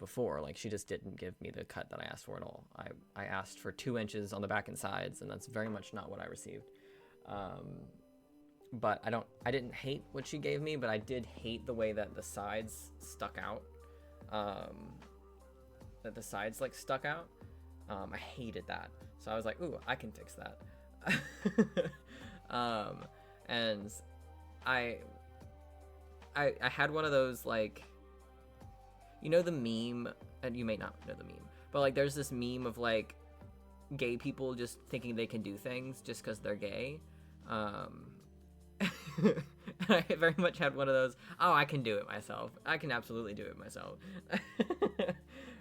before. Like, she just didn't give me the cut that I asked for at all. I asked for 2 inches on the back and sides, and that's very much not what I received. But I didn't hate what she gave me, but I did hate the way that the sides stuck out. That the sides like stuck out. I hated that. So I was like, ooh, I can fix that. And I had one of those, like, you know the meme, and you may not know the meme, but like there's this meme of like gay people just thinking they can do things just because they're gay. I very much had one of those, oh, I can do it myself. I can absolutely do it myself.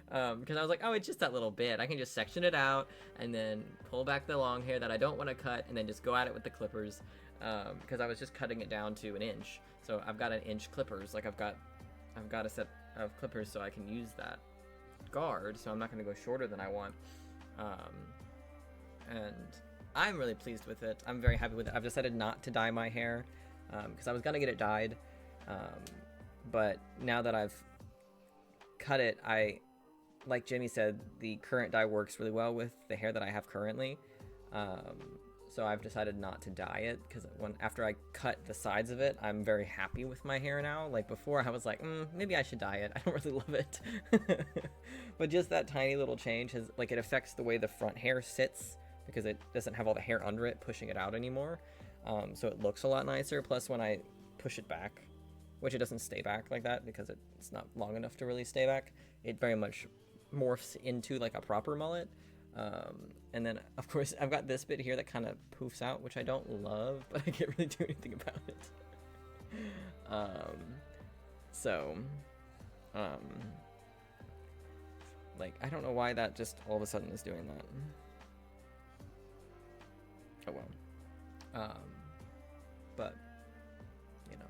Because I was like, oh, it's just that little bit. I can just section it out and then pull back the long hair that I don't want to cut and then just go at it with the clippers. Because I was just cutting it down to 1 inch. So I've got 1 inch clippers. Like I've got a set of clippers so I can use that guard. So I'm not going to go shorter than I want. And I'm really pleased with it. I'm very happy with it. I've decided not to dye my hair because I was going to get it dyed. But now that I've cut it, like Jimmy said, the current dye works really well with the hair that I have currently. So I've decided not to dye it because after I cut the sides of it, I'm very happy with my hair now. Like before, I was like, maybe I should dye it. I don't really love it. But just that tiny little change it affects the way the front hair sits because it doesn't have all the hair under it pushing it out anymore. So it looks a lot nicer. Plus, when I push it back, which it doesn't stay back like that because it's not long enough to really stay back, it very much morphs into like a proper mullet. And then of course I've got this bit here that kind of poofs out, which I don't love, but I can't really do anything about it. Like I don't know why that just all of a sudden is doing that. Oh well. But you know,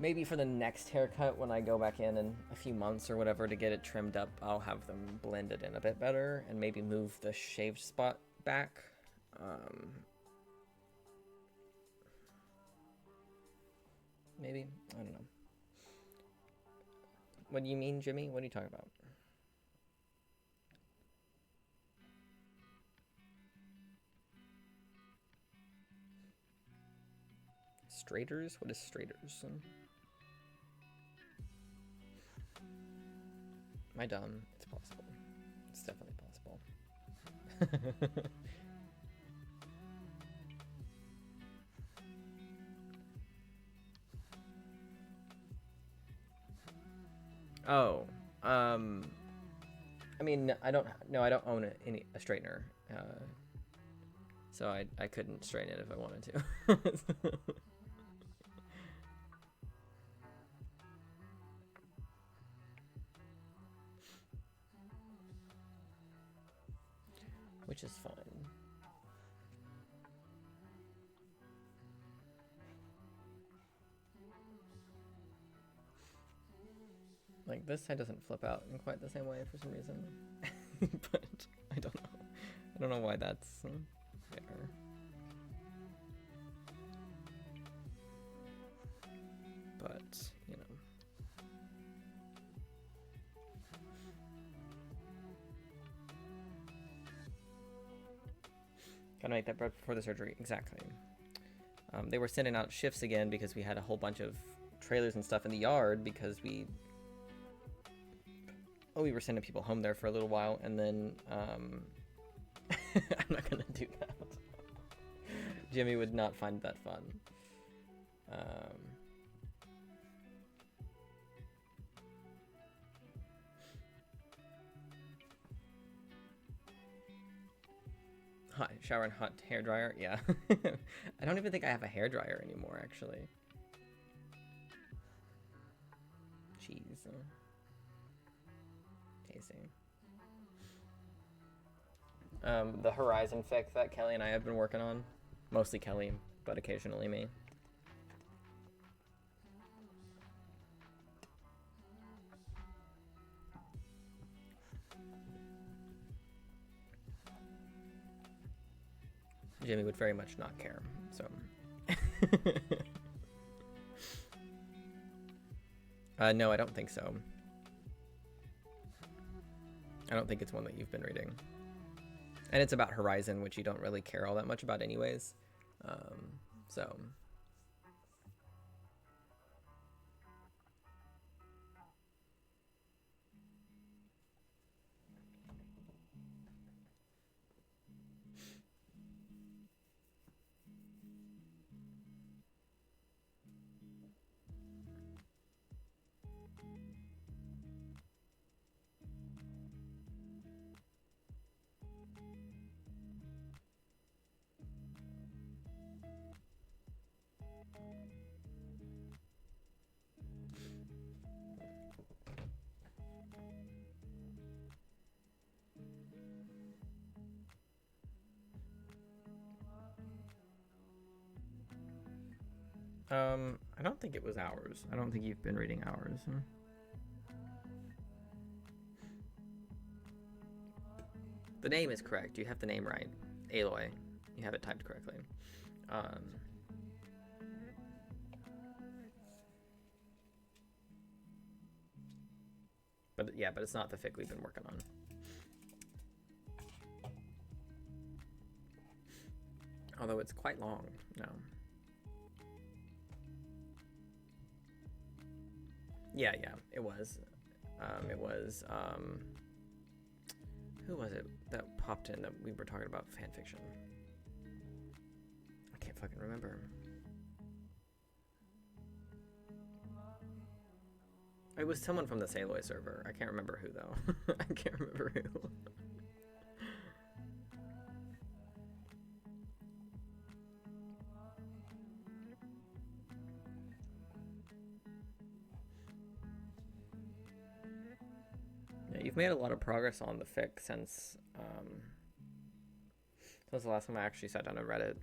maybe for the next haircut when I go back in a few months or whatever to get it trimmed up, I'll have them blended in a bit better and maybe move the shaved spot back. Maybe, I don't know. What do you mean, Jimmy? What are you talking about? Straighters? What is straighters? Am I dumb? It's possible. It's definitely possible. Oh, I mean, I don't own a straightener, so I couldn't straighten it if I wanted to. Which is fine. Like this head doesn't flip out in quite the same way for some reason. But I don't know. I don't know why that's there. But, you know. Gotta make that bread before the surgery. Exactly. They were sending out shifts again because we had a whole bunch of trailers and stuff in the yard because we were sending people home there for a little while, and then I'm not gonna do that. Jimmy would not find that fun. Hot shower and hot hair dryer. Yeah. I don't even think I have a hair dryer anymore, actually. Jeez. Tasty. The Horizon fic that Kelly and I have been working on. Mostly Kelly, but occasionally me. Jimmy would very much not care, so. No, I don't think so. I don't think it's one that you've been reading. And it's about Horizon, which you don't really care all that much about anyways. So... I don't think it was Hours. I don't think you've been reading Hours. The name is correct. You have the name right. Aloy. You have it typed correctly. But yeah, but it's not the fic we've been working on. Although it's quite long. No. Yeah, it was. Who was it that popped in that we were talking about fan fiction? I can't fucking remember. It was someone from the Aloy server. I can't remember who though. I can't remember who. You've made a lot of progress on the fic since the last time I actually sat down and read it.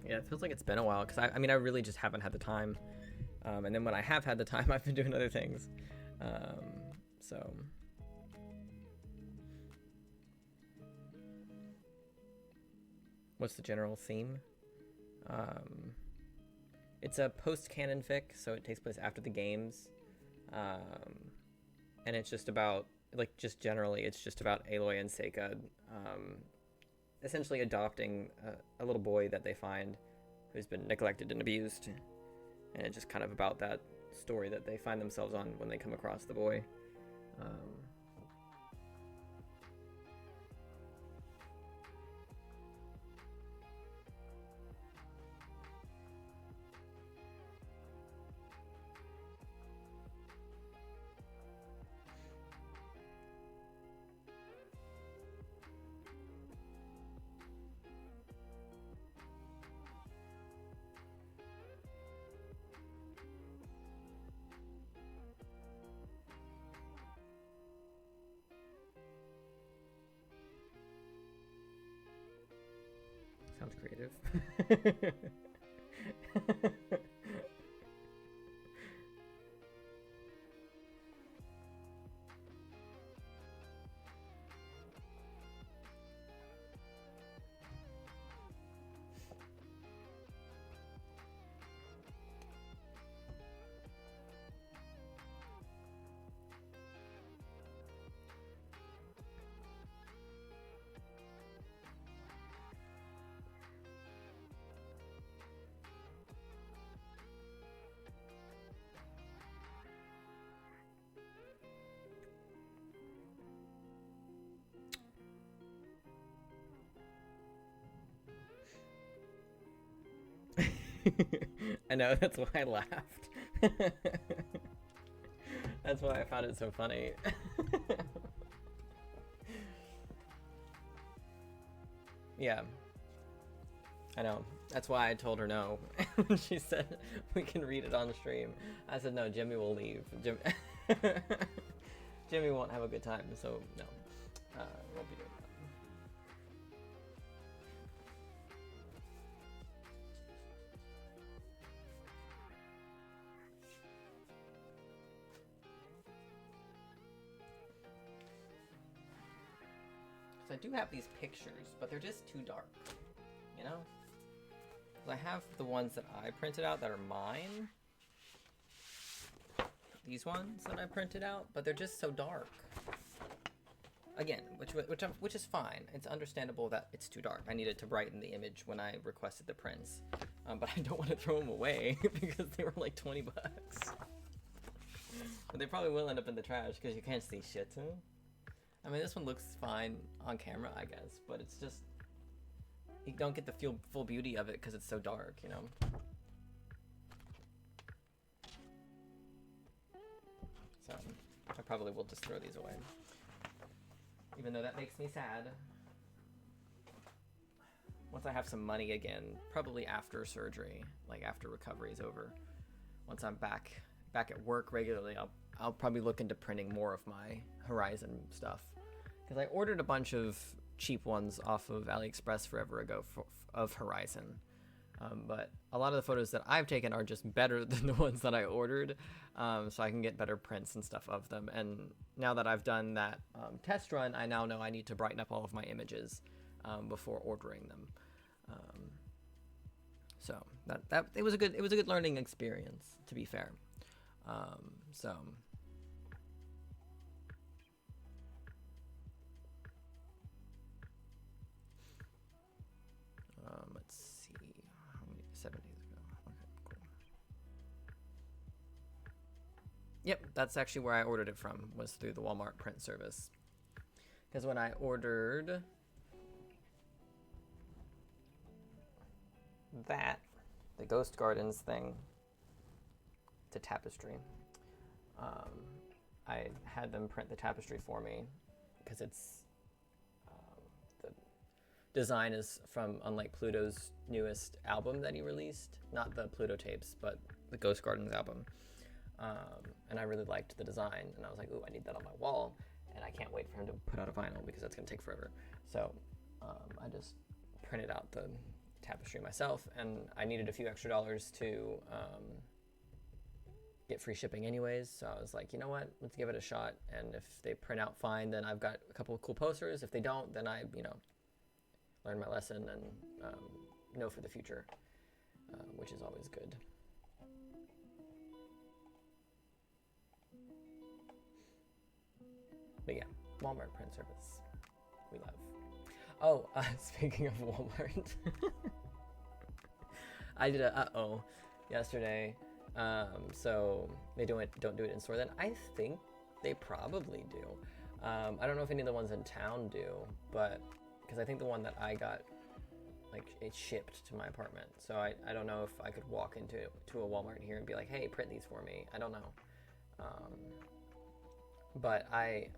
Yeah, it feels like it's been a while because I mean I really just haven't had the time, and then when I have had the time, I've been doing other things. So what's the general theme? It's a post-canon fic, so it takes place after the games, and it's just about just generally it's just about Aloy and Seika essentially adopting a little boy that they find who's been neglected and abused, and it's just kind of about that story that they find themselves on when they come across the boy. Sounds creative. I know, that's why I laughed. That's why I found it so funny. Yeah. I know. That's why I told her no. When she said we can read it on the stream, I said no, Jimmy will leave. Jimmy won't have a good time, so no. Won't be doing that. I do have these pictures, but they're just too dark, you know? I have the ones that I printed out that are mine. These ones that I printed out, but they're just so dark. Again, which is fine. It's understandable that it's too dark. I needed to brighten the image when I requested the prints, but I don't want to throw them away because they were like 20 bucks. But they probably will end up in the trash because you can't see shit. Huh? I mean, this one looks fine on camera, I guess, but it's just you don't get the full beauty of it because it's so dark, you know. So I probably will just throw these away. Even though that makes me sad. Once I have some money again, probably after surgery, like after recovery is over. Once I'm back at work regularly, I'll probably look into printing more of my Horizon stuff. Because I ordered a bunch of cheap ones off of AliExpress forever ago of Horizon. But a lot of the photos that I've taken are just better than the ones that I ordered, so I can get better prints and stuff of them. And now that I've done that test run, I now know I need to brighten up all of my images before ordering them. So that it was a good learning experience, to be fair. Let's see, how many, 7 days ago. Okay, cool. Yep, that's actually where I ordered it from, was through the Walmart print service. Because when I ordered the Ghost Gardens thing, to tapestry, I had them print the tapestry for me because it's the design is from Unlike Pluto's newest album that he released, not the Pluto tapes, but the Ghost Gardens album. And I really liked the design, and I was like, ooh, I need that on my wall, and I can't wait for him to put out a vinyl because that's going to take forever. So I just printed out the tapestry myself, and I needed a few extra dollars to get free shipping anyways, so I was like, you know what, let's give it a shot, and if they print out fine, then I've got a couple of cool posters. If they don't, then I, learn my lesson and know for the future, which is always good. But yeah, Walmart print service, we love. Oh, speaking of Walmart, I did a uh-oh yesterday. So they don't do it in store then. I think they probably do. I don't know if any of the ones in town do, but because I think the one that I got, like, it shipped to my apartment. So I don't know if I could walk into a Walmart here and be like, hey, print these for me. I don't know. But I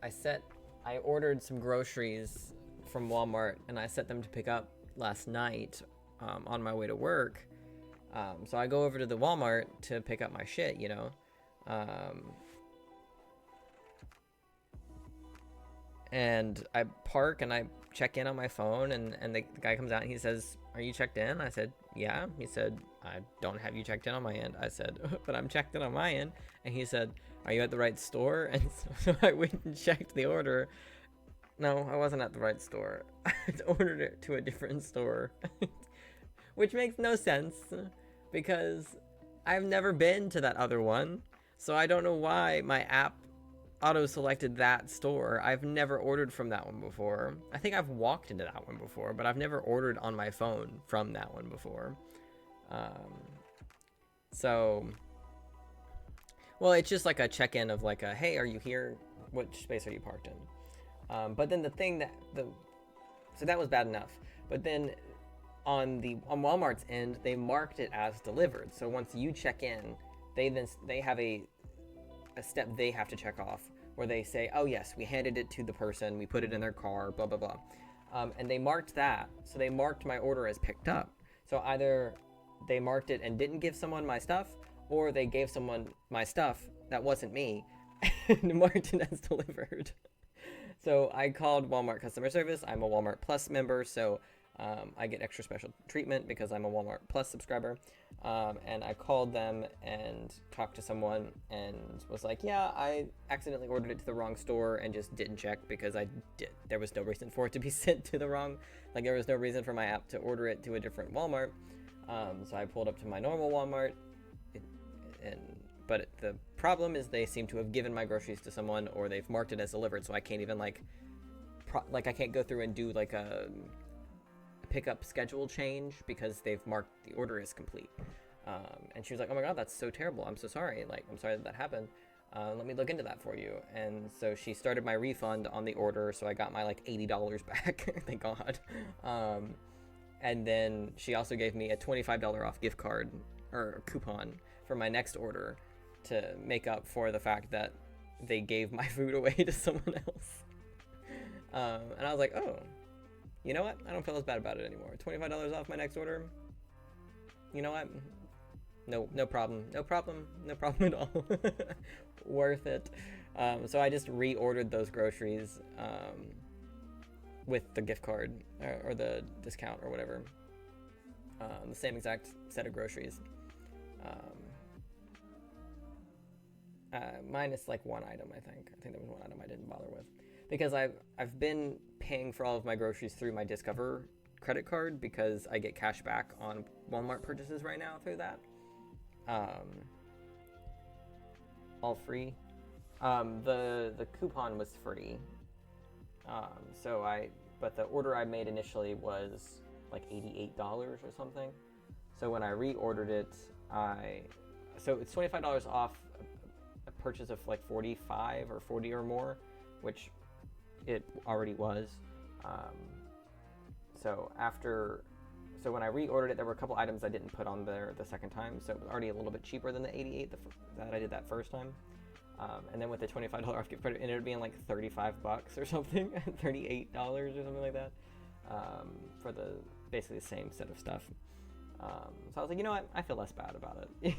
ordered some groceries from Walmart, and I set them to pick up last night on my way to work. So I go over to the Walmart to pick up my shit, and I park and I check in on my phone, and the guy comes out and he says, are you checked in? I said, yeah. He said, I don't have you checked in on my end. I said, but I'm checked in on my end. And he said, are you at the right store? And so I went and checked the order. No, I wasn't at the right store. I ordered it to a different store, which makes no sense because I've never been to that other one. So I don't know why my app auto-selected that store. I've never ordered from that one before. I think I've walked into that one before, but I've never ordered on my phone from that one before. Well, it's just like a check-in of like a, hey, are you here? Which space are you parked in? But then so that was bad enough. But then on Walmart's end, they marked it as delivered. So once you check in, they have a step they have to check off where they say, oh yes, we handed it to the person, we put it in their car, blah, blah, blah. And they marked that. So they marked my order as picked up. So either they marked it and didn't give someone my stuff, or they gave someone my stuff that wasn't me and marked it as delivered. So I called Walmart customer service. I'm a Walmart Plus member, so I get extra special treatment because I'm a Walmart Plus subscriber. And I called them and talked to someone and was like, yeah, I accidentally ordered it to the wrong store and just didn't check because there was no reason for it to be sent to the wrong, like there was no reason for my app to order it to a different Walmart. So I pulled up to my normal Walmart, but the problem is they seem to have given my groceries to someone, or they've marked it as delivered, so I can't even I can't go through and do like a pickup schedule change because they've marked the order as complete. And she was like, oh my god, that's so terrible, I'm so sorry, like I'm sorry that happened, let me look into that for you. And so she started my refund on the order, so I got my like $80 back thank god. And then she also gave me a $25 off gift card or coupon for my next order to make up for the fact that they gave my food away to someone else. And I was like, oh, you know what? I don't feel as bad about it anymore. $25 off my next order. You know what? No problem at all. Worth it. So I just reordered those groceries with the gift card or the discount or whatever. The same exact set of groceries. Minus like one item, I think. I think there was one item I didn't bother with. Because I've been paying for all of my groceries through my Discover credit card because I get cash back on Walmart purchases right now through that. All free. The coupon was free. But the order I made initially was like $88 or something. So when I reordered it, so it's $25 off a purchase of like 45 or 40 or more, which it already was. So when I reordered it, there were a couple items I didn't put on there the second time, so it was already a little bit cheaper than the 88 that I did that first time. And then with the $25 off gift card, it ended up being like $35 or something, $38 or something like that, for basically the same set of stuff. So I was like, you know what? I feel less bad about it.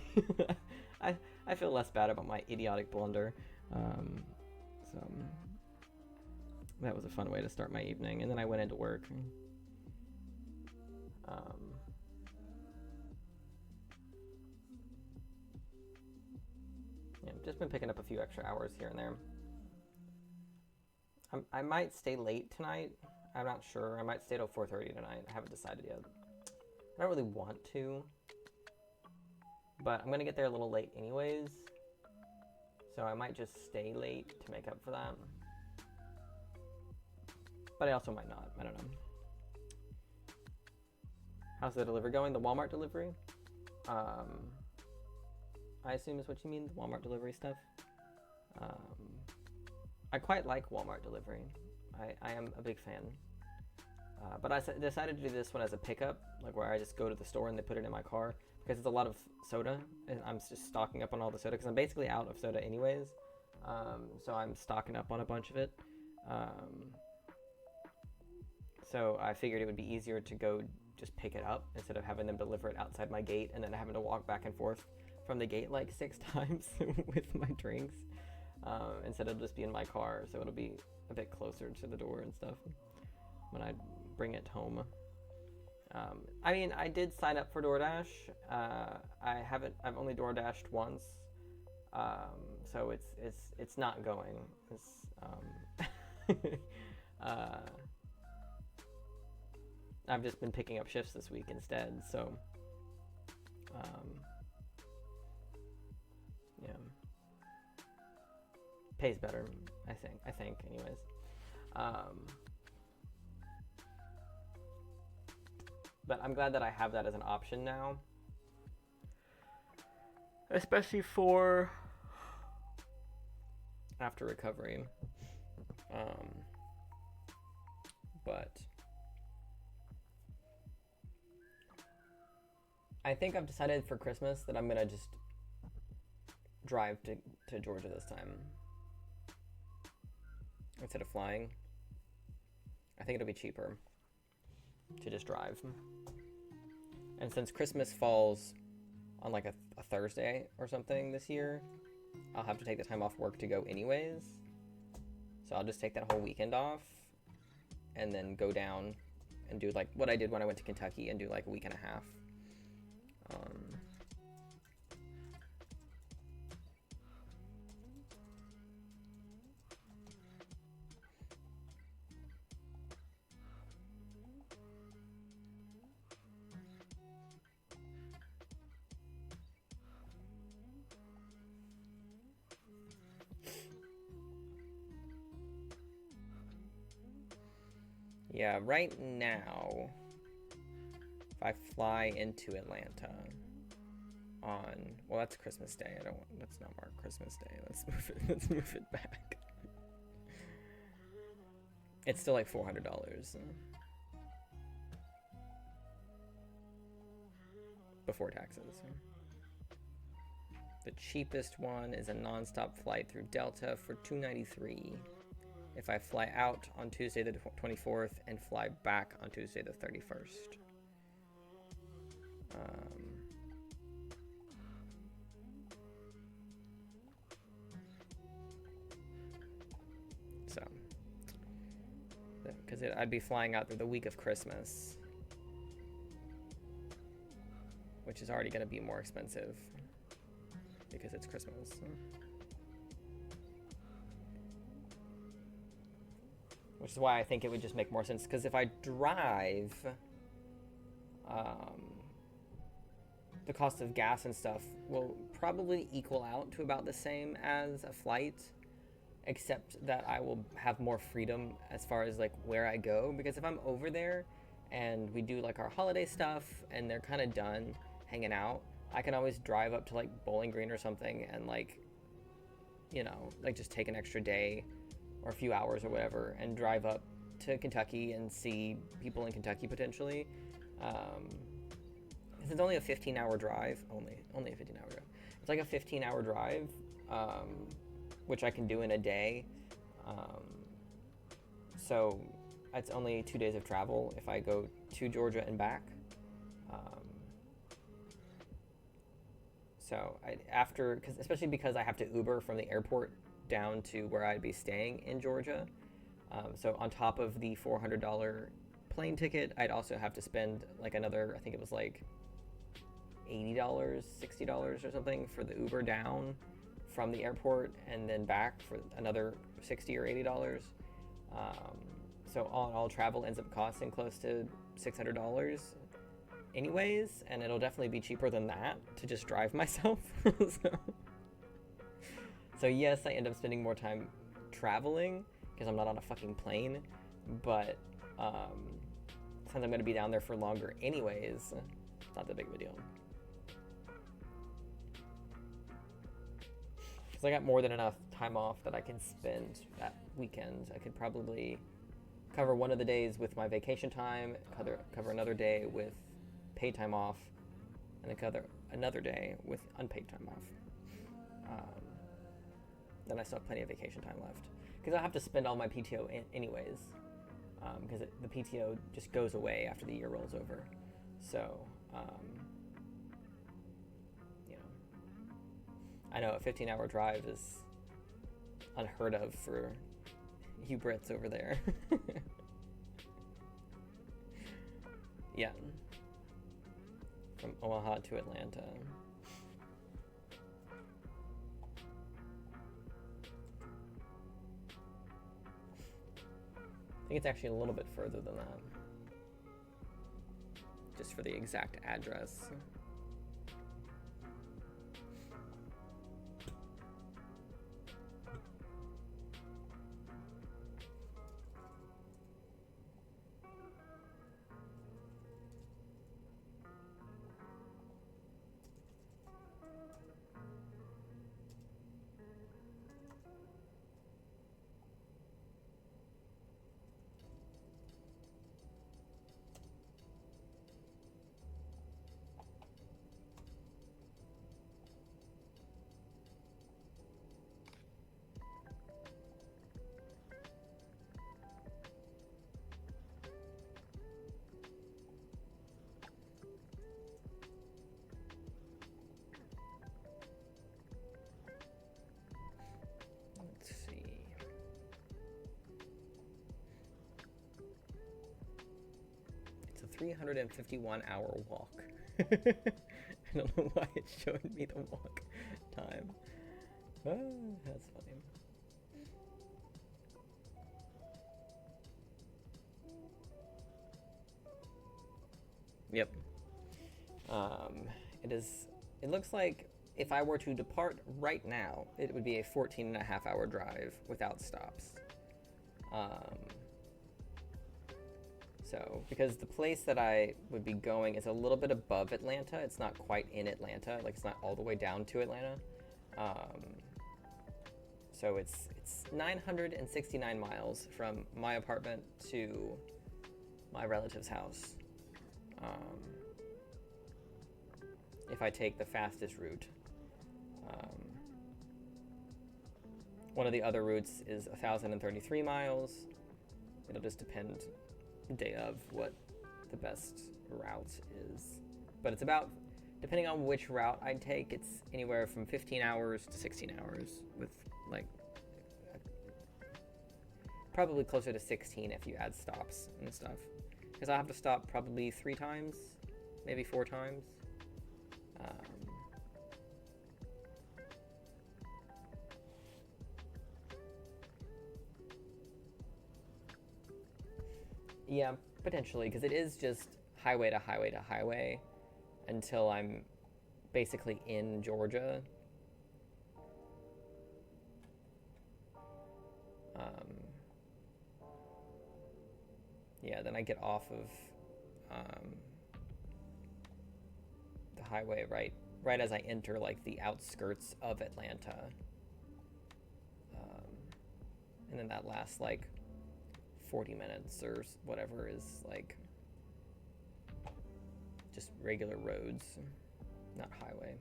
I feel less bad about my idiotic blunder. So that was a fun way to start my evening. And then I went into work. Yeah, just been picking up a few extra hours here and there. I might stay late tonight. I'm not sure. I might stay till 4:30 tonight. I haven't decided yet. I don't really want to, but I'm gonna get there a little late anyways, so I might just stay late to make up for that. But I also might not. I don't know. How's the delivery going? The Walmart delivery? I assume is what you mean, the Walmart delivery stuff. I quite like Walmart delivery. I am a big fan. But I decided to do this one as a pickup, like where I just go to the store and they put it in my car, because it's a lot of soda, and I'm just stocking up on all the soda, because I'm basically out of soda anyways. So I'm stocking up on a bunch of it. So I figured it would be easier to go just pick it up instead of having them deliver it outside my gate and then having to walk back and forth from the gate like 6 times with my drinks, instead of just being in my car. So it'll be a bit closer to the door and stuff when I bring it home. I mean, I did sign up for DoorDash. I've only DoorDashed once. So it's not going. I've just been picking up shifts this week instead, so yeah. Pays better, I think anyways. But I'm glad that I have that as an option now, especially for after recovery. But I think I've decided for Christmas that I'm gonna just drive to Georgia this time instead of flying. I think it'll be cheaper to just drive. And since Christmas falls on like a Thursday or something this year, I'll have to take the time off work to go anyways. So I'll just take that whole weekend off and then go down and do like what I did when I went to Kentucky and do like a week and a half. Yeah, right now, if I fly into Atlanta on, well, that's Christmas Day. Let's not mark Christmas Day. Let's move it back. It's still like $400. Before taxes. The cheapest one is a non-stop flight through Delta for $293. If I fly out on Tuesday the 24th and fly back on Tuesday the 31st. So, because I'd be flying out through the week of Christmas, which is already going to be more expensive because it's Christmas. Which is why I think it would just make more sense, because if I drive, the cost of gas and stuff will probably equal out to about the same as a flight, except that I will have more freedom as far as like where I go, because if I'm over there and we do like our holiday stuff and they're kind of done hanging out, I can always drive up to like Bowling Green or something and like, you know, like just take an extra day or a few hours or whatever and drive up to Kentucky and see people in Kentucky potentially. It's only a 15-hour drive, only a 15-hour drive. It's like a 15-hour drive, which I can do in a day. So it's only 2 days of travel if I go to Georgia and back. So especially because I have to Uber from the airport down to where I'd be staying in Georgia. So on top of the $400 plane ticket, I'd also have to spend like another, I think it was like $80, $60 or something for the Uber down from the airport and then back for another $60 or $80. So all in all, travel ends up costing close to $600 anyways, and it'll definitely be cheaper than that to just drive myself. So yes, I end up spending more time traveling because I'm not on a fucking plane, but since I'm going to be down there for longer anyways, it's not that big of a deal. Because I got more than enough time off that I can spend that weekend. I could probably cover one of the days with my vacation time, cover another day with paid time off, and then cover another day with unpaid time off. Then I still have plenty of vacation time left. Because I'll have to spend all my PTO anyways. Because the PTO just goes away after the year rolls over. So, you know. I know a 15-hour drive is unheard of for you Brits over there. Yeah. From Omaha to Atlanta. I think it's actually a little bit further than that. Just for the exact address. 351-hour walk. I don't know why it showed me the walk time. Oh, that's funny. Yep. It looks like if I were to depart right now, it would be a 14.5-hour drive without stops. So, because the place that I would be going is a little bit above Atlanta, it's not quite in Atlanta, like it's not all the way down to Atlanta. So it's 969 miles from my apartment to my relative's house. If I take the fastest route. One of the other routes is 1,033 miles. It'll just depend day of what the best route is. But it's about, depending on which route I take, it's anywhere from 15 hours to 16 hours with like, probably closer to 16 if you add stops and stuff. Because I'll have to stop probably 3 times, maybe 4 times. Yeah, potentially, because it is just highway to highway to highway until I'm basically in Georgia. Yeah, then I get off of the highway right as I enter like the outskirts of Atlanta. And then that lasts like 40 minutes or whatever is like just regular roads, not highway.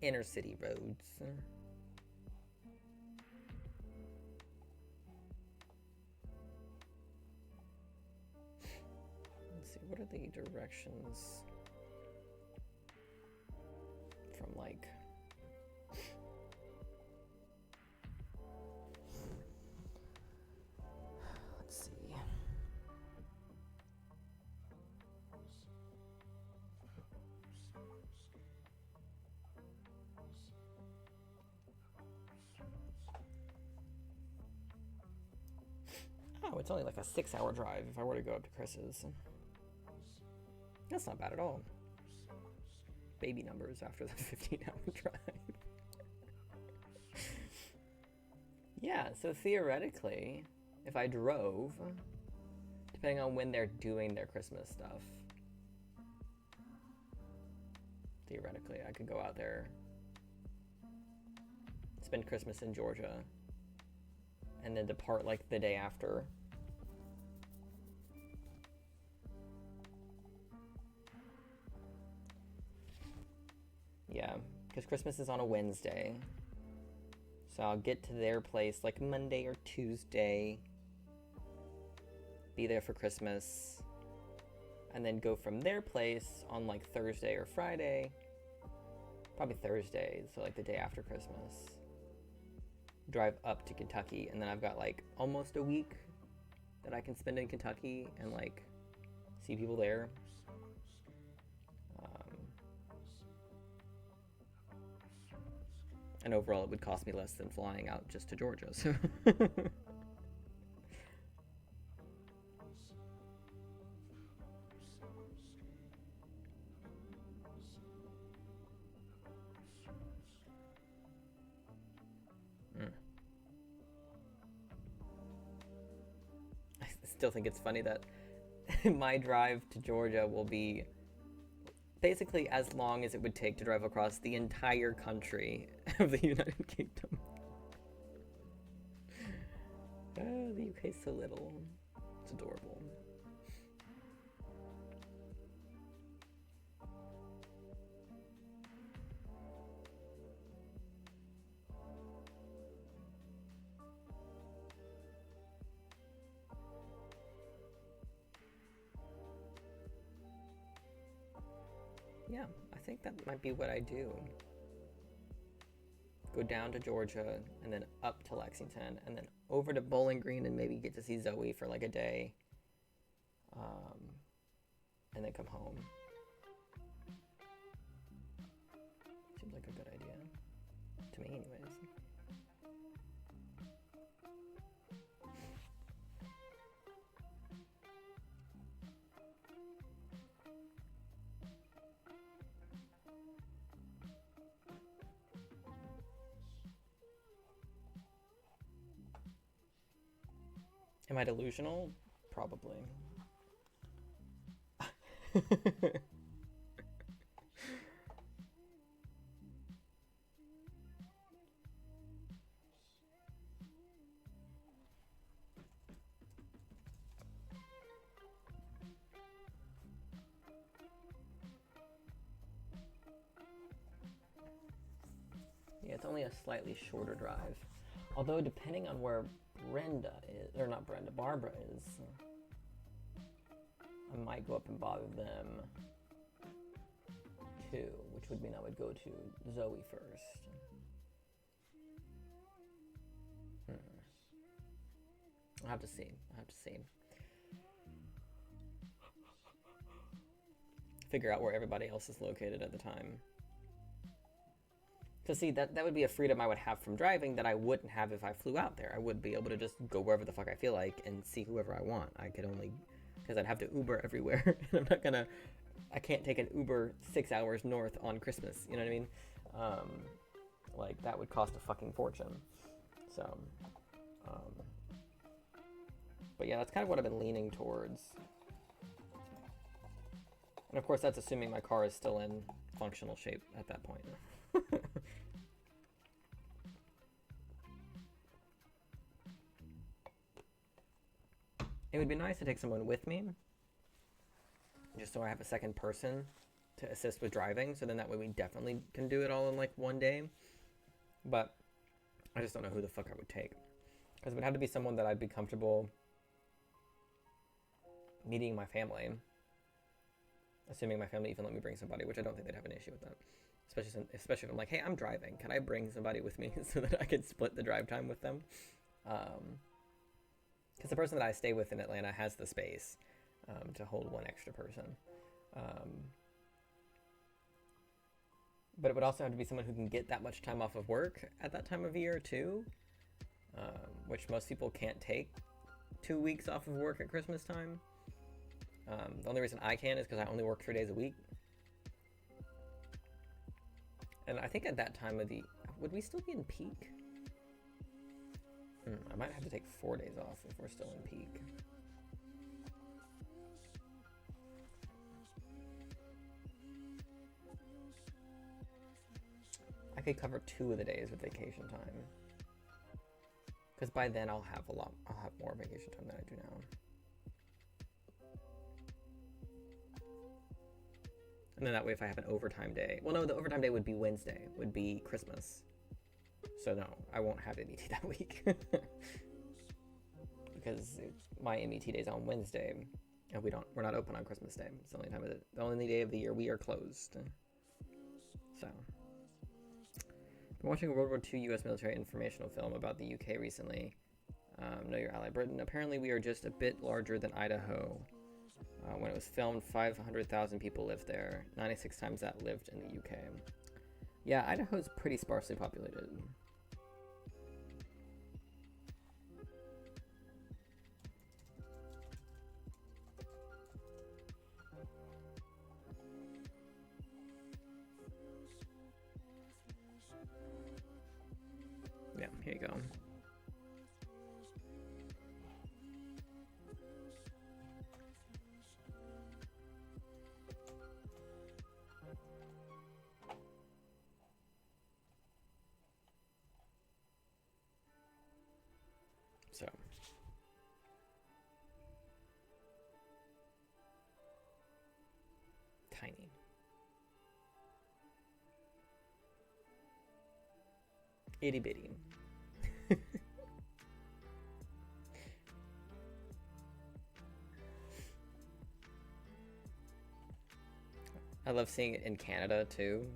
Inner city roads. Let's see, what are the directions from like oh, it's only like a 6-hour drive if I were to go up to Chris's. That's not bad at all. Baby numbers after the 15-hour drive. Yeah, so theoretically, if I drove, depending on when they're doing their Christmas stuff, theoretically I could go out there, spend Christmas in Georgia, and then depart like the day after. Yeah, because Christmas is on a Wednesday. So I'll get to their place like Monday or Tuesday, be there for Christmas, and then go from their place on like Thursday or Friday, probably Thursday, so like the day after Christmas. Drive up to Kentucky, and then I've got like almost a week that I can spend in Kentucky and like see people there. And overall it would cost me less than flying out just to Georgia, so I still think it's funny that my drive to Georgia will be basically as long as it would take to drive across the entire country of the United Kingdom. Oh, the UK's so little. It's adorable. Yeah, I think that might be what I do. Go down to Georgia, and then up to Lexington, and then over to Bowling Green, and maybe get to see Zoe for like a day. and then come home. Seems like a good idea. To me, anyways. Am I delusional? Probably. Yeah, it's only a slightly shorter drive. Although, depending on where Brenda is, or not Brenda, Barbara is, I might go up and bother them too, which would mean I would go to Zoe first. I'll have to see. Figure out where everybody else is located at the time. To see, that would be a freedom I would have from driving that I wouldn't have if I flew out there. I would be able to just go wherever the fuck I feel like and see whoever I want. I could only, because I'd have to Uber everywhere. I can't take an Uber 6 hours north on Christmas. You know what I mean? Like, that would cost a fucking fortune. So, but yeah, that's kind of what I've been leaning towards. And of course, that's assuming my car is still in functional shape at that point. It would be nice to take someone with me, just so I have a second person to assist with driving, so then that way we definitely can do it all in like one day. But I just don't know who the fuck I would take, because it would have to be someone that I'd be comfortable meeting my family, assuming my family even let me bring somebody, which I don't think they'd have an issue with that. Especially if I'm like, hey, I'm driving. Can I bring somebody with me so that I could split the drive time with them? Because the person that I stay with in Atlanta has the space to hold one extra person. But it would also have to be someone who can get that much time off of work at that time of year too, which most people can't take 2 weeks off of work at Christmas time. The only reason I can is because I only work 3 days a week. And I think at that time of the... Would we still be in peak? I might have to take 4 days off if we're still in peak. I could cover 2 of the days with vacation time. Because by then I'll have more vacation time than I do now. And then that way if I have an overtime day... Well, no, the overtime day would be Wednesday. Would be Christmas. So no, I won't have MET that week. Because my MET day is on Wednesday. And we're not open on Christmas Day. It's the only day of the year we are closed. So. Been watching a World War II U.S. military informational film about the UK recently. Know Your Ally Britain. Apparently we are just a bit larger than Idaho. When it was filmed, 500,000 people lived there. 96 times that lived in the UK. Yeah, Idaho's pretty sparsely populated. Yeah, here you go. So. Tiny. Itty bitty. I love seeing it in Canada too.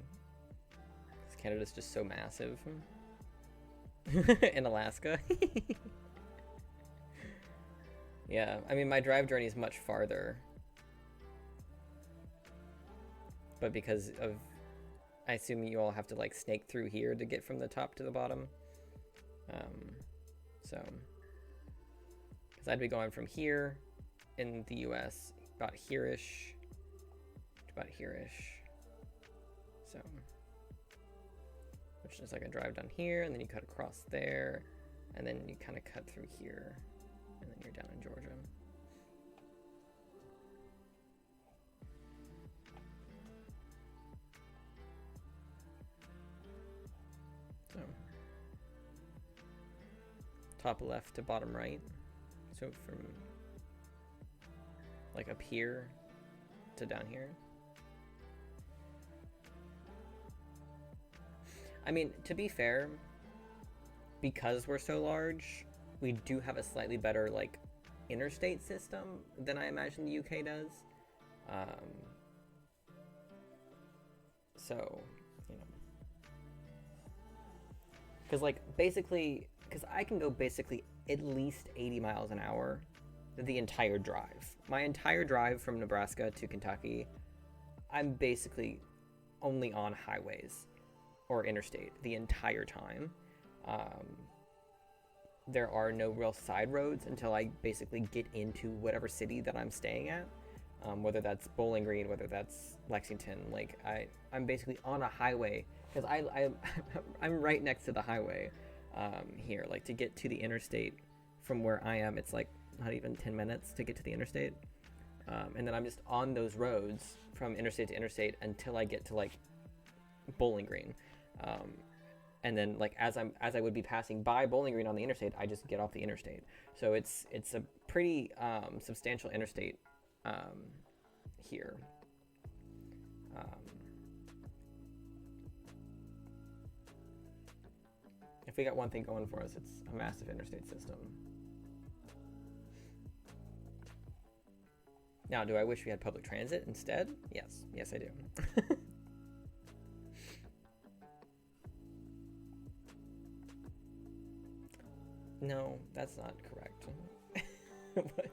Because Canada's just so massive. In Alaska. Yeah, I mean, my drive journey is much farther. But because of, I assume you all have to like snake through here to get from the top to the bottom. So, because I'd be going from here in the US, about here-ish, to about here-ish. So, which is like a drive down here, and then you cut across there, and then you kind of cut through here, and then you're down in Georgia. So, top left to bottom right. So from like up here to down here. I mean, to be fair, because we're so large, we do have a slightly better like interstate system than I imagine the UK does. So, you know, because like basically, because I can go basically at least 80 miles an hour the entire drive. My entire drive from Nebraska to Kentucky, I'm basically only on highways or interstate the entire time. There are no real side roads until I basically get into whatever city that I'm staying at, whether that's Bowling Green, whether that's Lexington. Like I'm basically on a highway because I'm right next to the highway here. Like to get to the interstate from where I am, it's like not even 10 minutes to get to the interstate, and then I'm just on those roads from interstate to interstate until I get to like Bowling Green. And then like as I would be passing by Bowling Green on the interstate, I just get off the interstate. So it's a pretty substantial interstate here. If we got one thing going for us, it's a massive interstate system. Now, do I wish we had public transit instead? Yes. Yes, I do. No, that's not correct. What? What?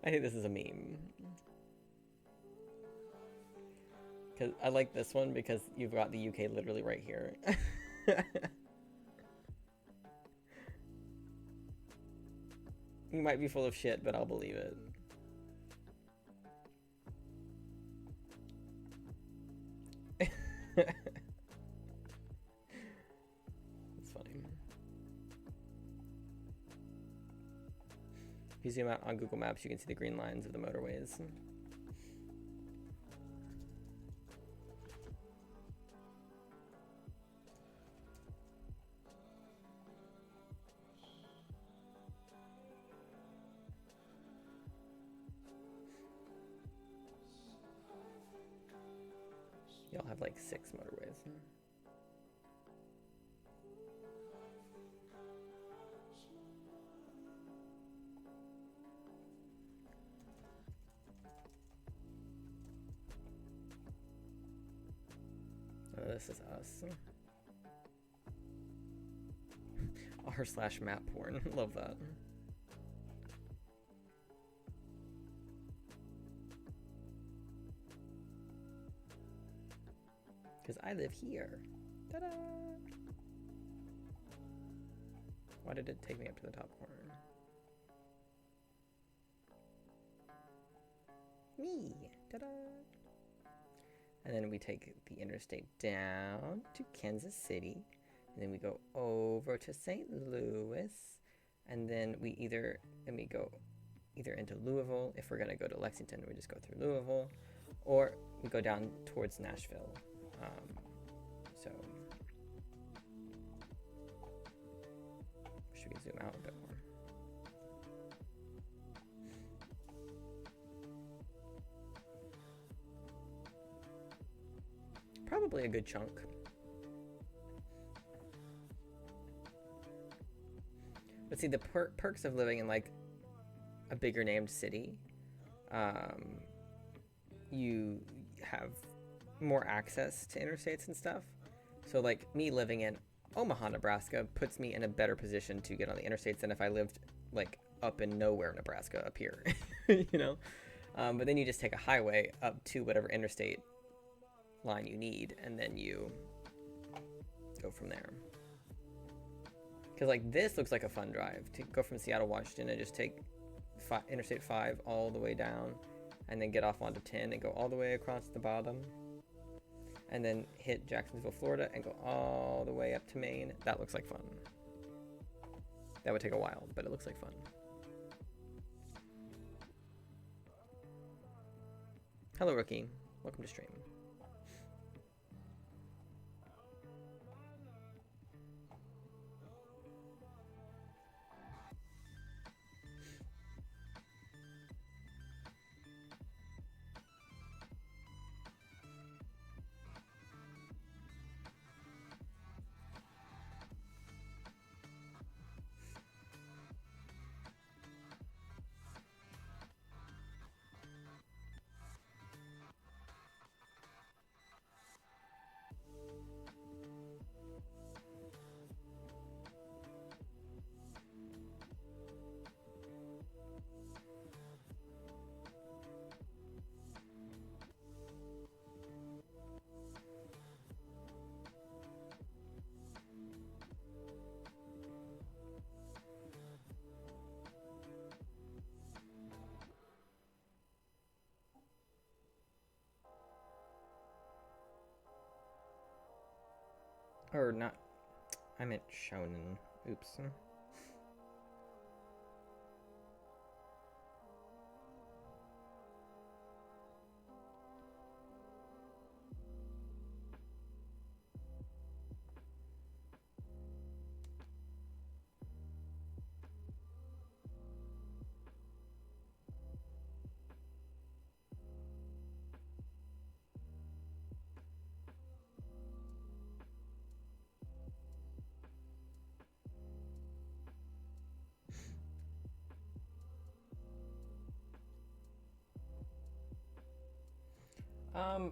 I think this is a meme. Cause I like this one because you've got the UK literally right here. You might be full of shit, but I'll believe it. It's funny. If you zoom out on Google Maps, you can see the green lines of the motorways. Y'all have like 6 motorways. Oh, this is us. r/map porn. Love that. Because I live here. Ta-da! Why did it take me up to the top corner? Me! Ta-da! And then we take the interstate down to Kansas City. And then we go over to St. Louis. And then we go either into Louisville. If we're going to go to Lexington, we just go through Louisville. Or we go down towards Nashville. So should we zoom out a bit more? Probably a good chunk. But see, the perks of living in like a bigger named city you have more access to interstates and stuff. So like me living in Omaha, Nebraska puts me in a better position to get on the interstates than if I lived like up in nowhere, Nebraska, up here, you know? But then you just take a highway up to whatever interstate line you need, and then you go from there. Because like this looks like a fun drive to go from Seattle, Washington, and just take Interstate 5 all the way down, and then get off onto 10 and go all the way across the bottom, and then hit Jacksonville, Florida, and go all the way up to Maine. That looks like fun. That would take a while, but it looks like fun. Hello, Rookie. Welcome to stream. Or not, I meant shonen. Oops.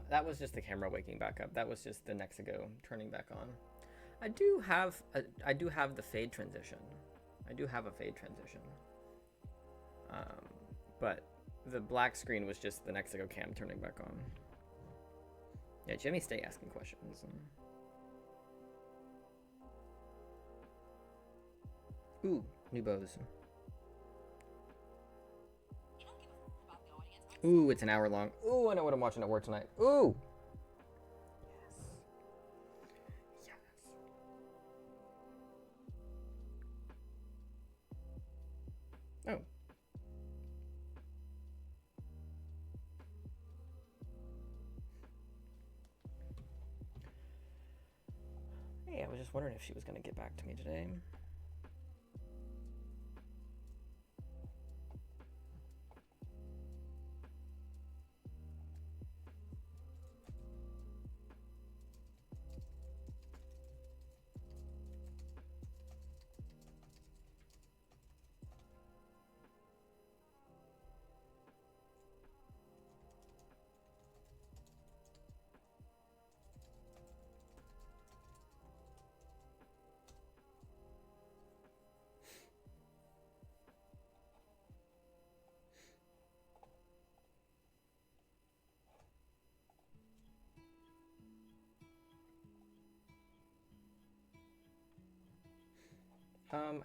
That was just the camera waking back up. That was just the Nexigo turning back on. I do have the fade transition. I do have a fade transition. But the black screen was just the Nexigo cam turning back on. Yeah, Jimmy, stay asking questions. Ooh, new bows. Ooh, it's an hour long. Ooh, I know what I'm watching at work tonight. Ooh. Yes. Yes. Oh. Hey, I was just wondering if she was going to get back to me today.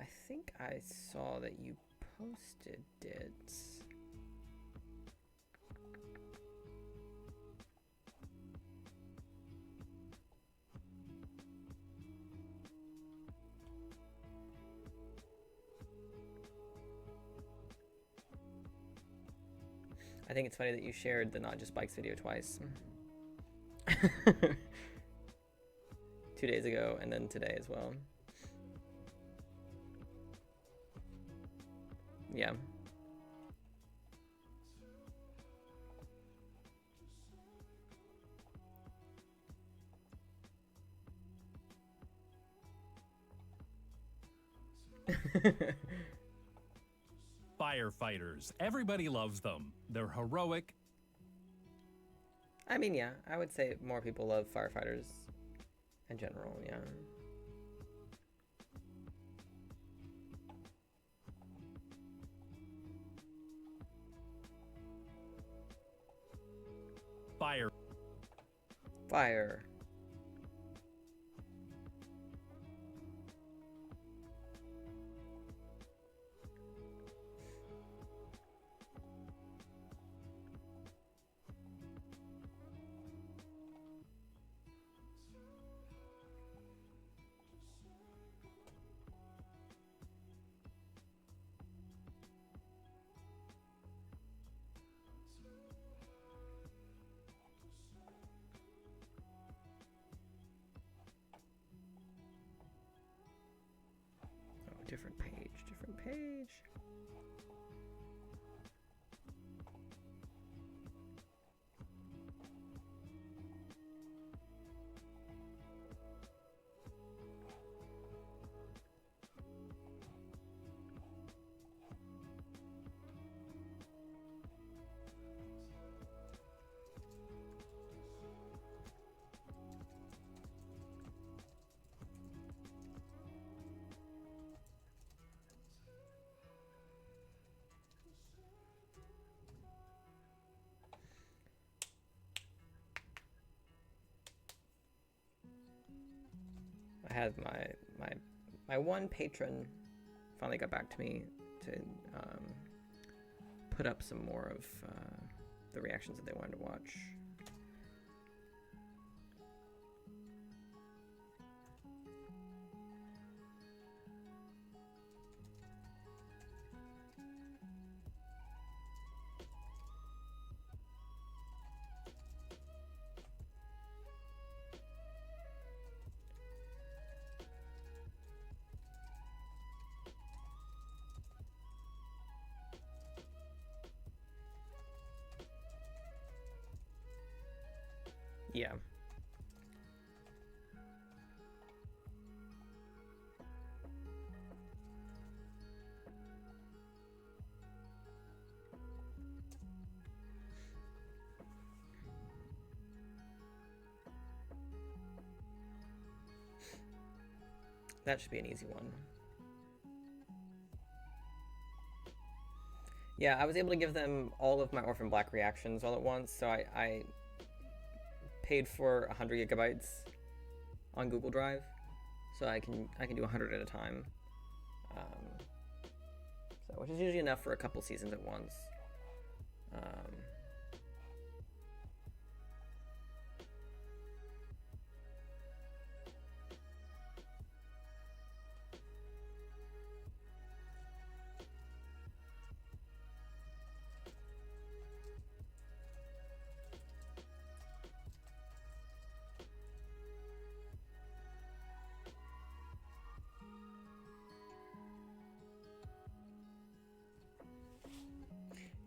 I think I saw that you posted it. I think it's funny that you shared the Not Just Bikes video twice. 2 days ago and then today as well. Yeah. Firefighters. Everybody loves them. They're heroic. I mean, yeah, I would say more people love firefighters in general, yeah. Fire. Fire. Different page, different page. I had my one patron finally got back to me to put up some more of the reactions that they wanted to watch. Yeah. That should be an easy one. Yeah, I was able to give them all of my Orphan Black reactions all at once, so I paid for 100 gigabytes on Google Drive, so I can do 100 at a time, so which is usually enough for a couple seasons at once.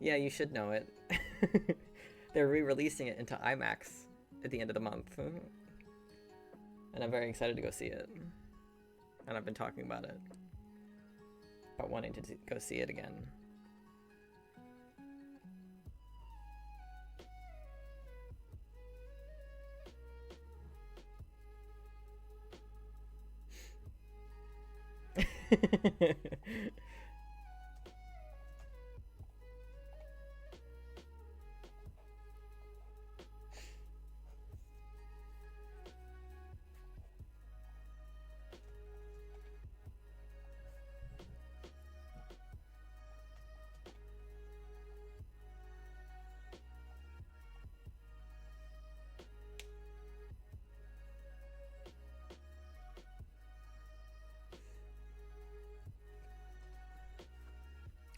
Yeah, you should know it. They're re-releasing it into IMAX at the end of the month. And I'm very excited to go see it. And I've been talking about it. About wanting to go see it again.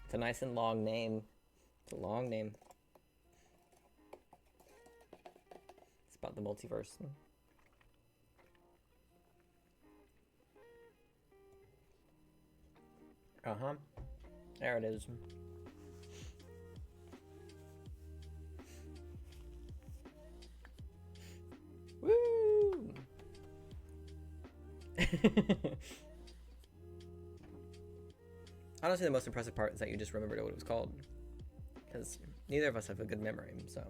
It's a nice and long name. It's a long name. It's about the multiverse. Uh-huh. There it is. Woo! Honestly, the most impressive part is that you just remembered what it was called. Because neither of us have a good memory, so.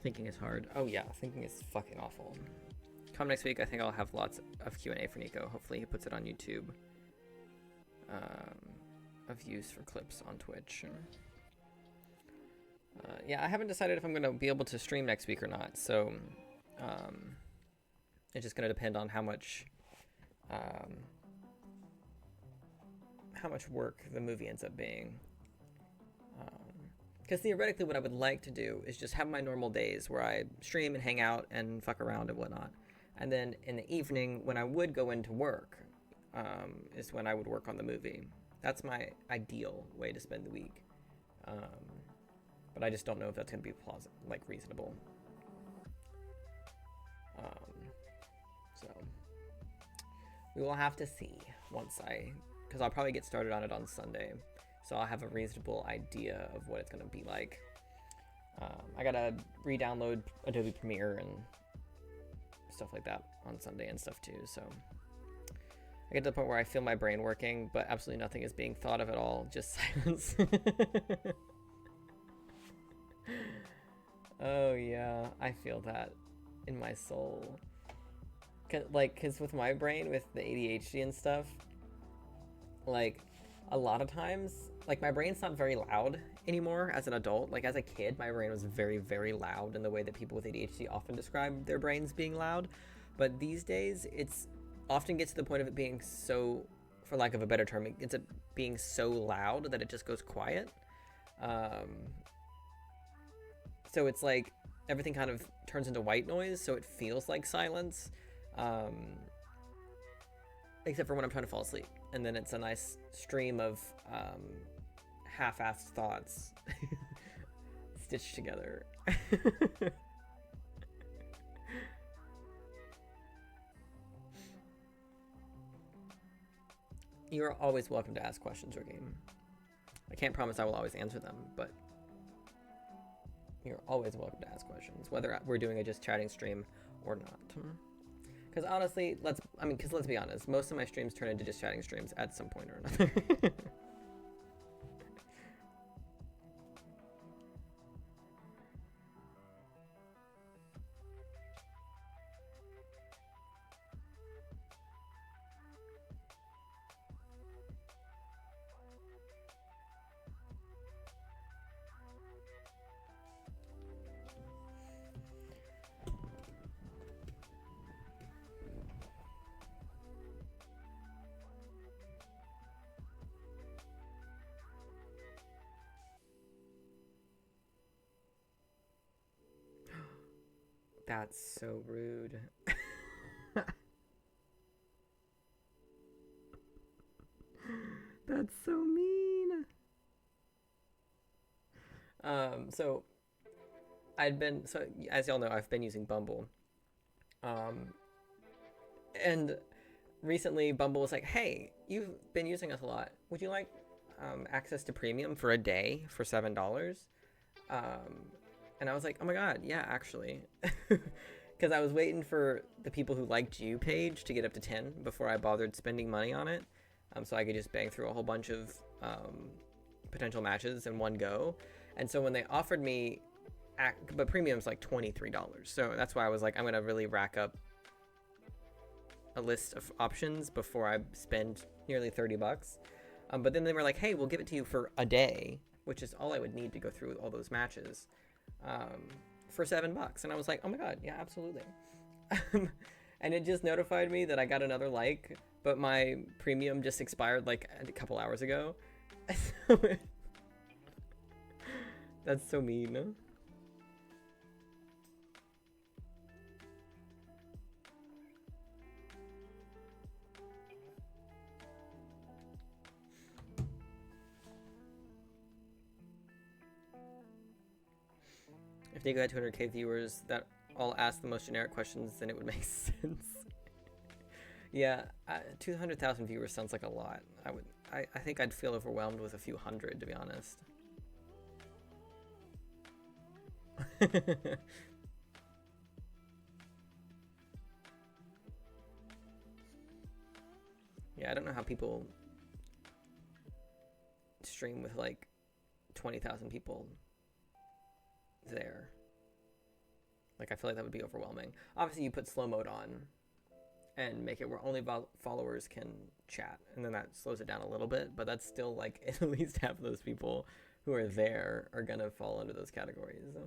Thinking is hard. Oh yeah, thinking is fucking awful. Come next week, I think I'll have lots of Q&A for Nico. Hopefully he puts it on YouTube. Of use for clips on Twitch. Yeah, I haven't decided if I'm going to be able to stream next week or not. So it's just going to depend on how much work the movie ends up being. Because theoretically what I would like to do is just have my normal days where I stream and hang out and fuck around and whatnot. And then in the evening when I would go into work is when I would work on the movie. That's my ideal way to spend the week. But I just don't know if that's going to be reasonable. So we will have to see because I'll probably get started on it on Sunday. So I'll have a reasonable idea of what it's going to be like. I got to re-download Adobe Premiere and stuff like that on Sunday and stuff too. So I get to the point where I feel my brain working, but absolutely nothing is being thought of at all. Just silence. Oh yeah, I feel that in my soul. Cause with my brain, with the ADHD and stuff, a lot of times, my brain's not very loud anymore as an adult. As a kid, my brain was very, very loud in the way that people with ADHD often describe their brains being loud. But these days, it's often gets to the point of it being so, for lack of a better term, it's being so loud that it just goes quiet. So it's everything kind of turns into white noise, so it feels like silence. Except for when I'm trying to fall asleep. And then it's a nice stream of half-assed thoughts stitched together. You're always welcome to ask questions, Ricky. I can't promise I will always answer them, but you're always welcome to ask questions, whether we're doing a just chatting stream or not. Because honestly, let's be honest, most of my streams turn into just chatting streams at some point or another. That's so rude. That's so mean. So as y'all know, I've been using Bumble. Um, and recently Bumble was like, hey, you've been using us a lot. Would you like access to premium for a day for $7? And I was like, oh my God, yeah, actually. Because I was waiting for the people who liked you page to get up to 10 before I bothered spending money on it. So I could just bang through a whole bunch of potential matches in one go. And so when they offered me, but premium's like $23. So that's why I was like, I'm going to really rack up a list of options before I spend nearly $30. But then they were like, hey, we'll give it to you for a day, which is all I would need to go through all those matches, for $7. And I was like, oh my God, yeah, absolutely. And it just notified me that I got another like, but my premium just expired like a couple hours ago. That's so mean. If Nico had 200k viewers that all ask the most generic questions, then it would make sense. Yeah, 200,000 viewers sounds like a lot. I think I'd feel overwhelmed with a few hundred, to be honest. Yeah, I don't know how people stream with like 20,000 people there. Like, I feel like that would be overwhelming. Obviously, you put slow mode on and make it where only followers can chat, and then that slows it down a little bit, but that's still like at least half of those people who are there are gonna fall under those categories.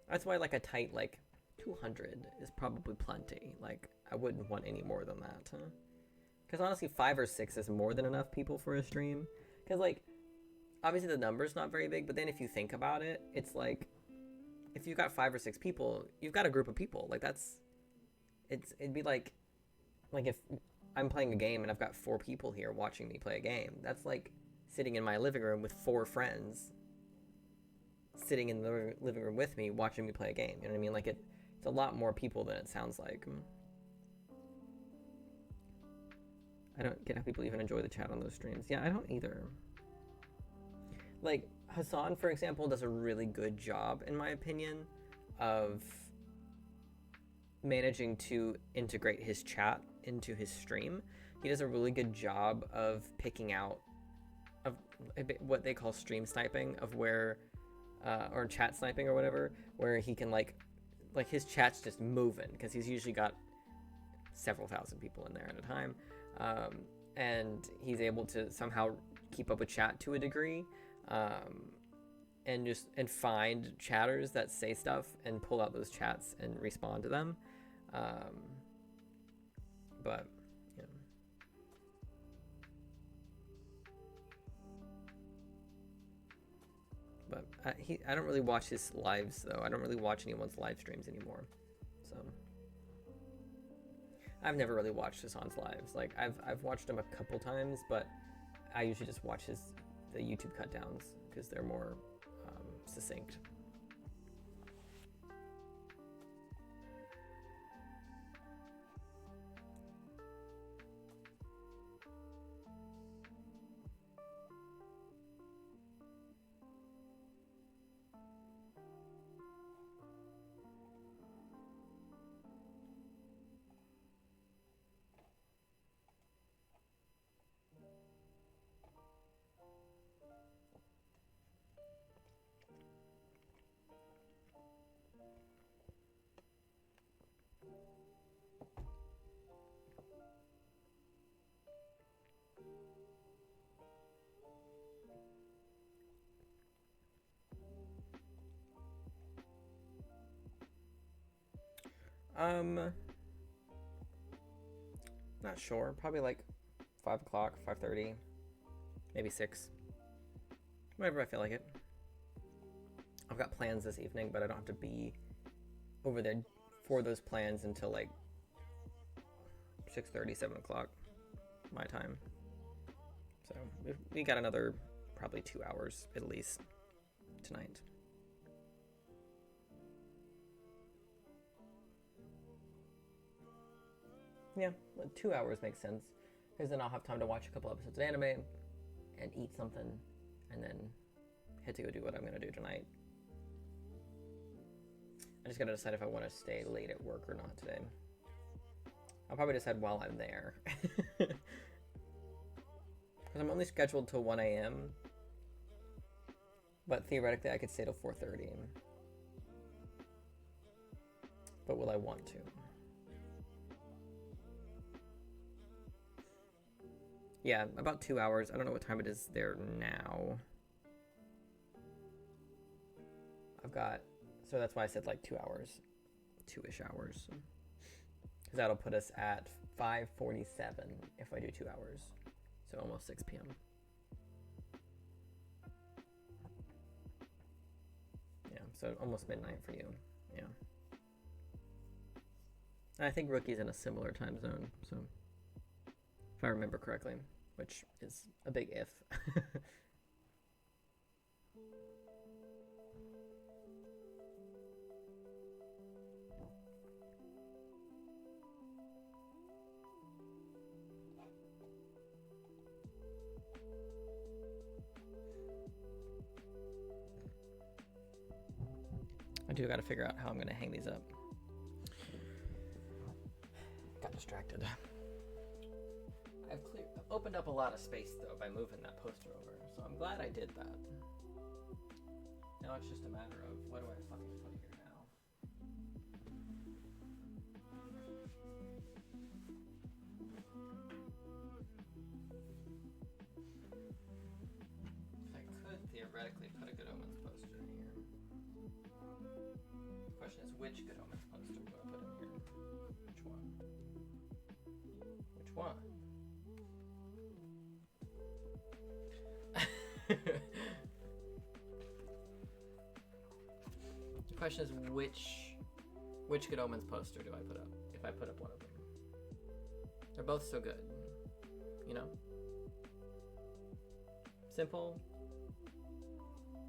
That's why like a tight like 200 is probably plenty. Like, I wouldn't want any more than that, because honestly 5 or 6 is more than enough people for a stream. Because like, obviously the number's not very big, but then if you think about it, it's like, if you've got 5 or 6 people, you've got a group of people. Like, it'd be like if I'm playing a game and I've got 4 people here watching me play a game. That's like sitting in my living room with 4 friends sitting in the living room with me watching me play a game. You know what I mean? Like, it's a lot more people than it sounds like. I don't get how people even enjoy the chat on those streams. Yeah, I don't either. Like, Hassan, for example, does a really good job, in my opinion, of managing to integrate his chat into his stream. He does a really good job of picking out of what they call stream sniping, of where, or chat sniping or whatever, where he can like his chat's just moving, because he's usually got several thousand people in there at a time. And he's able to somehow keep up with chat to a degree. And find chatters that say stuff and pull out those chats and respond to them. But you know. But I don't really watch his lives though. I don't really watch anyone's live streams anymore. So I've never really watched Hassan's lives. Like, I've watched him a couple times, but I usually just watch the YouTube cut downs because they're more succinct. Not sure. Probably like 5 o'clock, 5:30, maybe 6. Whenever I feel like it. I've got plans this evening, but I don't have to be over there for those plans until like 6:30, 7 o'clock my time. So we got another probably 2 hours at least tonight. Yeah, 2 hours makes sense, because then I'll have time to watch a couple episodes of anime and eat something, and then head to go do what I'm going to do tonight. I just got to decide if I want to stay late at work or not today. I'll probably decide while I'm there. Because I'm only scheduled till 1 a.m. But theoretically, I could stay till 4:30. But will I want to? Yeah, about 2 hours. I don't know what time it is there now. I've got... So that's why I said like 2 hours. 2-ish hours. Because that'll put us at 5:47 if I do 2 hours. So almost 6 p.m. Yeah, so almost midnight for you. Yeah. And I think Rookie's in a similar time zone, so... If I remember correctly, which is a big if. I do gotta figure out how I'm gonna hang these up. Got distracted. I've opened up a lot of space though by moving that poster over, so I'm glad I did that. Now it's just a matter of what do I fucking put here now? I could theoretically put a Good Omens poster in here. The question is, which Good Omens poster do I put in here? Which one? Which one? The question is, which Good Omens poster do I put up, if I put up one of them? They're both so good, you know? Simple,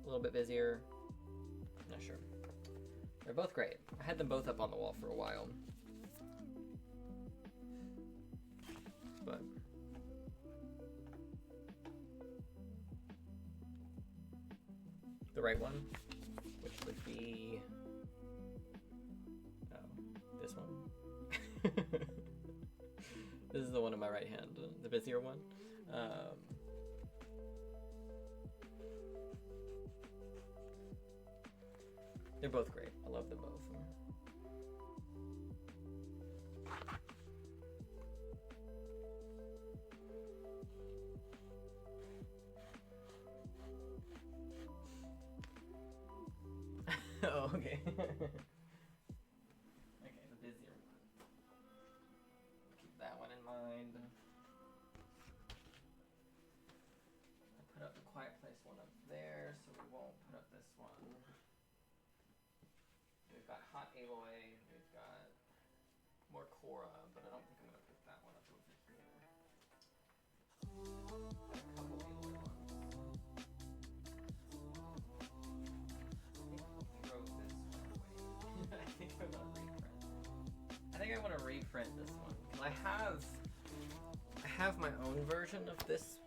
a little bit busier, not sure. They're both great. I had them both up on the wall for a while. But the right one, which would be this one. This is the one in my right hand, the busier one. They're both great. I love them both. Oh, okay. Okay, the busier one. Keep that one in mind. I put up the Quiet Place one up there, so we won't put up this one. We've got Hot Aloy, we've got more Korra, but I don't think I'm going to put that one up over here. A couple Aloy ones. I think I want to reprint this one because I have my own version of this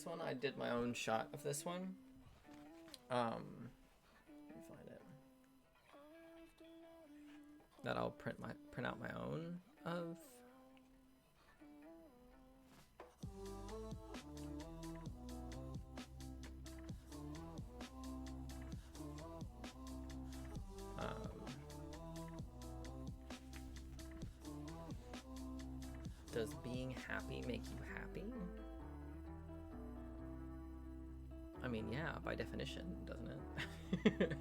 one. I did my own shot of this one. Let me find it. That I'll print out my own of. Does being happy make you happy? I mean, yeah, by definition, doesn't it?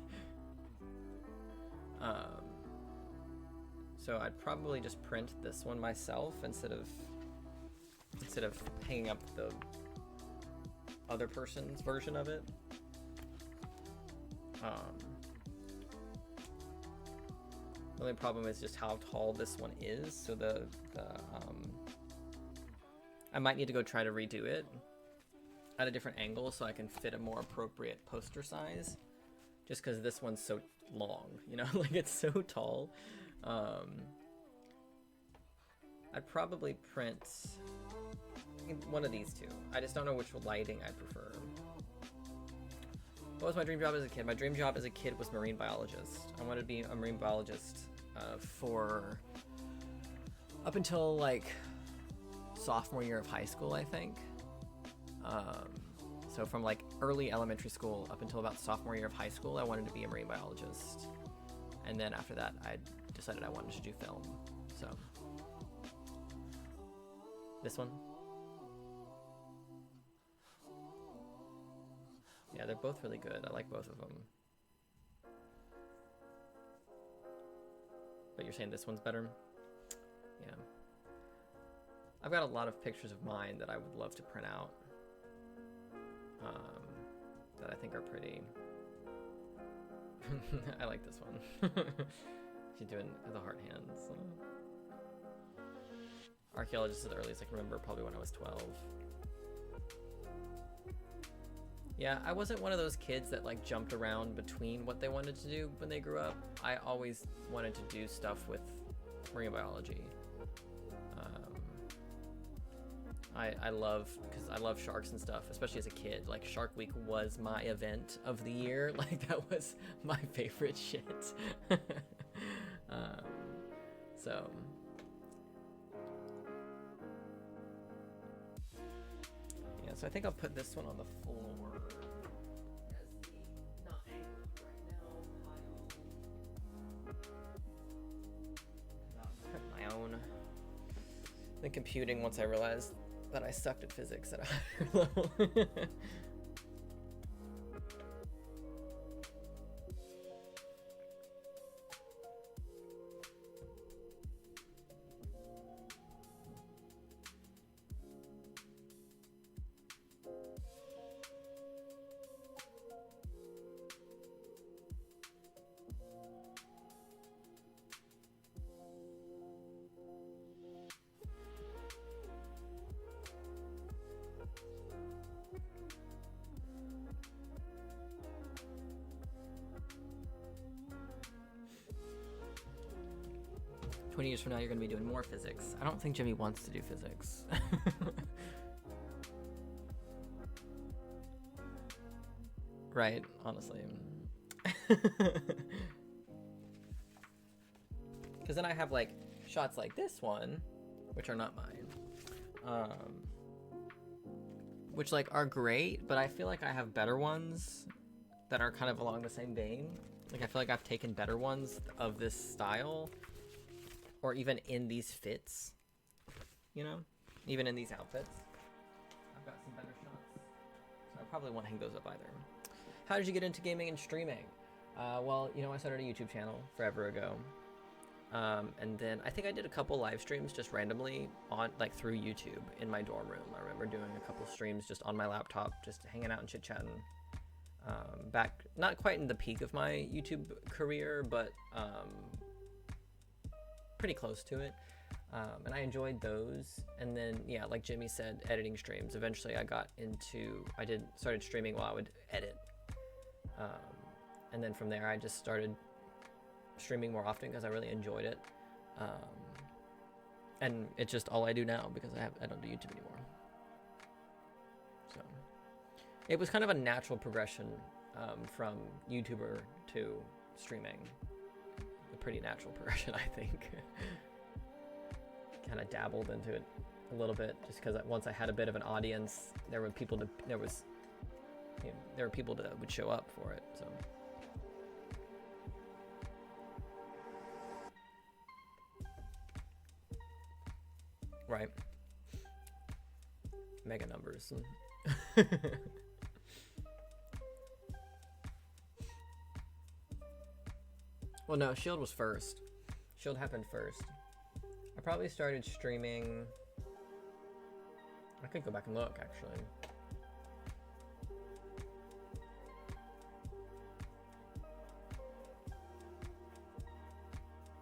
So I'd probably just print this one myself instead of hanging up the other person's version of it. The only problem is just how tall this one is, so I might need to go try to redo it at a different angle so I can fit a more appropriate poster size. just because this one's so long, you know, like it's so tall. I'd probably print one of these two. I just don't know which lighting I prefer. What was my dream job as a kid? My dream job as a kid was marine biologist. I wanted to be a marine biologist for up until like sophomore year of high school, I think. So from like early elementary school up until about sophomore year of high school, I wanted to be a marine biologist. And then after that, I decided I wanted to do film. So this one. Yeah, they're both really good. I like both of them. But you're saying this one's better? Yeah. I've got a lot of pictures of mine that I would love to print out. That I think are pretty. I like this one. She's doing the heart hands. Archaeologist is the earliest I can remember, probably when I was 12. Yeah, I wasn't one of those kids that like jumped around between what they wanted to do when they grew up. I always wanted to do stuff with marine biology. I love, because I love sharks and stuff, especially as a kid. Like Shark Week was my event of the year. Like that was my favorite shit. So yeah, so I think I'll put this one on the floor as the not anchored right now pile. I'll print my own. Then computing, once I realized that I sucked at physics at a higher level. 20 years from now, you're going to be doing more physics. I don't think Jimmy wants to do physics. Right, honestly. Because then I have like shots like this one, which are not mine, which like are great, but I feel like I have better ones that are kind of along the same vein. Like I feel like I've taken better ones of this style, or even in these fits, you know, even in these outfits. I've got some better shots, so I probably won't hang those up either. How did you get into gaming and streaming? Well, you know, I started a YouTube channel forever ago. And then I think I did a couple live streams just randomly on like through YouTube in my dorm room. I remember doing a couple streams just on my laptop, just hanging out and chit-chatting. Back, not quite in the peak of my YouTube career, but pretty close to it. And I enjoyed those. And then, yeah, like Jimmy said, editing streams. Eventually I started streaming while I would edit. And then from there I just started streaming more often because I really enjoyed it. And it's just all I do now because I don't do YouTube anymore. So it was kind of a natural progression from YouTuber to streaming. A pretty natural progression, I think. Kind of dabbled into it a little bit just because once I had a bit of an audience, there were people that would show up for it. So. Right. Mega numbers. Well, no, Shield was first. Shield happened first. I probably started streaming. I could go back and look, actually.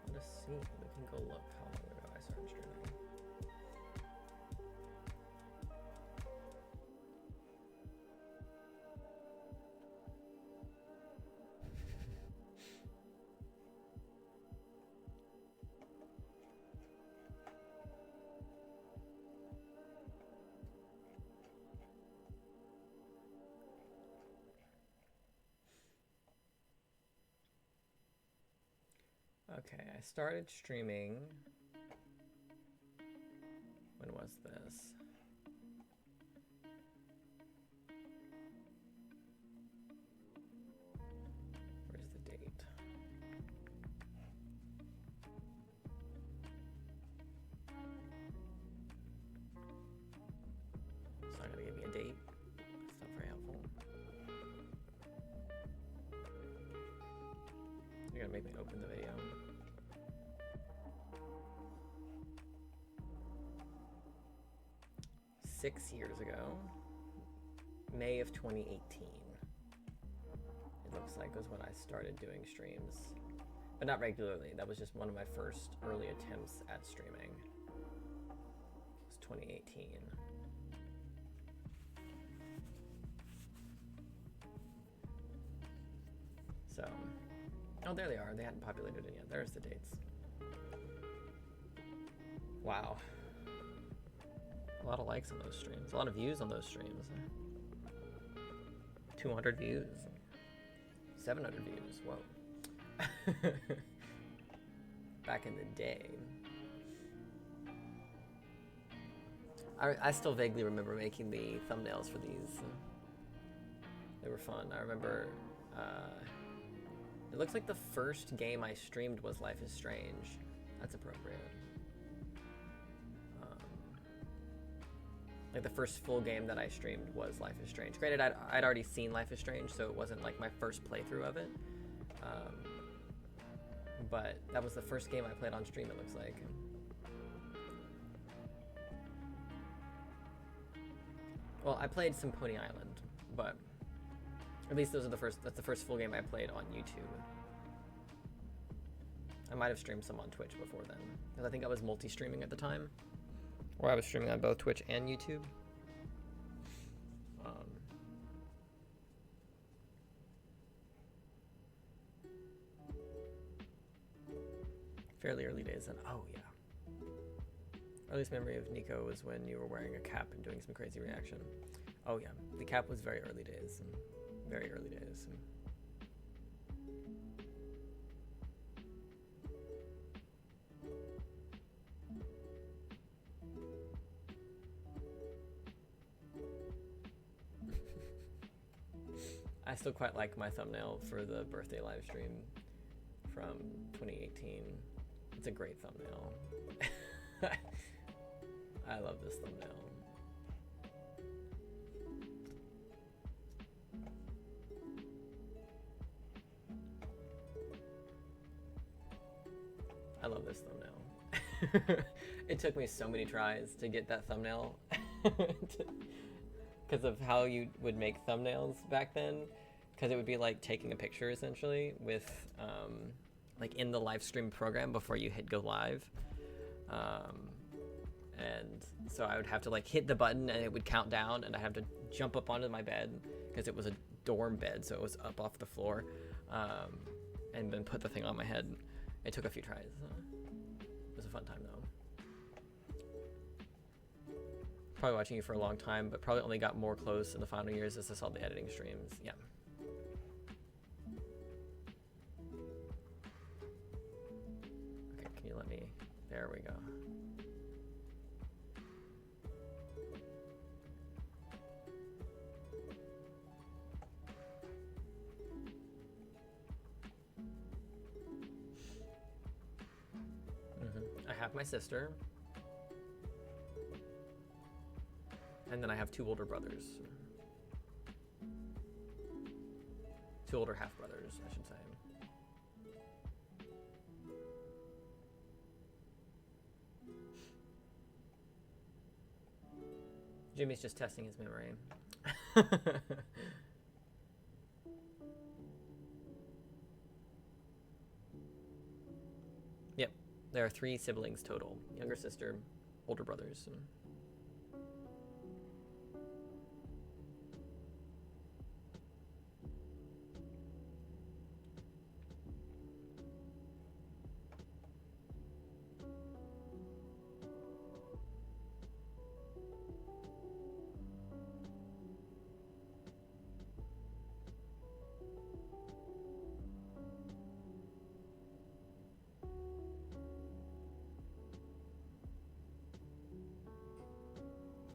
Let us see. We can go look how long ago I started streaming. Okay, I started streaming. When was this? Where's the date? It's not gonna give me a date. That's not very helpful. You're gonna make me open the video. Six years ago, May of 2018. It looks like was when I started doing streams, but not regularly. That was just one of my first early attempts at streaming. It was 2018. So, oh, there they are. They hadn't populated it yet. There's the dates. Wow. A lot of likes on those streams. A lot of views on those streams. 200 views. 700 views. Whoa. Back in the day. I still vaguely remember making the thumbnails for these. They were fun. I remember... it looks like the first game I streamed was Life is Strange. That's appropriate. Like the first full game that I streamed was Life is Strange. Granted, I'd already seen Life is Strange, so it wasn't like my first playthrough of it. But that was the first game I played on stream, it looks like. Well, I played some Pony Island, but at least that's the first full game I played on YouTube. I might have streamed some on Twitch before then, because I think I was multi-streaming at the time. Or I was streaming on both Twitch and YouTube. Fairly early days then. Oh, yeah. Earliest memory of Nico was when you were wearing a cap and doing some crazy reaction. Oh, yeah. The cap was very early days. Very early days. I still quite like my thumbnail for the birthday live stream from 2018. It's a great thumbnail. I love this thumbnail. I love this thumbnail. It took me so many tries to get that thumbnail because of how you would make thumbnails back then, because it would be like taking a picture essentially with like in the live stream program before you hit go live, and so I would have to like hit the button and it would count down, and I have to jump up onto my bed because it was a dorm bed, so it was up off the floor, and then put the thing on my head. It took a few tries. It was a fun time though. Probably watching you for a long time, but probably only got more close in the final years as I saw the editing streams. Yeah. Okay, can you let me? There we go. I have my sister. And then I have two older brothers. Two older half-brothers, I should say. Jimmy's just testing his memory. Yep, there are 3 siblings total. Younger sister, older brothers.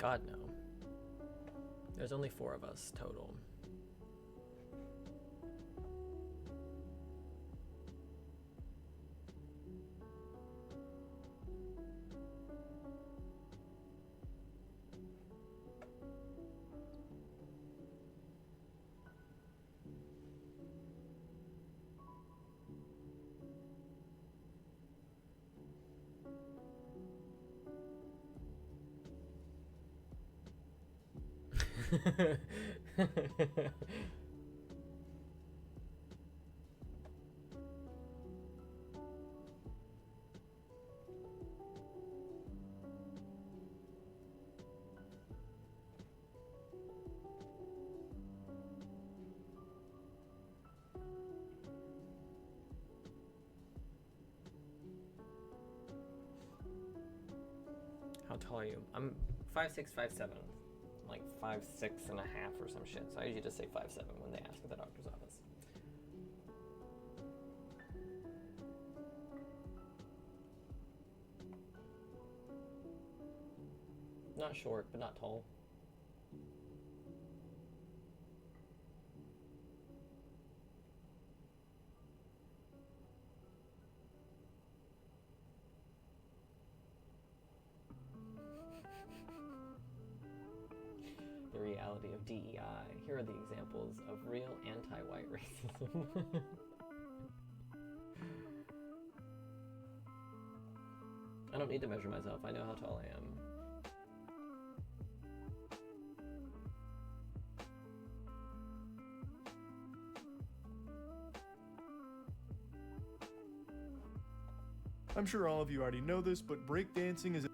God, no. There's only 4 of us total. How tall are you? I'm 5'6", 5'7", like 5'6" and a half or some shit. So I usually just say 5'7" when they ask at the doctor's office. Not short, but not tall. The reality of DEI. Here are the examples of real anti-white racism. I don't need to measure myself. I know how tall I am. I'm sure all of you already know this, but breakdancing is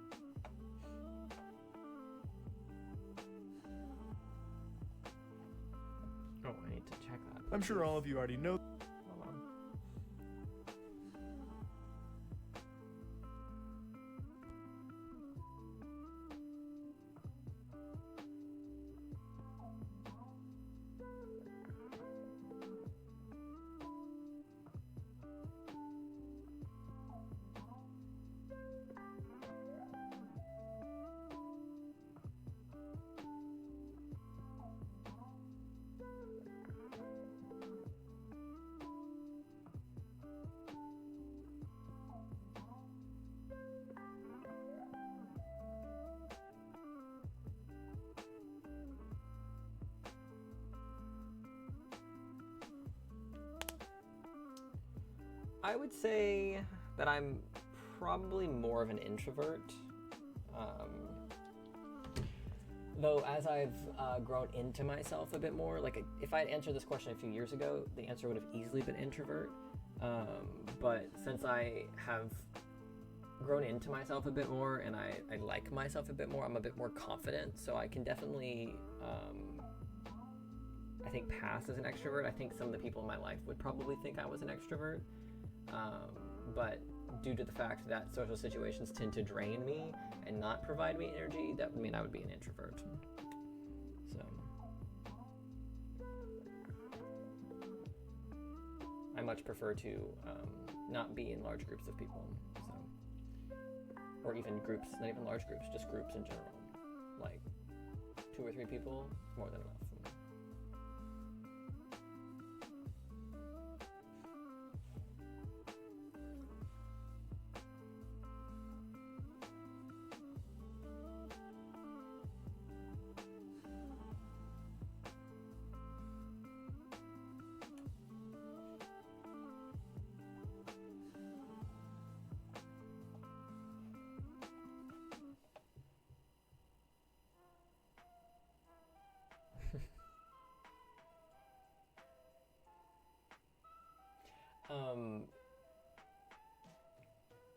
Oh, I need to check that. I'm sure all of you already know. Hold on. I would say that I'm probably more of an introvert. Though as I've grown into myself a bit more, like if I had answered this question a few years ago, the answer would have easily been introvert. But since I have grown into myself a bit more and I like myself a bit more, I'm a bit more confident, so I can definitely, I think, pass as an extrovert. I think some of the people in my life would probably think I was an extrovert. But due to the fact that social situations tend to drain me and not provide me energy, that would mean I would be an introvert. So I much prefer to not be in large groups of people, so, or even groups, not even large groups, just groups in general. Like 2 or 3 people is more than enough.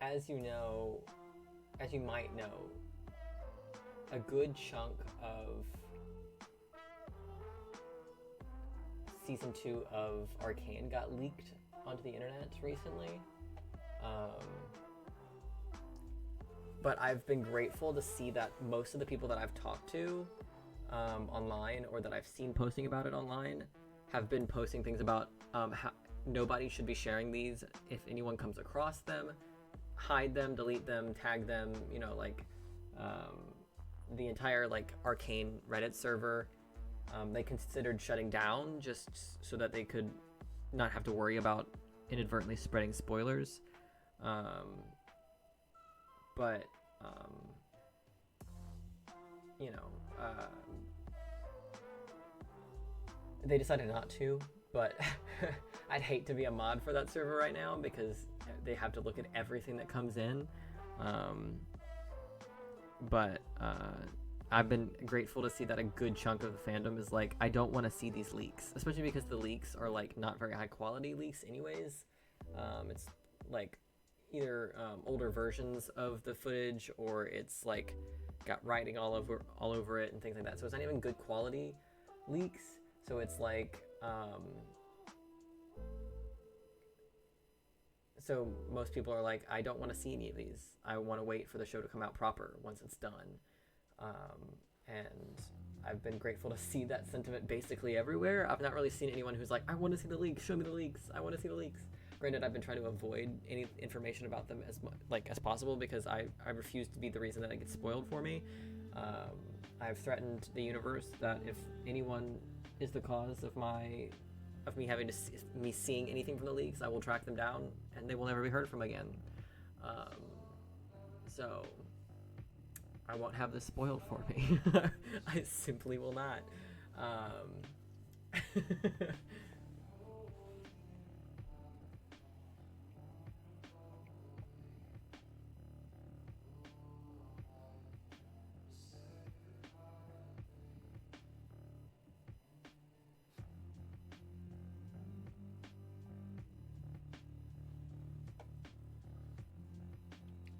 As you know, as you might know, a good chunk of season 2 of Arcane got leaked onto the internet recently. But I've been grateful to see that most of the people that I've talked to online, or that I've seen posting about it online, have been posting things about how nobody should be sharing these. If anyone comes across them, hide them, delete them, tag them, you know, like the entire like Arcane Reddit server, they considered shutting down just so that they could not have to worry about inadvertently spreading spoilers. But you know, they decided not to, but I'd hate to be a mod for that server right now because they have to look at everything that comes in. But I've been grateful to see that a good chunk of the fandom is like, I don't want to see these leaks, especially because the leaks are like not very high quality leaks anyways. It's like either older versions of the footage, or it's like got writing all over it and things like that. So it's not even good quality leaks. So it's like, so most people are like, I don't want to see any of these. I want to wait for the show to come out proper once it's done. And I've been grateful to see that sentiment basically everywhere. I've not really seen anyone who's like, I want to see the leaks, show me the leaks, I want to see the leaks. Granted, I've been trying to avoid any information about them as possible because I refuse to be the reason that it gets spoiled for me. I've threatened the universe that if anyone is the cause of me having to me seeing anything from the leaks, I will track them down and they will never be heard from again. So I won't have this spoiled for me. I simply will not.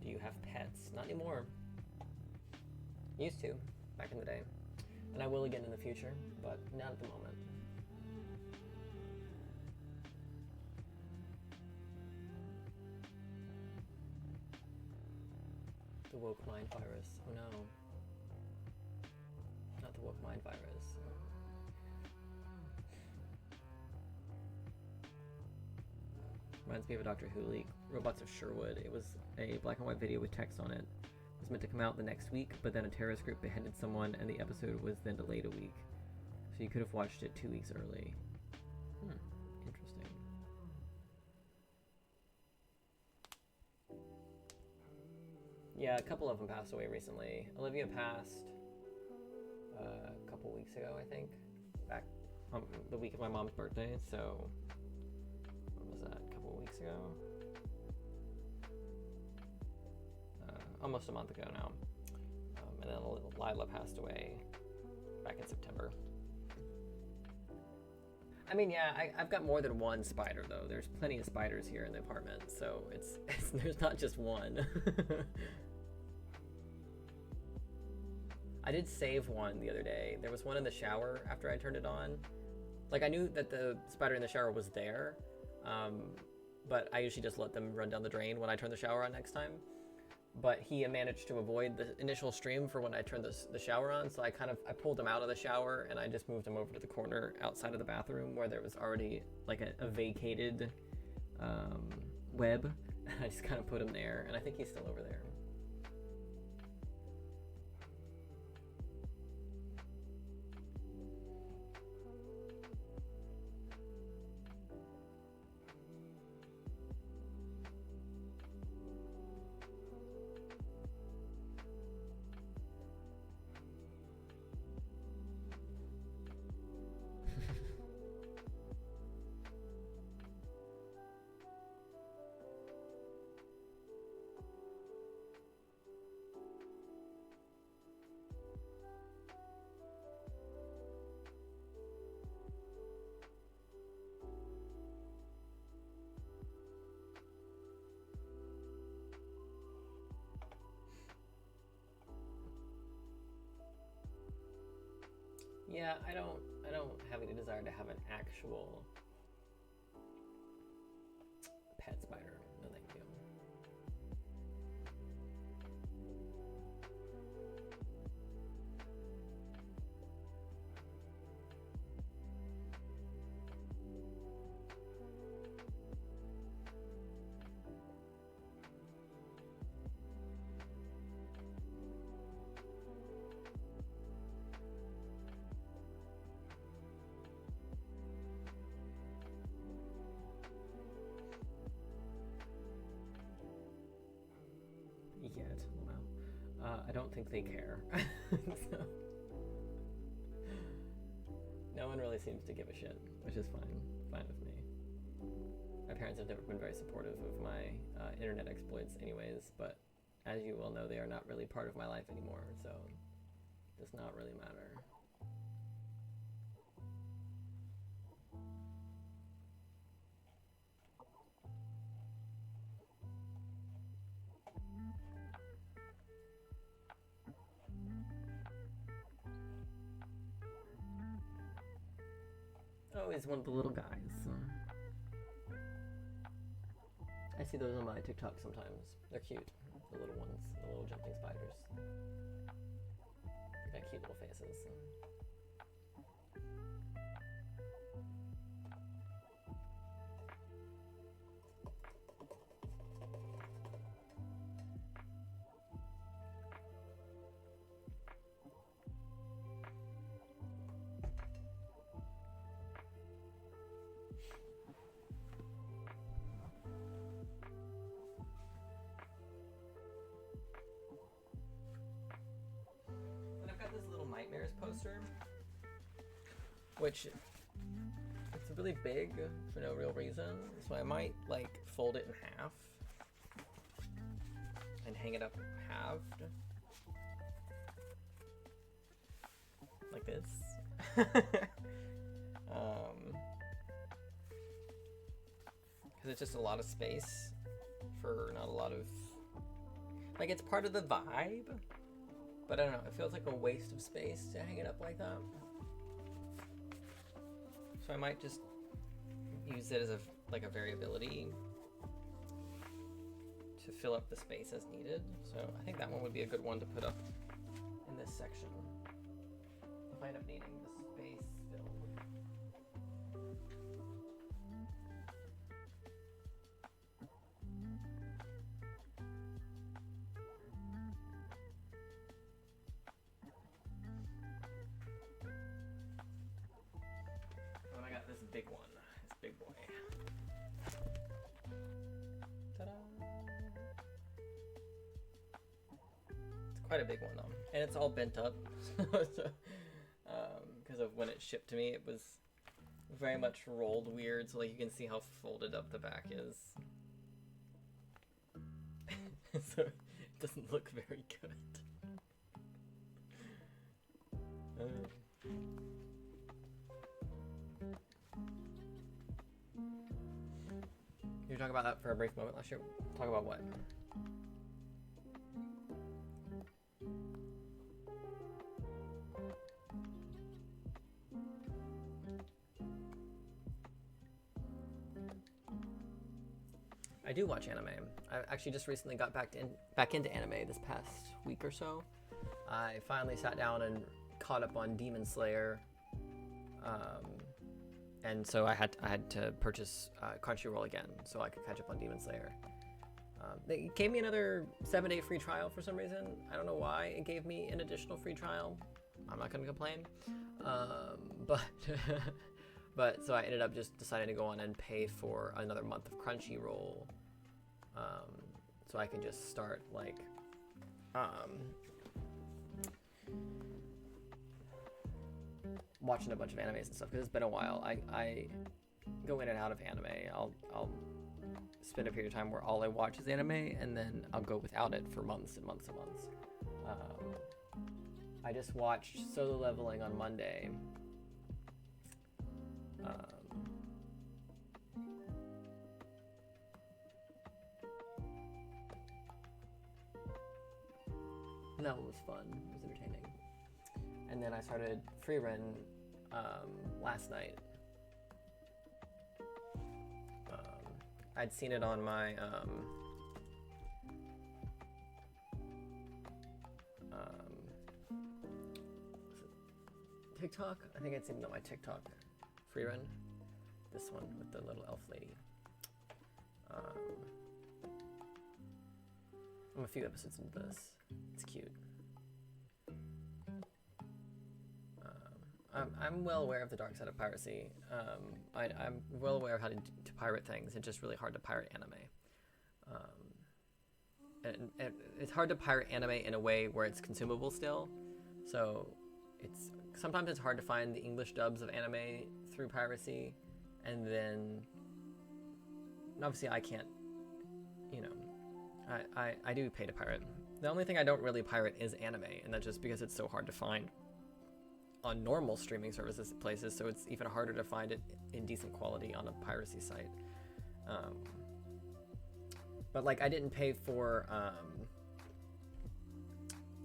Do you have pets? Not anymore. Used to, back in the day. And I will again in the future, but not at the moment. The woke mind virus. Oh no. Not the woke mind virus. Reminds me of a Doctor Who leak. Robots of Sherwood. It was a black and white video with text on it. It was meant to come out the next week, but then a terrorist group beheaded someone and the episode was then delayed a week. So you could have watched it 2 weeks early. Interesting. Yeah, a couple of them passed away recently. Olivia passed a couple weeks ago, I think. Back on the week of my mom's birthday, so what was that, a couple of weeks ago? Almost a month ago now. And then Lila passed away back in September. I mean, yeah, I've got more than one spider, though. There's plenty of spiders here in the apartment, so it's there's not just one. I did save one the other day. There was one in the shower after I turned it on. Like, I knew that the spider in the shower was there, but I usually just let them run down the drain when I turn the shower on next time. But he managed to avoid the initial stream for when I turned the shower on, so I pulled him out of the shower and I just moved him over to the corner outside of the bathroom where there was already like a vacated web. I just kind of put him there, and I think he's still over there. Yeah, I don't have any desire to have an actual pet spider. No, thank you. don't think they care. So, no one really seems to give a shit, which is fine with me. My parents have never been very supportive of my internet exploits anyways, but as you well know, they are not really part of my life anymore, so it does not really matter. Oh, he's one of the little guys. I see those on my TikTok sometimes. They're cute. The little ones, the little jumping spiders. They got cute little faces. Nightmares poster, which it's really big for no real reason, so I might like fold it in half and hang it up halved like this. Because it's just a lot of space for not a lot of, like, it's part of the vibe. But I don't know, it feels like a waste of space to hang it up like that. So I might just use it as a variability to fill up the space as needed. So I think that one would be a good one to put up in this section if I end up needing the space filled. This big one, this big boy. Ta-da! It's quite a big one though, and it's all bent up. Because of when it shipped to me, it was very much rolled weird. So like you can see how folded up the back is. So it doesn't look very good. You were talking about that for a brief moment last year. Talk about what? I do watch anime. I actually just recently got back into anime this past week or so. I finally sat down and caught up on Demon Slayer. And so I had to purchase Crunchyroll again so I could catch up on Demon Slayer. They gave me another 7-day free trial for some reason. I don't know why it gave me an additional free trial. I'm not gonna complain. But so I ended up just deciding to go on and pay for another month of Crunchyroll, so I can just start like watching a bunch of animes and stuff, because it's been a while. I go in and out of anime. I'll spend a period of time where all I watch is anime, and then I'll go without it for months and months and months. I just watched Solo Leveling on Monday. That one was fun. It was entertaining. And then I started Freerun last night. I'd seen it on my TikTok. I think I'd seen it on my TikTok. Freerun. This one with the little elf lady. I'm a few episodes into this. It's cute. I'm well aware of the dark side of piracy. I'm well aware of how to pirate things. It's just really hard to pirate anime. and it's hard to pirate anime in a way where it's consumable still. So sometimes it's hard to find the English dubs of anime through piracy, and then obviously I can't, I do pay to pirate. The only thing I don't really pirate is anime, and that's just because it's so hard to find on normal streaming services places, so it's even harder to find it in decent quality on a piracy site. But like I didn't pay for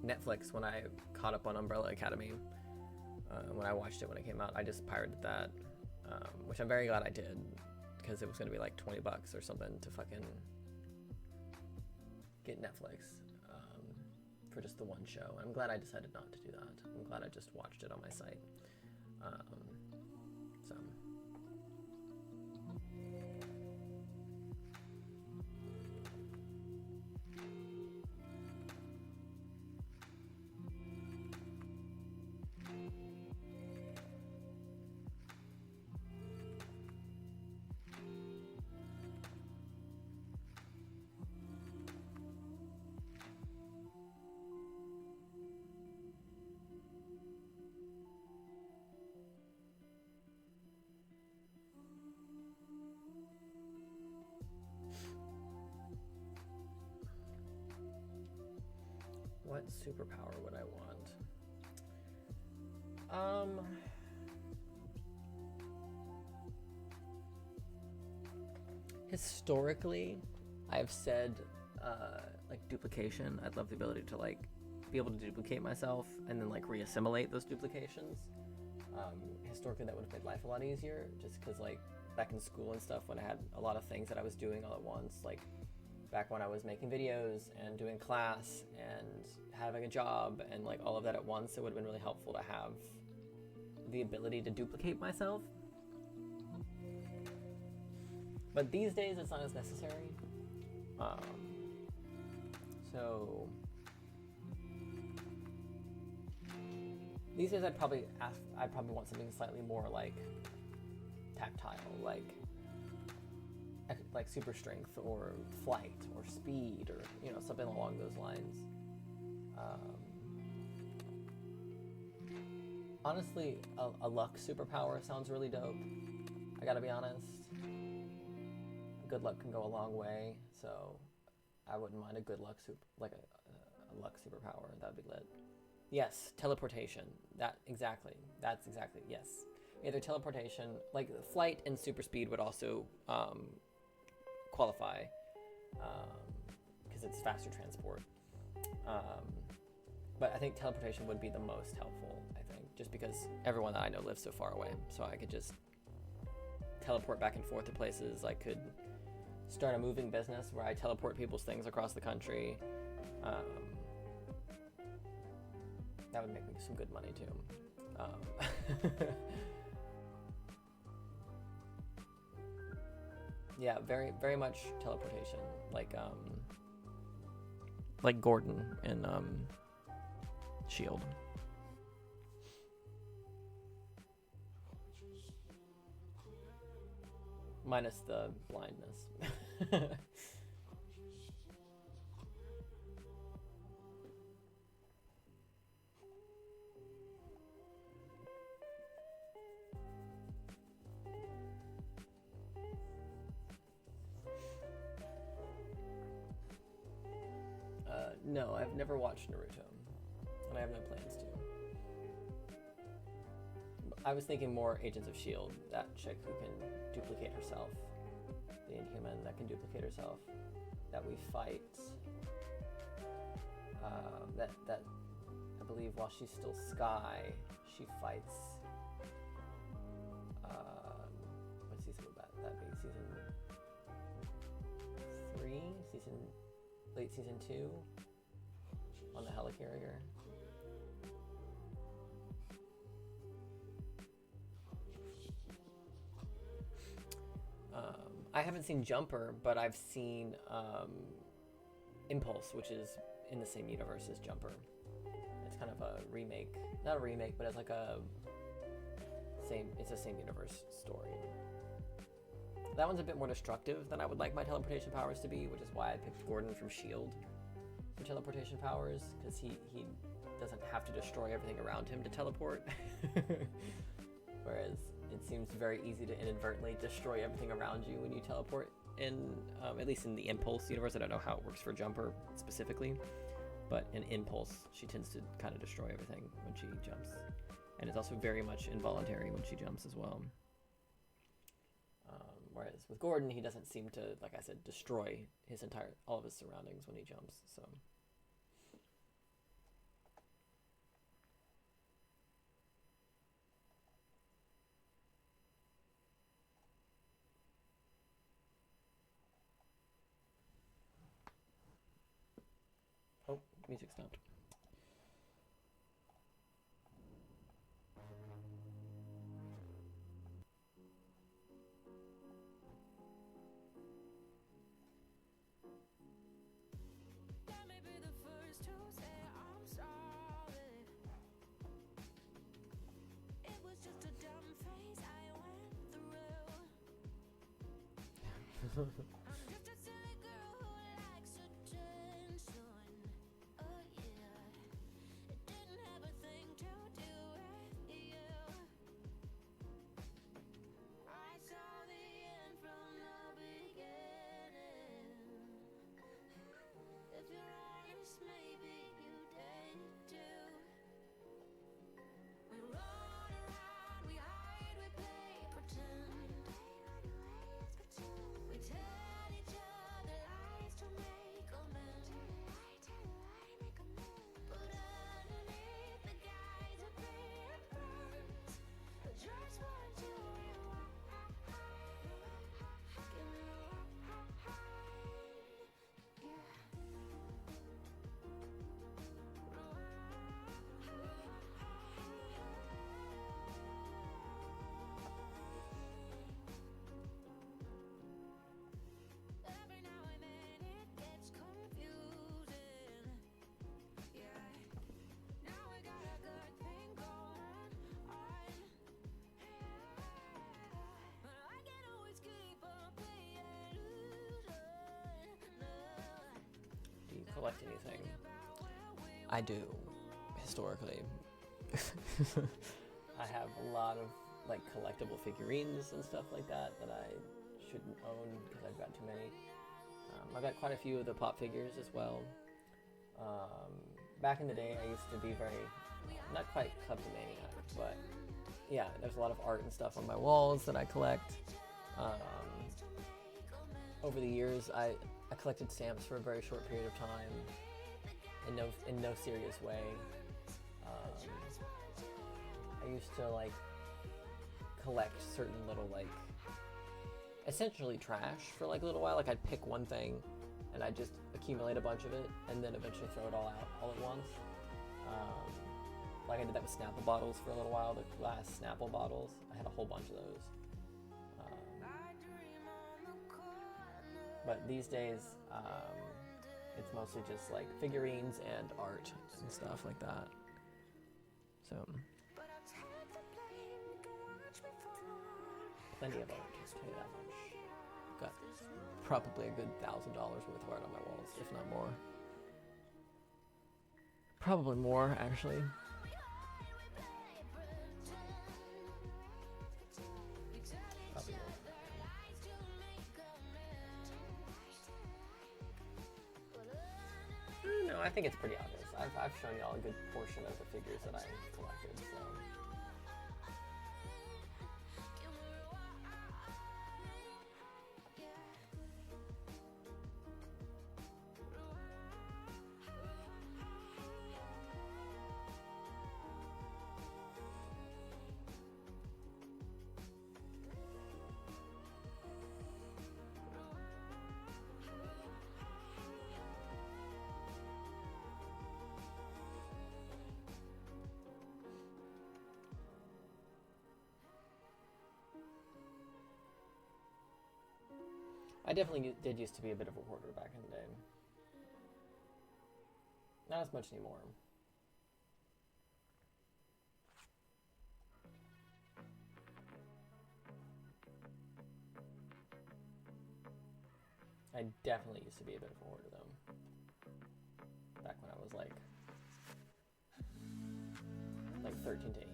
Netflix when I caught up on Umbrella Academy. When I watched it when it came out, I just pirated that, which I'm very glad I did, because it was going to be like $20 or something to fucking get Netflix for just the one show. I'm glad I decided not to do that. I'm glad I just watched it on my site. So. What superpower would I want? Historically, I've said like duplication. I'd love the ability to like be able to duplicate myself and then like reassimilate those duplications. Historically, that would have made life a lot easier, just because like back in school and stuff, when I had a lot of things that I was doing all at once, like back when I was making videos and doing class and having a job and like all of that at once, it would have been really helpful to have the ability to duplicate myself. But these days it's not as necessary. So these days I'd probably want something slightly more like tactile, like super strength or flight or speed or something along those lines. Honestly, a luck superpower sounds really dope. I gotta be honest. Good luck can go a long way, so I wouldn't mind a good luck a luck superpower. That'd be lit. Yes, teleportation. That's exactly. Yes. Either teleportation, like flight and super speed would also qualify, because it's faster transport. But I think teleportation would be the most helpful, I think, just because everyone that I know lives so far away, so I could just teleport back and forth to places. I could start a moving business where I teleport people's things across the country. That would make me some good money too. Yeah, very, very much teleportation, like Gordon in Shield. Minus the blindness. No, I've never watched Naruto, and I have no plans to. I was thinking more Agents of S.H.I.E.L.D., that chick who can duplicate herself, the Inhuman that can duplicate herself, that we fight, that I believe while she's still Sky, she fights, what season would that be? Season 3? Late season 2? On the helicarrier. I haven't seen Jumper, but I've seen Impulse, which is in the same universe as Jumper. It's kind of a remake, not a remake, but it's like it's a same universe story. That one's a bit more destructive than I would like my teleportation powers to be, which is why I picked Gordon from S.H.I.E.L.D. for teleportation powers, because he doesn't have to destroy everything around him to teleport. Whereas it seems very easy to inadvertently destroy everything around you when you teleport in, at least in the Impulse universe. I don't know how it works for Jumper specifically, but in Impulse, she tends to kind of destroy everything when she jumps. And it's also very much involuntary when she jumps as well. Whereas with Gordon, he doesn't seem to, like I said, destroy all of his surroundings when he jumps, so. Oh, music stopped. I'm just a silly girl who likes attention. Oh yeah, it didn't have a thing to do with you. I saw the end from the beginning. If you're honest, maybe you did too. We run around, we hide, we play pretend. We tell each other lies to make amends. But underneath the guise of being friends, I just want to rewind. Give me a Every now and then it gets confusing. Yeah. Now we got a good thing going on. But I can always keep on playing illusion. Do you collect anything? I do, historically. I have a lot of like collectible figurines and stuff like that that I shouldn't own because I've got too many. I've got quite a few of the pop figures as well. Back in the day, I used to be very, not quite kleptomaniac, but yeah, there's a lot of art and stuff on my walls that I collect. Over the years, I collected stamps for a very short period of time, in no serious way. I used to like collect certain little like essentially trash for like a little while. Like I'd pick one thing and I'd just accumulate a bunch of it and then eventually throw it all out all at once. Like I did that with Snapple bottles for a little while, the glass Snapple bottles. I had a whole bunch of those. But these days, it's mostly just like figurines and art and stuff like that. So, plenty of art, I'll tell you that much. Got probably a good $1,000 worth of art on my walls, if not more. Probably more, actually. Probably more. No, I think it's pretty obvious. I've shown y'all a good portion of the figures that I collected, so. I definitely did used to be a bit of a hoarder back in the day. Not as much anymore. I definitely used to be a bit of a hoarder though. was like 13 to 18.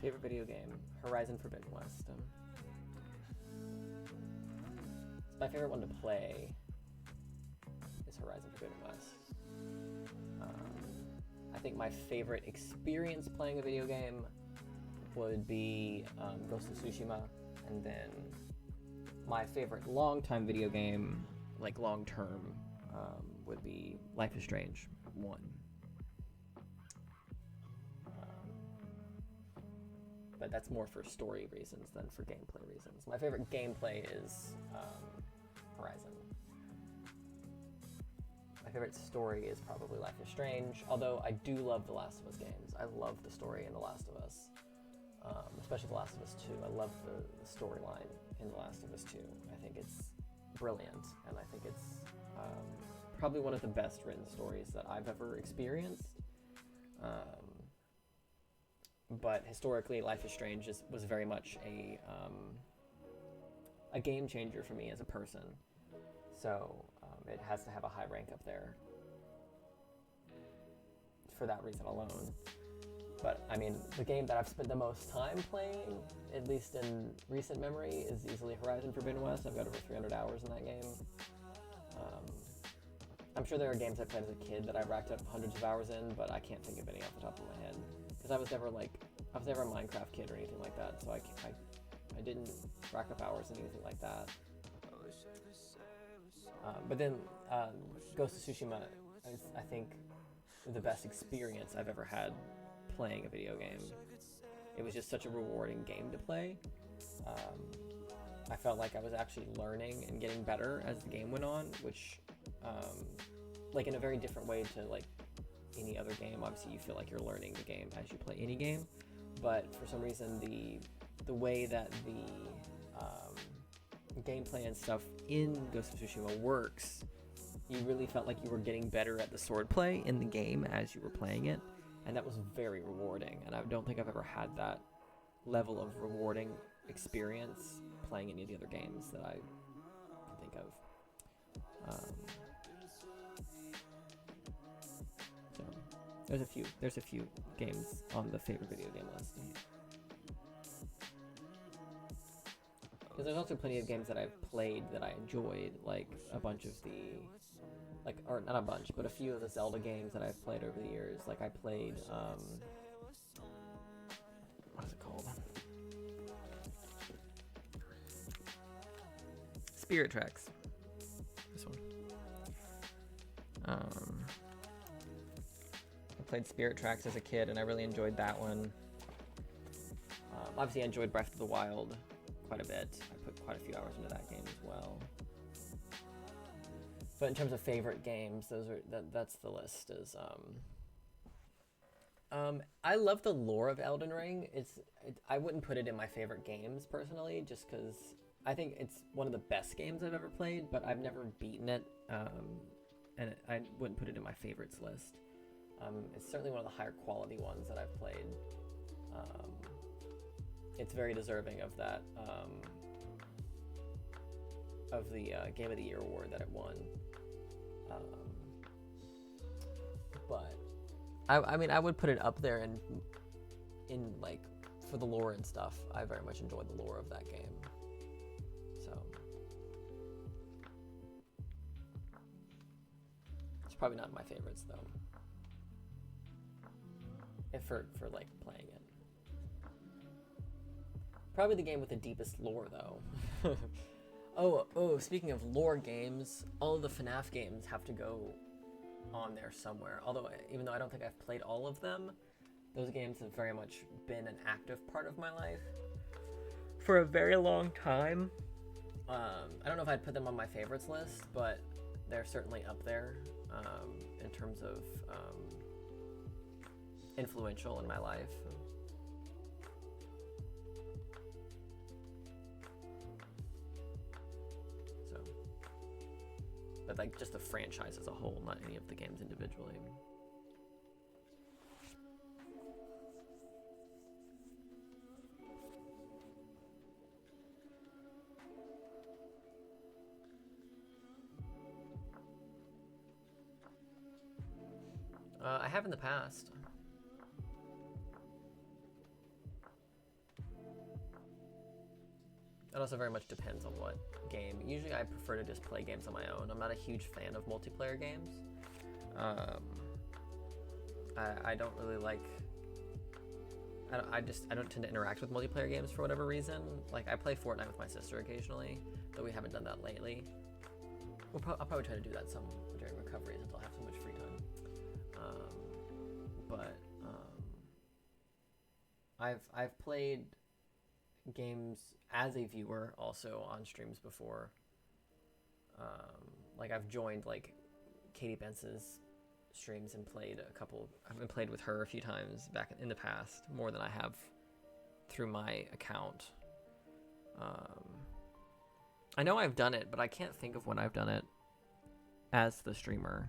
Favorite video game? Horizon Forbidden West. My favorite one to play is Horizon Forbidden West. I think my favorite experience playing a video game would be Ghost of Tsushima, and then my favorite long-time video game, like long-term, would be Life is Strange 1. But that's more for story reasons than for gameplay reasons. My favorite gameplay is Horizon. My favorite story is probably Life is Strange, although I do love The Last of Us games. I love the story in The Last of Us, especially The Last of Us 2. I love the storyline in The Last of Us 2. I think it's brilliant, and I think it's probably one of the best written stories that I've ever experienced. But historically, Life is Strange was very much a game changer for me as a person. So it has to have a high rank up there for that reason alone. But I mean, the game that I've spent the most time playing, at least in recent memory, is easily Horizon Forbidden West. I've got over 300 hours in that game. I'm sure there are games I played as a kid that I racked up hundreds of hours in, but I can't think of any off the top of my head. Because I was never a Minecraft kid or anything like that, so I didn't rack up hours in anything like that. But then Ghost of Tsushima is, I think, the best experience I've ever had playing a video game. It was just such a rewarding game to play. I felt like I was actually learning and getting better as the game went on, which, like in a very different way to like any other game. Obviously, you feel like you're learning the game as you play any game, but for some reason, the way that the gameplay and stuff in Ghost of Tsushima works, you really felt like you were getting better at the swordplay in the game as you were playing it, and that was very rewarding. And I don't think I've ever had that level of rewarding experience playing any of the other games that I can think of. So there's a few games on the favorite video game list. Because there's also plenty of games that I've played that I enjoyed, like a bunch of the, or not a bunch, but a few of the Zelda games that I've played over the years. Like I played, what is it called? Spirit Tracks. This one. I played Spirit Tracks as a kid, and I really enjoyed that one. Obviously, I enjoyed Breath of the Wild quite a bit. I put quite a few hours into that game as well. But in terms of favorite games, that's the list. I love the lore of Elden Ring. I wouldn't put it in my favorite games personally, just because I think it's one of the best games I've ever played, but I've never beaten it, and I wouldn't put it in my favorites list. It's certainly one of the higher quality ones that I've played. It's very deserving of that, of the Game of the Year award that it won. But I mean, I would put it up there in like for the lore and stuff. I very much enjoyed the lore of that game. So it's probably not my favorites though. If for like playing it. Probably the game with the deepest lore, though. Oh, speaking of lore games, all of the FNAF games have to go on there somewhere. Although, even though I don't think I've played all of them, those games have very much been an active part of my life for a very long time. I don't know if I'd put them on my favorites list, but they're certainly up there in terms of influential in my life. So, but like just the franchise as a whole, not any of the games individually. I have in the past. It also very much depends on what game. Usually I prefer to just play games on my own. I'm not a huge fan of multiplayer games. I don't really like... I don't tend to interact with multiplayer games for whatever reason. Like, I play Fortnite with my sister occasionally, though we haven't done that lately. I'll probably try to do that some during recovery since I'll have so much free time. I've played games as a viewer also on streams before. Like I've joined like Katie Bence's streams and played a couple. I've been played with her a few times back in the past, more than I have through my account. I know I've done it, but I can't think of when I've done it as the streamer.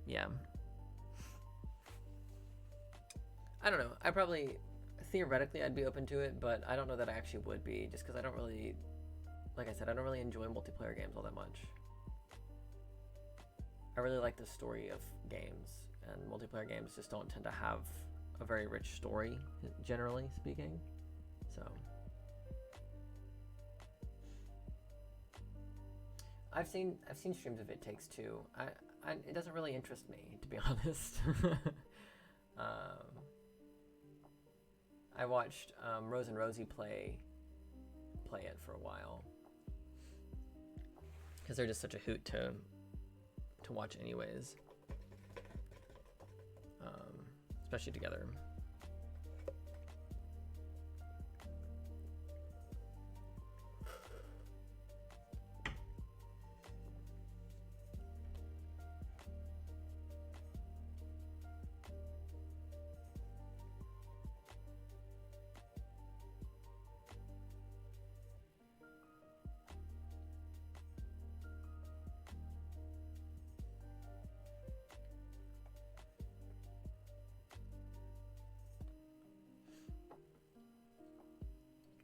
Yeah. I don't know. I probably, theoretically, I'd be open to it, but I don't know that I actually would be, just because I don't really, like I said, I don't really enjoy multiplayer games all that much. I really like the story of games, and multiplayer games just don't tend to have a very rich story, generally speaking. So I've seen streams of It Takes Two. It doesn't really interest me, to be honest. I watched Rose and Rosie play it for a while because they're just such a hoot to watch anyways, especially together.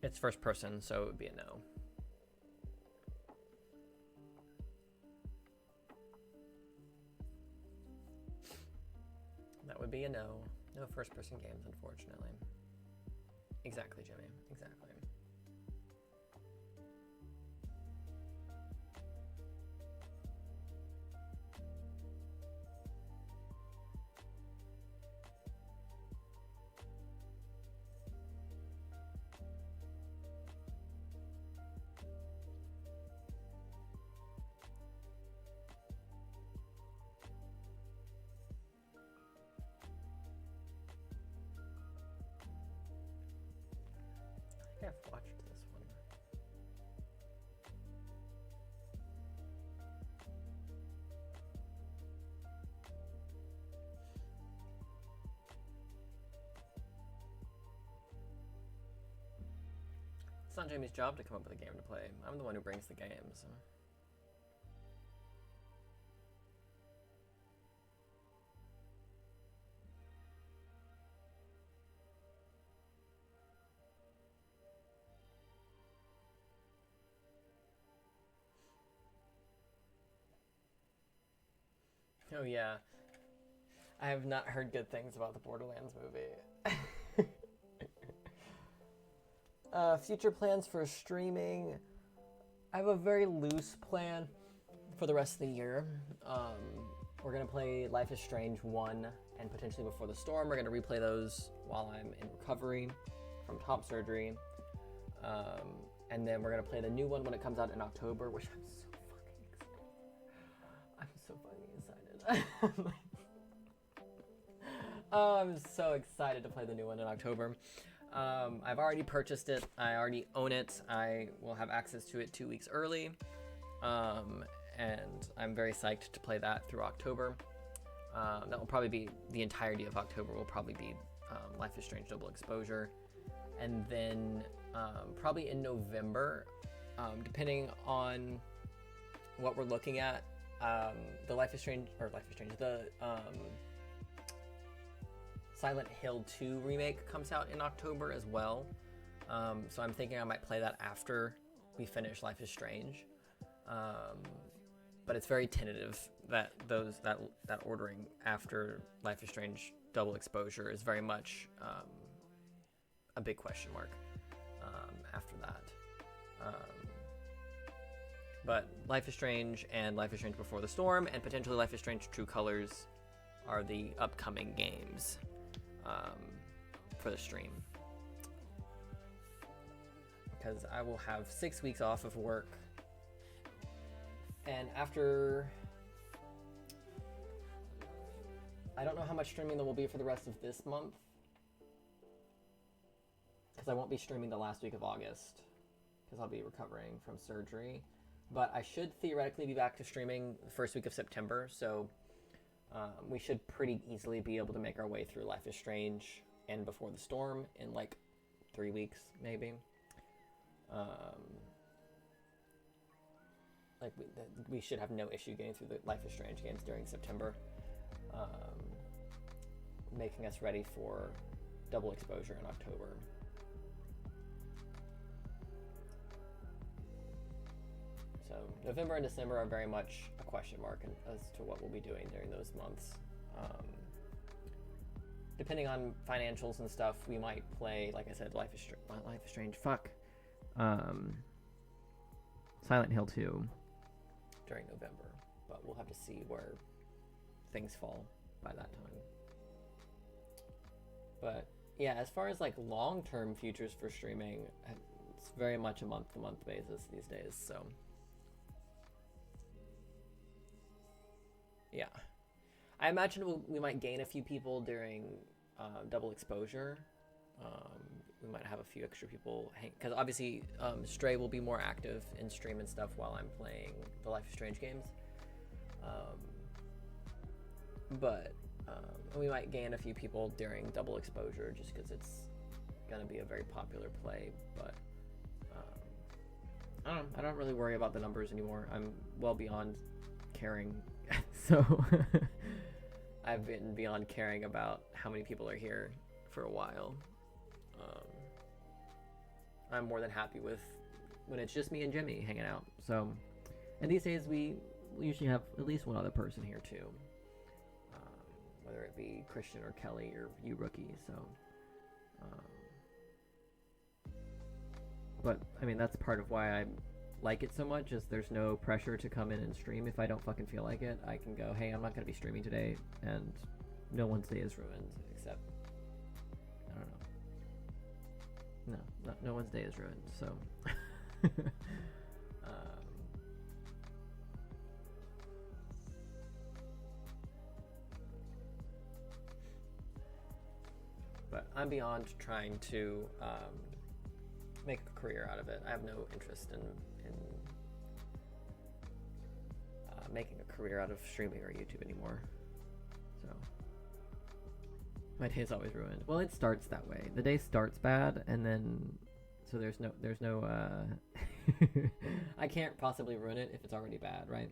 It's first person, so it would be a no. That would be a no. No first person games, unfortunately. Exactly, Jimmy. Exactly. I think I've watched this one. It's not Jamie's job to come up with a game to play. I'm the one who brings the games. Oh yeah, I have not heard good things about the Borderlands movie. Future plans for streaming. I have a very loose plan for the rest of the year. We're gonna play Life is Strange 1 and potentially Before the Storm. We're gonna replay those while I'm in recovery from top surgery. And then we're gonna play the new one when it comes out in October, which I'm so fucking excited. Oh, I'm so excited to play the new one in October. I've already purchased it. I already own it. I will have access to it 2 weeks early. And I'm very psyched to play that through October. That will probably be the entirety of October will probably be Life is Strange Double Exposure. And then probably in November, depending on what we're looking at, the the Silent Hill 2 remake comes out in October as well. So I'm thinking I might play that after we finish Life is Strange. But it's very tentative that that ordering after Life is Strange Double Exposure is very much a big question mark after that. But Life is Strange and Life is Strange Before the Storm and potentially Life is Strange True Colors are the upcoming games for the stream. Because I will have 6 weeks off of work. And after, I don't know how much streaming there will be for the rest of this month, because I won't be streaming the last week of August, because I'll be recovering from surgery. But I should theoretically be back to streaming the first week of September, so we should pretty easily be able to make our way through Life is Strange and Before the Storm in like 3 weeks, maybe. Like we should have no issue getting through the Life is Strange games during September, making us ready for Double Exposure in October. So November and December are very much a question mark as to what we'll be doing during those months. Depending on financials and stuff, we might play, like I said, Life is Strange. Silent Hill 2 during November, but we'll have to see where things fall by that time. But yeah, as far as like long-term futures for streaming, it's very much a month-to-month basis these days, so yeah. I imagine we might gain a few people during Double Exposure. We might have a few extra people because obviously Stray will be more active in stream and stuff while I'm playing the Life is Strange games. But we might gain a few people during Double Exposure just because it's gonna be a very popular play. But I don't really worry about the numbers anymore. I'm well beyond caring. So I've been beyond caring about how many people are here for a while. I'm more than happy with when it's just me and Jimmy hanging out. So, and these days we usually have at least one other person here too, whether it be Christian or Kelly or you Rookie. So, but I mean that's part of why I like it so much is there's no pressure to come in and stream. If I don't fucking feel like it, I can go, hey, I'm not gonna be streaming today, and no one's day is ruined except I don't know. No one's day is ruined, so but I'm beyond trying to make a career out of it. I have no interest in making a career out of streaming or YouTube anymore. So my day is always ruined. Well, it starts that way. The day starts bad, and then so there's no I can't possibly ruin it if it's already bad, right?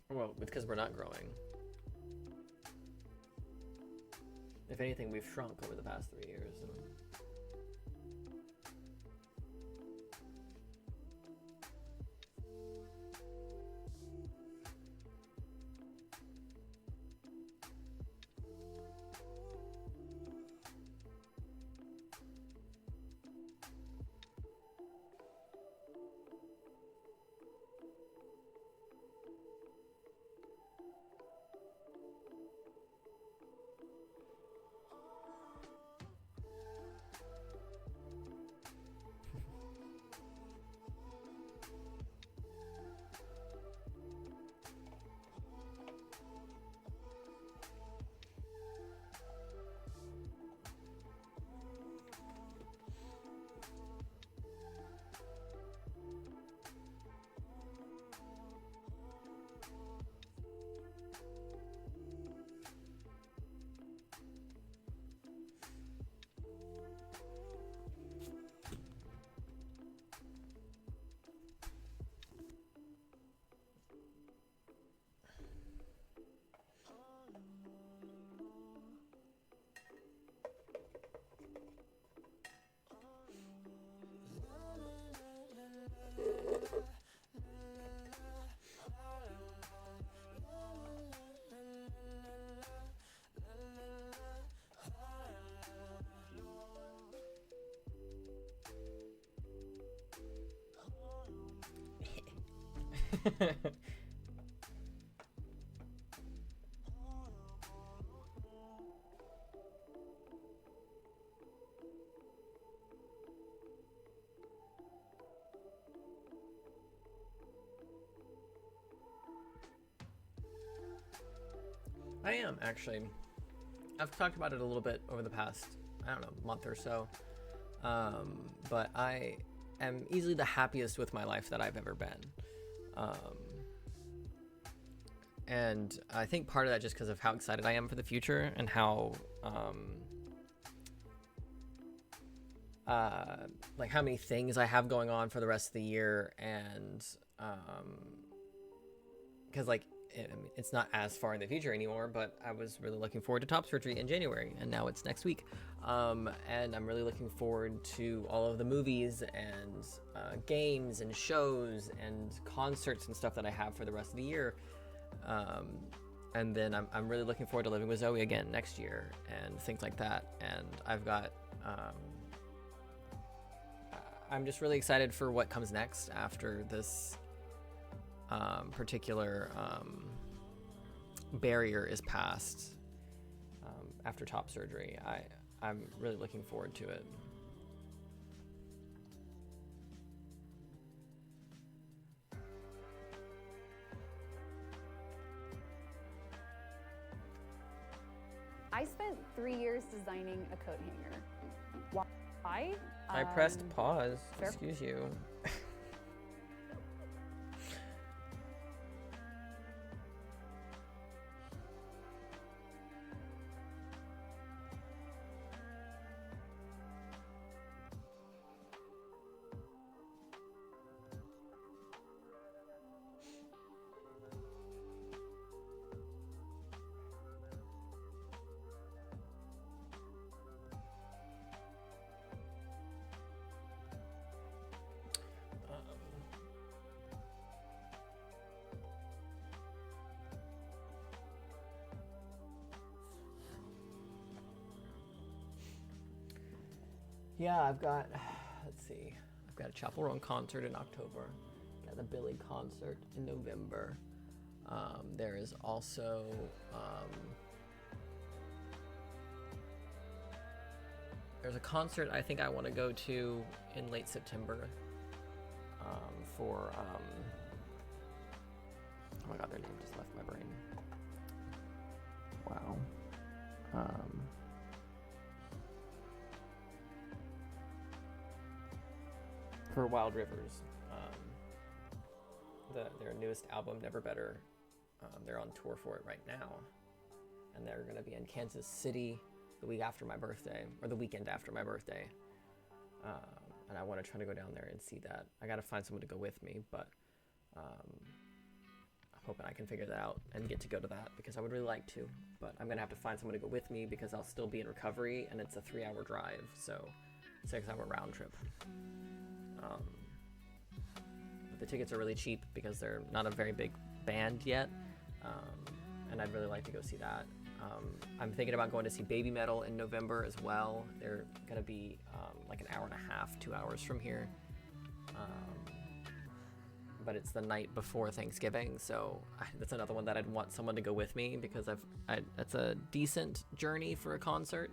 Well, because we're not growing. If anything, we've shrunk over the past 3 years. So. I am, actually. I've talked about it a little bit over the past, I don't know, month or so. But I am easily the happiest with my life that I've ever been. And I think part of that just because of how excited I am for the future and how, like how many things I have going on for the rest of the year. And, because like, I mean, it's not as far in the future anymore, but I was really looking forward to top surgery in January, and now it's next week. And I'm really looking forward to all of the movies and games and shows and concerts and stuff that I have for the rest of the year. And then I'm really looking forward to living with Zoe again next year and things like that. And I've got, I'm just really excited for what comes next after this particular barrier is passed after top surgery. I'm really looking forward to it. I spent 3 years designing a coat hanger. Why? I pressed pause. fair- Excuse you. Yeah, I've got, let's see, I've got a Chapel Roan concert in October, got the Billy concert in November. There is also, there's a concert I think I want to go to in late September for, oh my god, their name just left my brain. Wow. For Wild Rivers, their newest album, Never Better. They're on tour for it right now, and they're gonna be in Kansas City the week after my birthday, or the weekend after my birthday. And I want to try to go down there and see that. I gotta find someone to go with me, but I'm hoping I can figure that out and get to go to that because I would really like to. But I'm gonna have to find someone to go with me because I'll still be in recovery, and it's a 3-hour drive, so 6-hour round trip. But the tickets are really cheap because they're not a very big band yet, and I'd really like to go see that. I'm thinking about going to see Baby Metal in November as well. They're gonna be like an hour and a half, 2 hours from here, but it's the night before Thanksgiving, so that's another one that I'd want someone to go with me because it's a decent journey for a concert.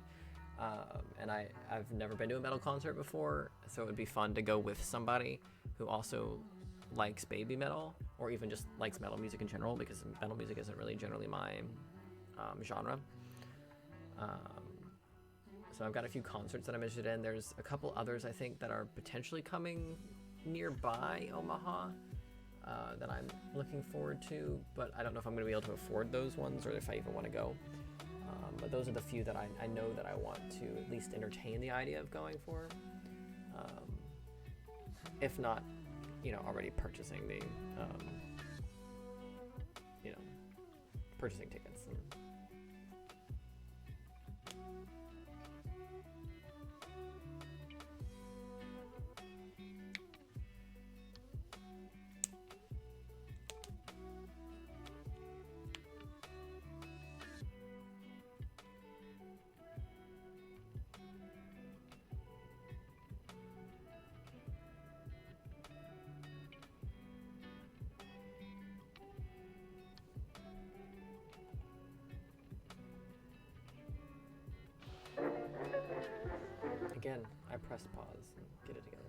And I've never been to a metal concert before, so it would be fun to go with somebody who also likes baby metal, or even just likes metal music in general, because metal music isn't really generally my genre. So I've got a few concerts that I'm interested in. There's a couple others I think that are potentially coming nearby Omaha that I'm looking forward to, but I don't know if I'm going to be able to afford those ones or if I even want to go. But those are the few that I know that I want to at least entertain the idea of going for. If not, already purchasing the, purchasing tickets. again, I pressed pause and get it together.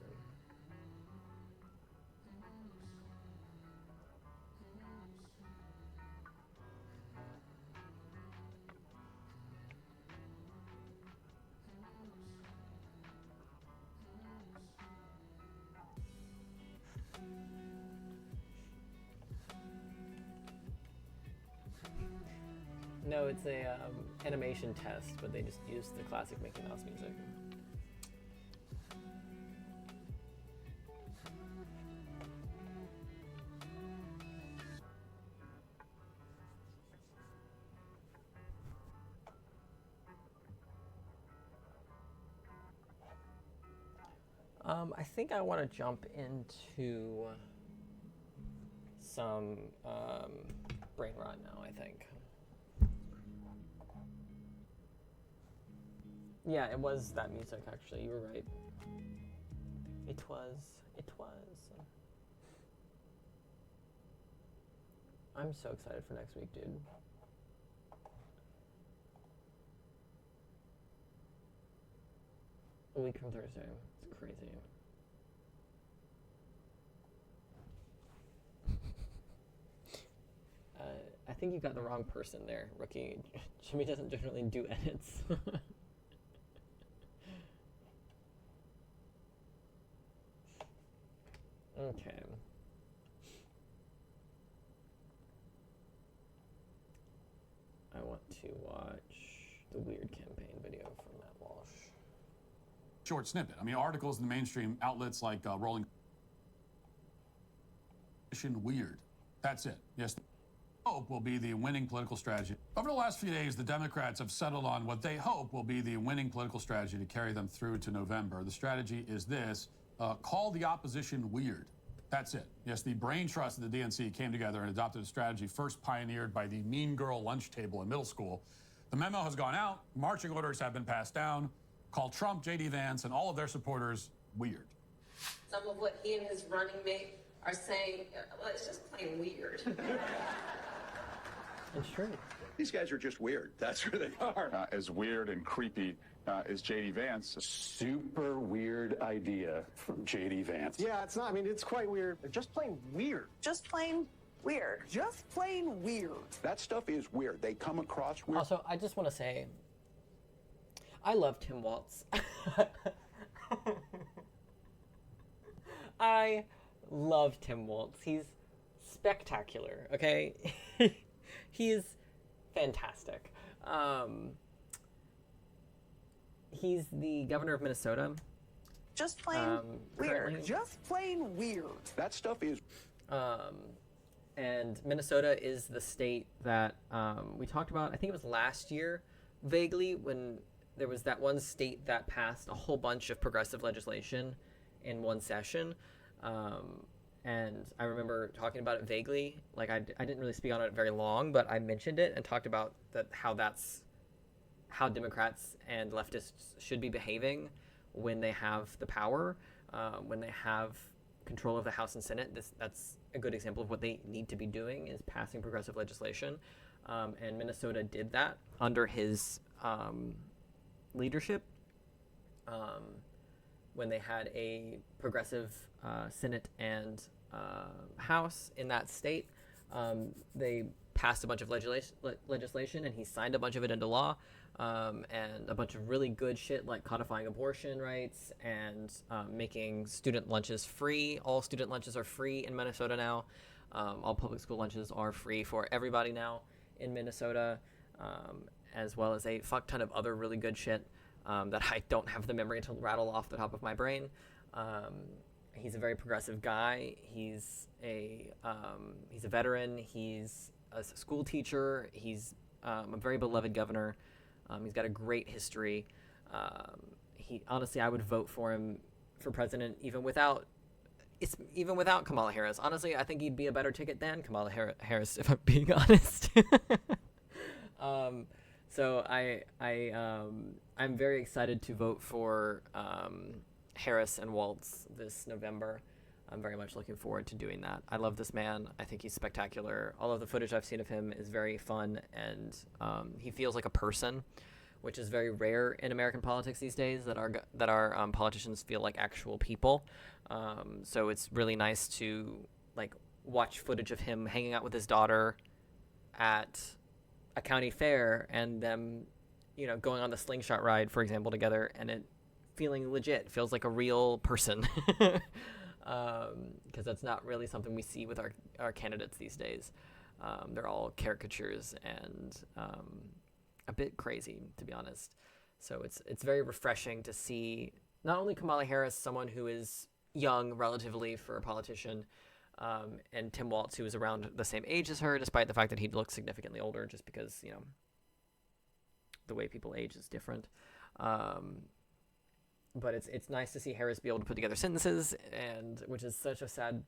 No, it's a animation test, but they just used the classic Mickey Mouse music. I think I want to jump into some brain rot now, I think. Yeah, it was that music, actually. You were right. It was. I'm so excited for next week, dude. A week from Thursday. It's crazy. I think you got the wrong person there, rookie. Jimmy doesn't generally do edits. Okay. I want to watch the weird campaign video from Matt Walsh. Short snippet. I mean, articles in the mainstream outlets like Rolling Weird. That's it. Yes. Hope will be the winning political strategy. Over the last few days, the Democrats have settled on what they hope will be the winning political strategy to carry them through to November. The strategy is this: call the opposition weird. That's it. Yes, the brain trust of the DNC came together and adopted a strategy first pioneered by the Mean Girl lunch table in middle school. The memo has gone out. Marching orders have been passed down. Call Trump, J.D. Vance, and all of their supporters weird. Some of what he and his running mate are saying, well, it's just plain weird. It's true. These guys are just weird. That's who they are. As weird and creepy as J.D. Vance. A super weird idea from J.D. Vance. Yeah, it's not. I mean, it's quite weird. They're just plain weird. Just plain weird. Just plain weird. That stuff is weird. They come across weird. Also, I just want to say, I love Tim Waltz. I love Tim Waltz. He's spectacular, okay? He's fantastic. He's the governor of Minnesota. Just plain weird. Currently. Just plain weird. That stuff is. And Minnesota is the state that we talked about, I think it was last year, vaguely, when there was that one state that passed a whole bunch of progressive legislation in one session. And I remember talking about it vaguely. Like, I didn't really speak on it very long, but I mentioned it and talked about how Democrats and leftists should be behaving when they have the power, when they have control of the House and Senate. That's a good example of what they need to be doing, is passing progressive legislation. And Minnesota did that under his leadership, when they had a progressive Senate and House in that state. They passed a bunch of legislation, and he signed a bunch of it into law, and a bunch of really good shit like codifying abortion rights and making student lunches free. All student lunches are free in Minnesota now. All public school lunches are free for everybody now in Minnesota, as well as a fuck ton of other really good shit that I don't have the memory to rattle off the top of my brain. He's a very progressive guy. He's a veteran. He's a school teacher. He's a very beloved governor. He's got a great history. Honestly, I would vote for him for president even without Kamala Harris. Honestly, I think he'd be a better ticket than Kamala Harris, if I'm being honest. So I'm very excited to vote for Harris and Waltz this November. I'm very much looking forward to doing that. I love this man. I think he's spectacular. All of the footage I've seen of him is very fun, and he feels like a person, which is very rare in American politics these days, that our politicians feel like actual people. So it's really nice to like watch footage of him hanging out with his daughter at a county fair and them, you know, going on the slingshot ride, for example, together, and it feeling legit, feels like a real person. Because that's not really something we see with our candidates these days. They're all caricatures and a bit crazy, to be honest. So it's very refreshing to see not only Kamala Harris, someone who is young relatively for a politician, and Tim Walz, who is around the same age as her, despite the fact that he looks significantly older, just because, you know, the way people age is different. But it's nice to see Harris be able to put together sentences, and which is such a sad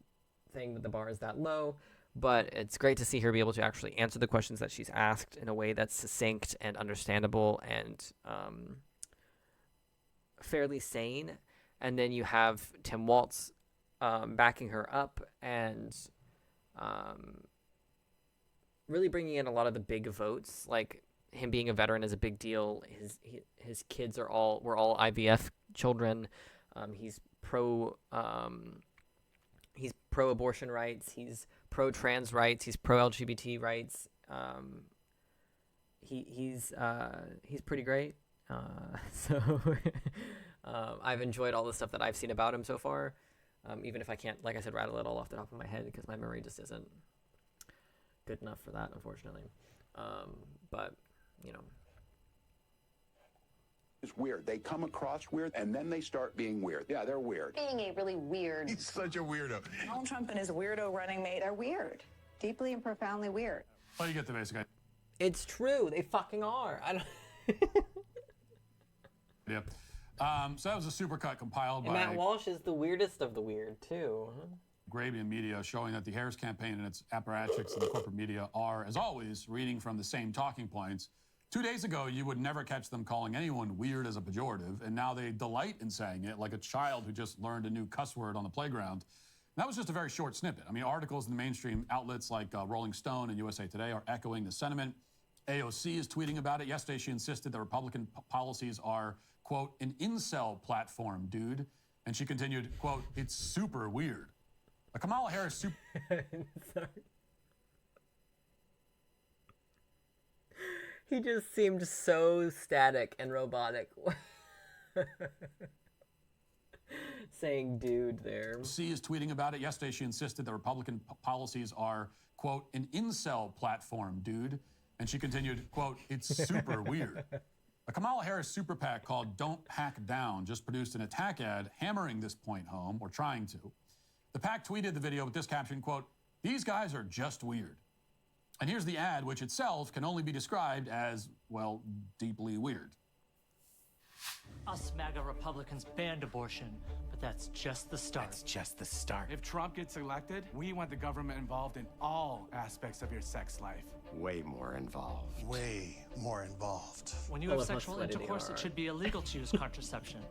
thing that the bar is that low. But it's great to see her be able to actually answer the questions that she's asked in a way that's succinct and understandable and fairly sane. And then you have Tim Walz backing her up and really bringing in a lot of the big votes. Like, him being a veteran is a big deal. His kids were all IVF children. He's pro abortion rights. He's pro trans rights. He's pro LGBT rights. He's pretty great. So I've enjoyed all the stuff that I've seen about him so far. Even if I can't, like I said, rattle it all off the top of my head because my memory just isn't good enough for that, unfortunately. But you know, it's weird. They come across weird, and then they start being weird. Yeah, they're weird. Being a really weird. He's such a weirdo. Donald Trump and his weirdo running mate are weird. Deeply and profoundly weird. Well, you get the basic idea. It's true. They fucking are. I don't. Yep. So that was a supercut compiled And by Matt Walsh is the weirdest of the weird, too. Arabian media, showing that the Harris campaign and its apparatchiks and the corporate media are, as always, reading from the same talking points. 2 days ago, you would never catch them calling anyone weird as a pejorative, and now they delight in saying it like a child who just learned a new cuss word on the playground. And that was just a very short snippet. I mean, articles in the mainstream outlets like Rolling Stone and USA Today are echoing the sentiment. AOC is tweeting about it. Yesterday, she insisted that Republican policies are, quote, an incel platform, dude. And she continued, quote, it's super weird. A Kamala Harris super... Sorry. He just seemed so static and robotic. Saying dude there. C is tweeting about it. Yesterday, she insisted that Republican policies are, quote, an incel platform, dude. And she continued, quote, it's super weird. A Kamala Harris super PAC called Don't Hack Down just produced an attack ad hammering this point home, or trying to. The PAC tweeted the video with this caption, quote, these guys are just weird. And here's the ad, which itself can only be described as, well, deeply weird. Us MAGA Republicans banned abortion, but that's just the start. That's just the start. If Trump gets elected, we want the government involved in all aspects of your sex life. Way more involved. Way more involved. When you have sexual intercourse, it should be illegal to use contraception.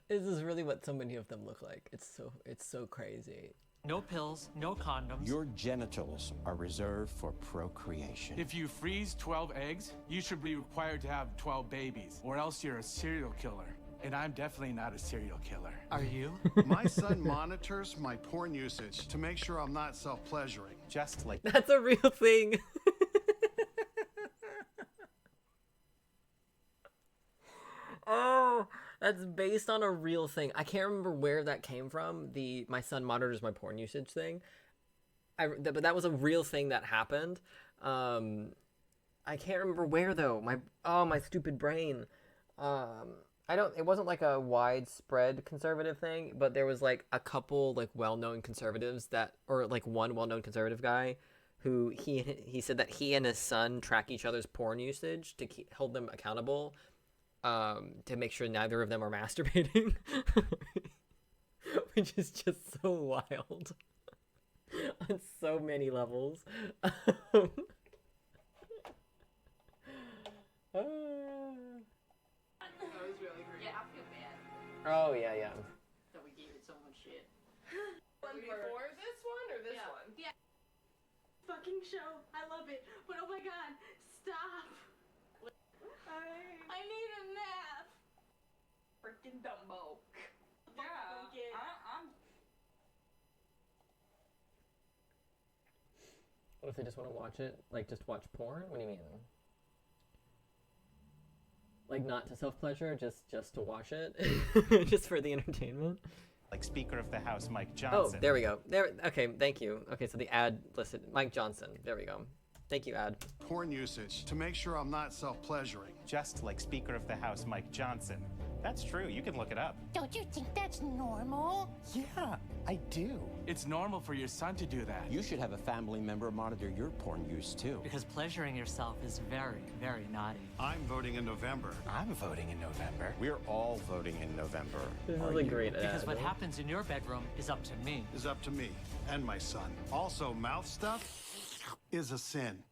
This is really what so many of them look like. It's so crazy. No pills, no condoms. Your genitals are reserved for procreation. If you freeze 12 eggs, you should be required to have 12 babies, or else you're a serial killer. And I'm definitely not a serial killer. Are you? My son monitors my porn usage to make sure I'm not self-pleasuring. Just like... That's a real thing. Oh, that's based on a real thing. I can't remember where that came from. My son monitors my porn usage thing. But that was a real thing that happened. I can't remember where though. My stupid brain. It wasn't like a widespread conservative thing, but there was like a couple like well-known conservatives or like one well-known conservative guy who he said that he and his son track each other's porn usage to hold them accountable. To make sure neither of them are masturbating, which is just so wild on so many levels. That was really great. Yeah, I feel bad. Oh, yeah. That we gave it so much shit. One for this one or this one? Yeah. Fucking show. I love it. But oh my god, stop. Freaking Dumbo. Yeah, I'm What if they just want to watch it? Like, just watch porn? What do you mean? Like, not to self-pleasure, just to watch it? Just for the entertainment? Like Speaker of the House Mike Oh, Johnson. there we go. Okay, thank you. Okay, so the ad listed Mike Johnson. There we go. Thank you, ad. Porn usage to make sure I'm not self-pleasuring. Just like Speaker of the House Mike Johnson. That's true. You can look it up. Don't you think that's normal? Yeah, I do. It's normal for your son to do that. You should have a family member monitor your porn use too. Because pleasuring yourself is very, very naughty. I'm voting in November. I'm voting in November. We're all voting in November. This is a great ad. Because what happens in your bedroom is up to me. Is up to me and my son. Also, mouth stuff is a sin.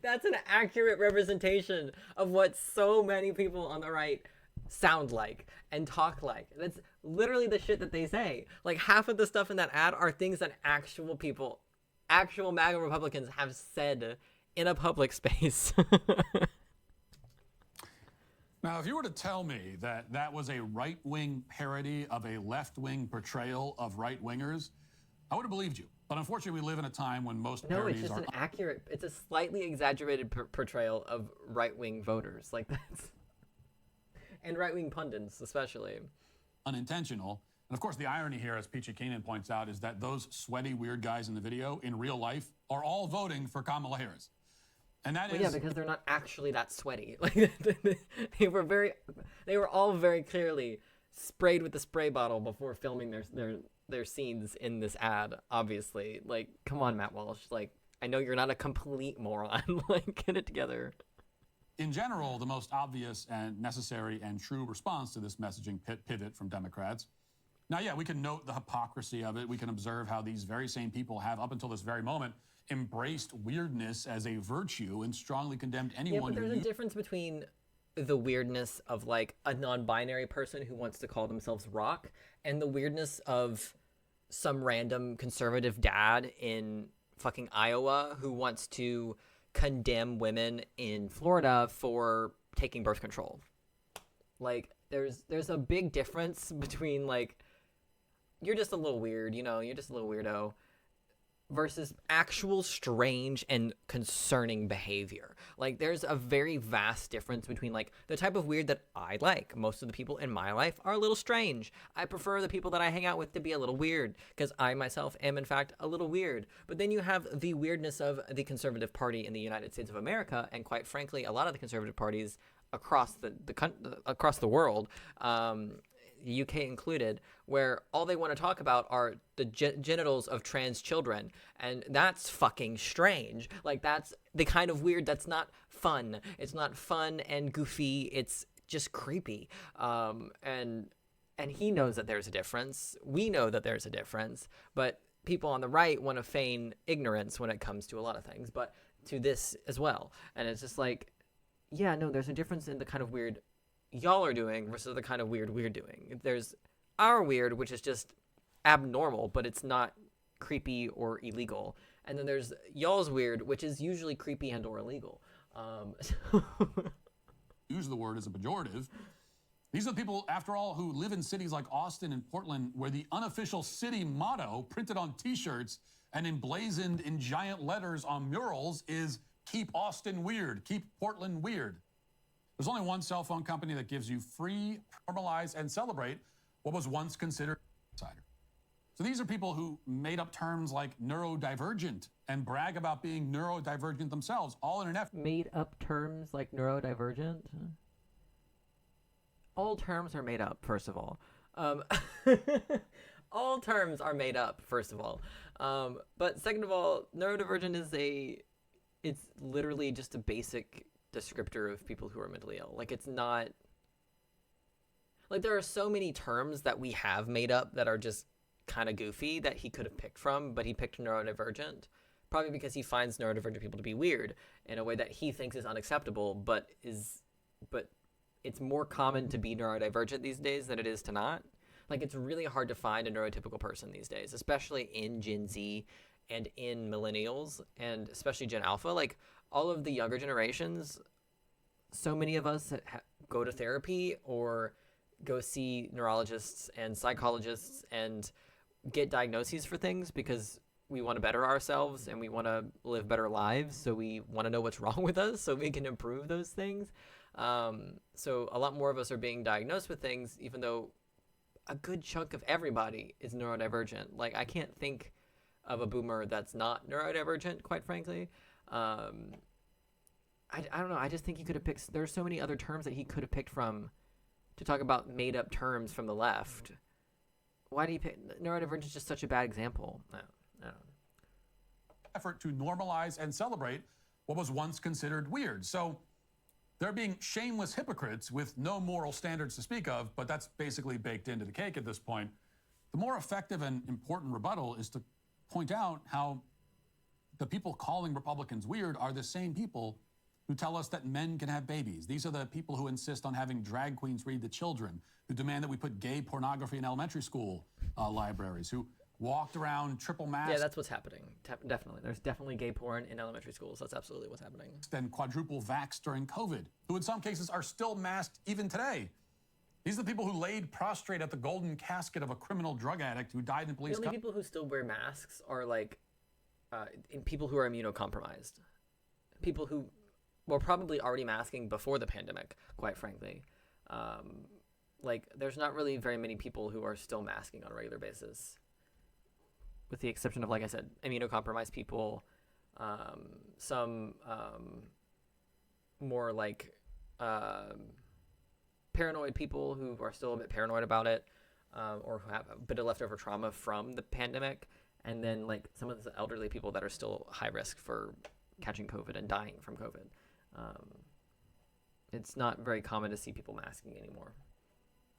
That's an accurate representation of what so many people on the right sound like and talk like. That's literally the shit that they say. Like, half of the stuff in that ad are things that actual people, actual MAGA Republicans have said in a public space. Now, if you were to tell me that that was a right-wing parody of a left-wing portrayal of right-wingers, I would have believed you. But unfortunately, we live in a time when most No, parodies it's just are an accurate, it's a slightly exaggerated portrayal of right-wing voters. Like, that's... And right-wing pundits, especially. unintentional. And of course, the irony here, as Peachy Keenan points out, is that those sweaty, weird guys in the video, in real life, are all voting for Kamala Harris. And that Well, is... yeah, because they're not actually that sweaty. Like, they were all very clearly sprayed with the spray bottle before filming their scenes in this ad, obviously. Like, come on, Matt Walsh. Like, I know you're not a complete moron. Like, get it together. In general, the most obvious and necessary and true response to this messaging pivot from Democrats. Now, yeah, we can note the hypocrisy of it. We can observe how these very same people have, up until this very moment, embraced weirdness as a virtue and strongly condemned anyone yeah, but there's a difference between the weirdness of, like, a non-binary person who wants to call themselves rock and the weirdness of some random conservative dad in fucking Iowa who wants to condemn women in Florida for taking birth control. Like, there's a big difference between, like, you're just a little weird, you know, you're just a little weirdo, versus actual strange and concerning behavior. Like, there's a very vast difference between, like, the type of weird that I like. Most of the people in my life are a little strange. I prefer the people that I hang out with to be a little weird, because I myself am, in fact, a little weird. But then you have the weirdness of the conservative party in the United States of America, and quite frankly, a lot of the conservative parties across the world, UK included, where all they want to talk about are the genitals of trans children, and that's fucking strange. Like, that's the kind of weird that's not fun. It's not fun and goofy. It's just creepy. And he knows that there's a difference. We know that there's a difference, but people on the right want to feign ignorance when it comes to a lot of things, but to this as well. And it's just like, yeah, no, there's a difference in the kind of weird y'all are doing versus the kind of weird we're doing. There's our weird, which is just abnormal, but it's not creepy or illegal. And then there's y'all's weird, which is usually creepy and or illegal. Use the word as a pejorative. These are the people, after all, who live in cities like Austin and Portland, where the unofficial city motto, printed on T-shirts and emblazoned in giant letters on murals, is "Keep Austin weird, keep Portland weird." There's only one cell phone company that gives you free, normalize, and celebrate what was once considered outsider. So these are people who made up terms like neurodivergent and brag about being neurodivergent themselves, all in an effort. Made up terms like neurodivergent? All terms are made up, first of all. All terms are made up, first of all. But second of all, neurodivergent it's literally just a basic descriptor of people who are mentally ill. Like, it's not... Like, there are so many terms that we have made up that are just kind of goofy that he could have picked from, but he picked neurodivergent. Probably because he finds neurodivergent people to be weird in a way that he thinks is unacceptable, but it's more common to be neurodivergent these days than it is to not. Like, it's really hard to find a neurotypical person these days, especially in Gen Z and in millennials, and especially Gen Alpha, like all of the younger generations, so many of us that go to therapy or go see neurologists and psychologists and get diagnoses for things because we want to better ourselves and we want to live better lives. So we want to know what's wrong with us so we can improve those things. So a lot more of us are being diagnosed with things, even though a good chunk of everybody is neurodivergent. Like, I can't think of a boomer that's not neurodivergent, quite frankly. I don't know. I just think he could have picked, there's so many other terms that he could have picked from to talk about made up terms from the left. Why do you pick, neurodivergent is just such a bad example. I don't know. Effort to normalize and celebrate what was once considered weird. So they're being shameless hypocrites with no moral standards to speak of, but that's basically baked into the cake at this point. The more effective and important rebuttal is to point out how the people calling Republicans weird are the same people who tell us that men can have babies. These are the people who insist on having drag queens read to children, who demand that we put gay pornography in elementary school libraries, who walked around triple masked. Yeah, that's what's happening. Definitely. There's definitely gay porn in elementary schools. That's absolutely what's happening. And quadruple vaxxed during COVID, who in some cases are still masked even today. These are the people who laid prostrate at the golden casket of a criminal drug addict who died in police. The only people who still wear masks are like people who are immunocompromised. People who were probably already masking before the pandemic, quite frankly. Like, there's not really very many people who are still masking on a regular basis, with the exception of, like I said, immunocompromised people, some more like paranoid people who are still a bit paranoid about it, or who have a bit of leftover trauma from the pandemic, and then like some of the elderly people that are still high risk for catching COVID and dying from COVID. It's not very common to see people masking anymore.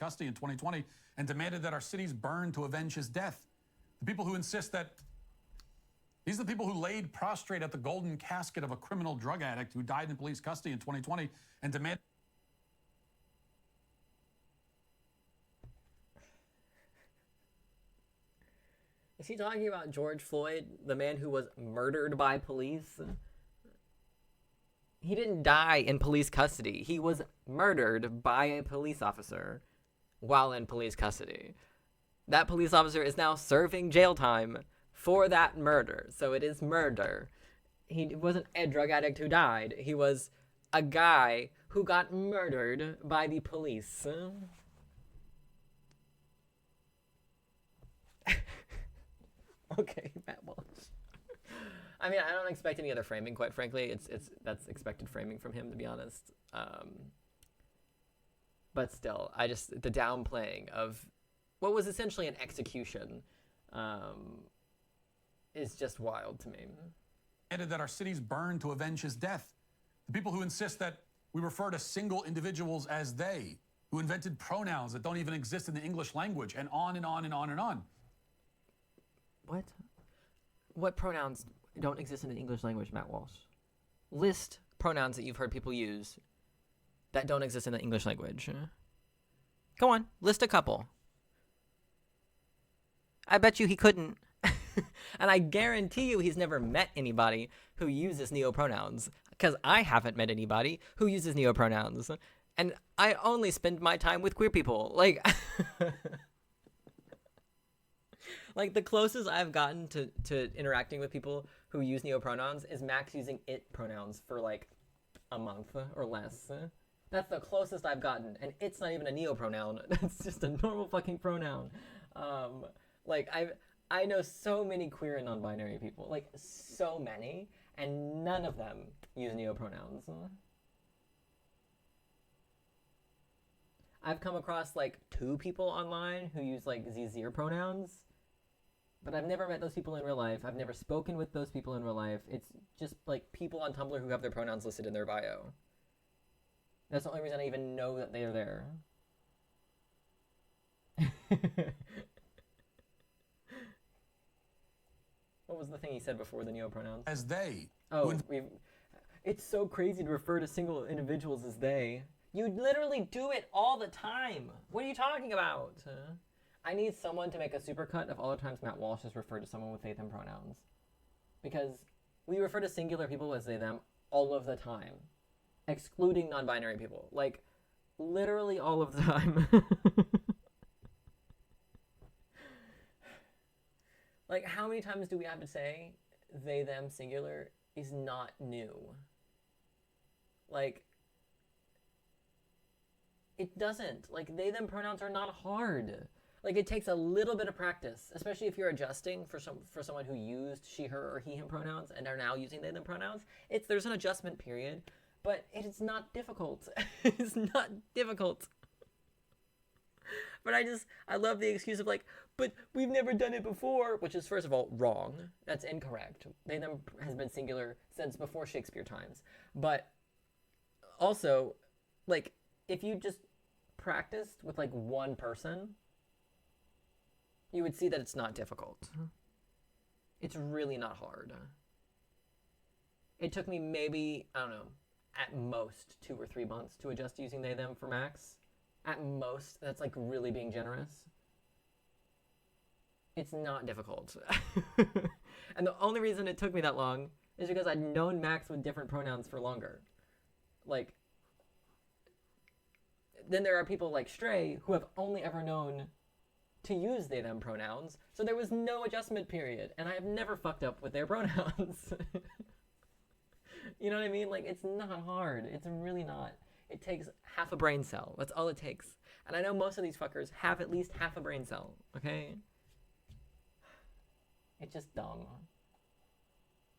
Custody in 2020 and demanded that our cities burn to avenge his death. The people who insist that these are the people who laid prostrate at the golden casket of a criminal drug addict who died in police custody in 2020 and demanded. Is he talking about George Floyd, the man who was murdered by police? He didn't die in police custody. He was murdered by a police officer while in police custody. That police officer is now serving jail time for that murder. So it is murder. He wasn't a drug addict who died. He was a guy who got murdered by the police. Okay, Matt Walsh. I mean, I don't expect any other framing, quite frankly. That's expected framing from him, to be honest. But still, the downplaying of what was essentially an execution is just wild to me. Demanded that our cities burn to avenge his death. The people who insist that we refer to single individuals as they, who invented pronouns that don't even exist in the English language, and on and on and on and on. What? What pronouns don't exist in the English language, Matt Walsh? List pronouns that you've heard people use that don't exist in the English language. Go on, list a couple. I bet you he couldn't. And I guarantee you he's never met anybody who uses neopronouns, because I haven't met anybody who uses neopronouns. And I only spend my time with queer people. Like, like the closest I've gotten to interacting with people who use neopronouns is Max using it pronouns for like a month or less. That's the closest I've gotten, and it's not even a neopronoun. That's just a normal fucking pronoun. Like I know so many queer and non-binary people, like so many, and none of them use neopronouns. I've come across like 2 people online who use like ZZer pronouns, but I've never met those people in real life. I've never spoken with those people in real life. It's just like people on Tumblr who have their pronouns listed in their bio. That's the only reason I even know that they are there. What was the thing he said before the neopronouns? As they. Oh, it's so crazy to refer to single individuals as they. You literally do it all the time. What are you talking about? I need someone to make a supercut of all the times Matt Walsh has referred to someone with they, them pronouns. because we refer to singular people as they, them all of the time, excluding non-binary people. Like, literally all of the time. Like, how many times do we have to say they, them, singular is not new? Like, it doesn't. Like, they, them pronouns are not hard. Like, it takes a little bit of practice, especially if you're adjusting for someone who used she, her, or he, him pronouns and are now using they, them pronouns. There's an adjustment period, but it's not difficult. It's not difficult. But I love the excuse of like, but we've never done it before, which is, first of all, wrong. That's incorrect. They, them has been singular since before Shakespeare times. But also, like, if you just practiced with like one person, you would see that it's not difficult. It's really not hard. It took me maybe, I don't know, at most 2 or 3 months to adjust to using they, them for Max. At most. That's like really being generous. It's not difficult. And the only reason it took me that long is because I'd known Max with different pronouns for longer. Like, then there are people like Stray who have only ever known to use they, them pronouns, so there was no adjustment period, and I have never fucked up with their pronouns. You know what I mean? Like, it's not hard. It's really not. It takes half a brain cell. That's all it takes. And I know most of these fuckers have at least half a brain cell, okay? It's just dumb.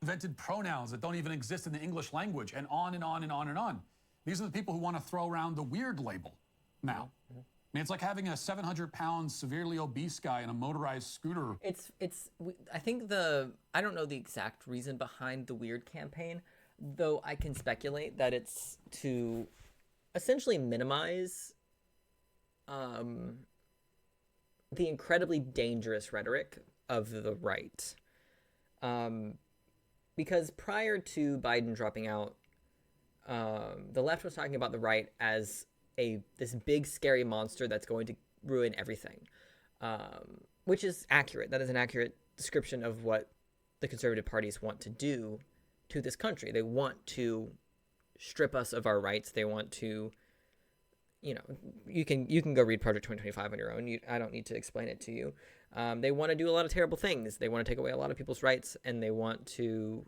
Invented pronouns that don't even exist in the English language, and on and on and on and on. These are the people who want to throw around the weird label now. Mm-hmm. I mean, it's like having a 700-pound, severely obese guy in a motorized scooter. I think I don't know the exact reason behind the weird campaign, though I can speculate that it's to essentially minimize the incredibly dangerous rhetoric of the right. Because prior to Biden dropping out, the left was talking about the right as this big scary monster that's going to ruin everything, which is accurate. That is an accurate description of what the conservative parties want to do to this country. They want to strip us of our rights. They want to, you know, you can go read Project 2025 on your own. I don't need to explain it to you. They want to do a lot of terrible things. They want to take away a lot of people's rights, and they want to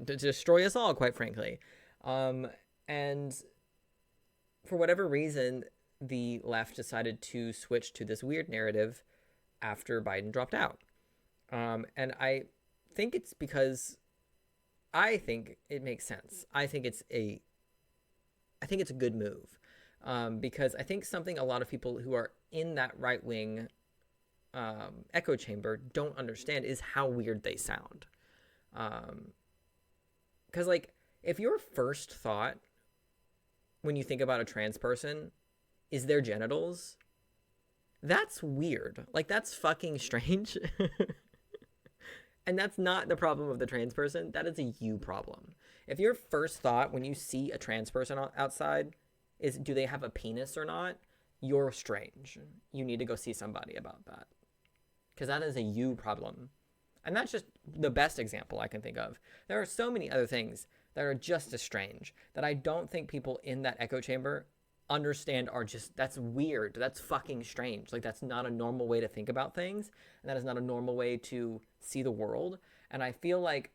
destroy us all, quite frankly. And for whatever reason, the left decided to switch to this weird narrative after Biden dropped out. And I think it's because I think it makes sense. I think it's a good move. Because I think something a lot of people who are in that right-wing echo chamber don't understand is how weird they sound. Because, like, if your first thought when you think about a trans person is their genitals, that's weird. Like, that's fucking strange. And that's not the problem of the trans person. That is a you problem. If your first thought when you see a trans person outside is, do they have a penis or not? You're strange. You need to go see somebody about that. Because that is a you problem. And that's just the best example I can think of. There are so many other things that are just as strange that I don't think people in that echo chamber understand are just, that's weird. That's fucking strange. Like, that's not a normal way to think about things. And that is not a normal way to see the world. And I feel like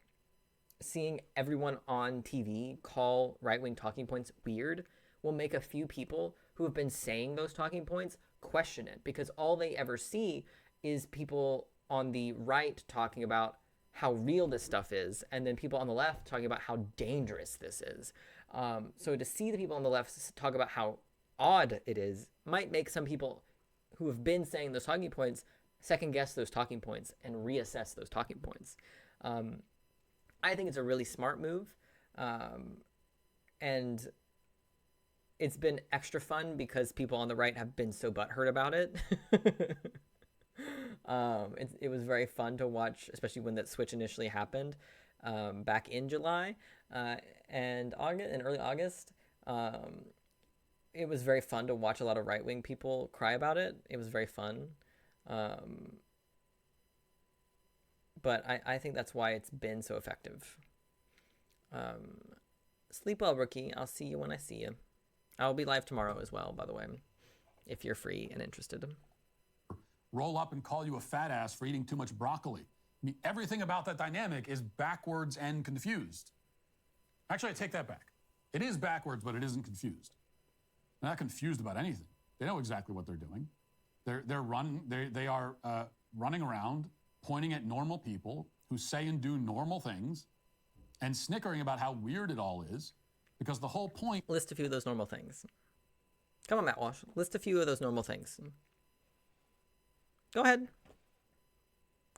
seeing everyone on TV call right-wing talking points weird will make a few people who have been saying those talking points question it, because all they ever see is people on the right talking about how real this stuff is, and then people on the left talking about how dangerous this is. So to see the people on the left talk about how odd it is might make some people who have been saying those talking points second guess those talking points and reassess those talking points. I think it's a really smart move. And it's been extra fun because people on the right have been so butthurt about it. It was very fun to watch, especially when that switch initially happened back in July and August, in early August. It was very fun to watch a lot of right-wing people cry about it. It was very fun. but I think that's why it's been so effective. Sleep well, rookie. I'll see you when I see you. I'll be live tomorrow as well, by the way, if you're free and interested. Roll up and call you a fat ass for eating too much broccoli. I mean, everything about that dynamic is backwards and confused. Actually, I take that back. It is backwards, but it isn't confused. They're not confused about anything. They know exactly what they're doing. They are running around, pointing at normal people who say and do normal things, and snickering about how weird it all is, because the whole point... List a few of those normal things. Come on, Matt Walsh. List a few of those normal things. Go ahead.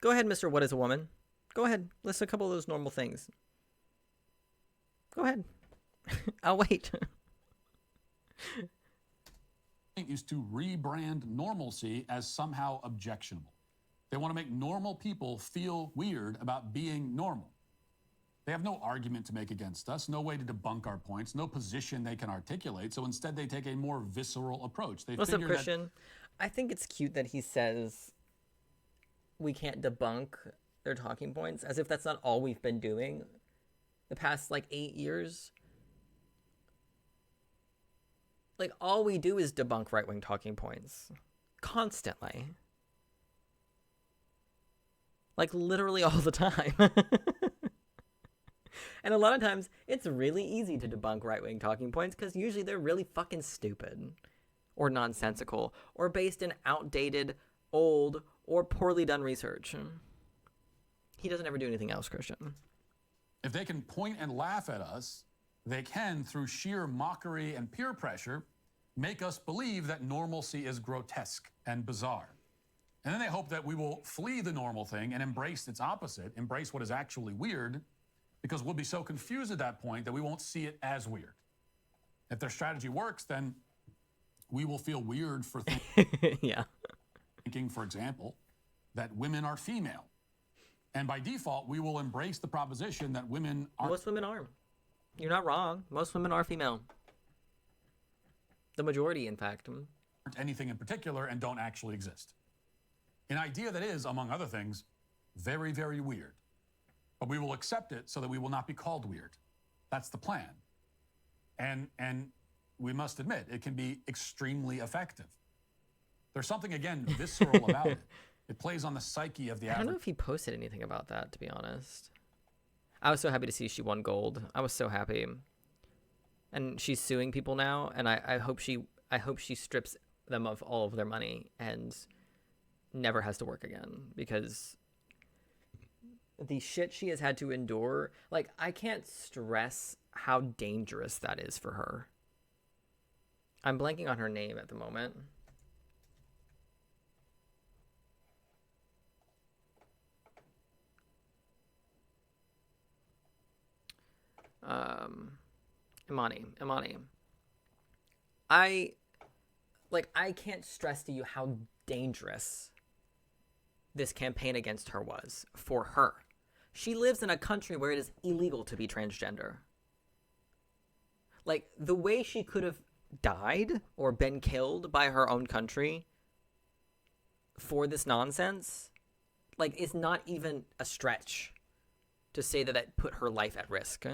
Go ahead, Mr. What is a Woman? Go ahead. List a couple of those normal things. Go ahead. I'll wait. Is to rebrand normalcy as somehow objectionable. They want to make normal people feel weird about being normal. They have no argument to make against us, no way to debunk our points, no position they can articulate, so instead they take a more visceral approach. What's up, Christian? I think it's cute that he says we can't debunk their talking points, as if that's not all we've been doing the past, 8 years. All we do is debunk right-wing talking points. Constantly. Literally all the time. And a lot of times, it's really easy to debunk right-wing talking points because usually they're really fucking stupid. Or nonsensical. Or based in outdated, old, or poorly done research. He doesn't ever do anything else, Christian. If they can point and laugh at us, they can, through sheer mockery and peer pressure, make us believe that normalcy is grotesque and bizarre. And then they hope that we will flee the normal thing and embrace its opposite, embrace what is actually weird, because we'll be so confused at that point that we won't see it as weird. If their strategy works, then we will feel weird for thinking, for example, that women are female. And by default, we will embrace the proposition that women are... Most women are. You're not wrong. Most women are female. The majority, in fact. Aren't anything in particular and don't actually exist. An idea that is, among other things, very, very weird. But we will accept it so that we will not be called weird. That's the plan. And we must admit, it can be extremely effective. There's something, again, visceral about it. It plays on the psyche of the average. I don't know if he posted anything about that, to be honest. I was so happy to see she won gold. I was so happy. And she's suing people now, and I hope she strips them of all of their money and never has to work again, because the shit she has had to endure, I can't stress how dangerous that is for her. I'm blanking on her name at the moment. Imani. I can't stress to you how dangerous this campaign against her was for her. She lives in a country where it is illegal to be transgender. The way she could have died or been killed by her own country for this nonsense, is not even a stretch to say that that put her life at risk.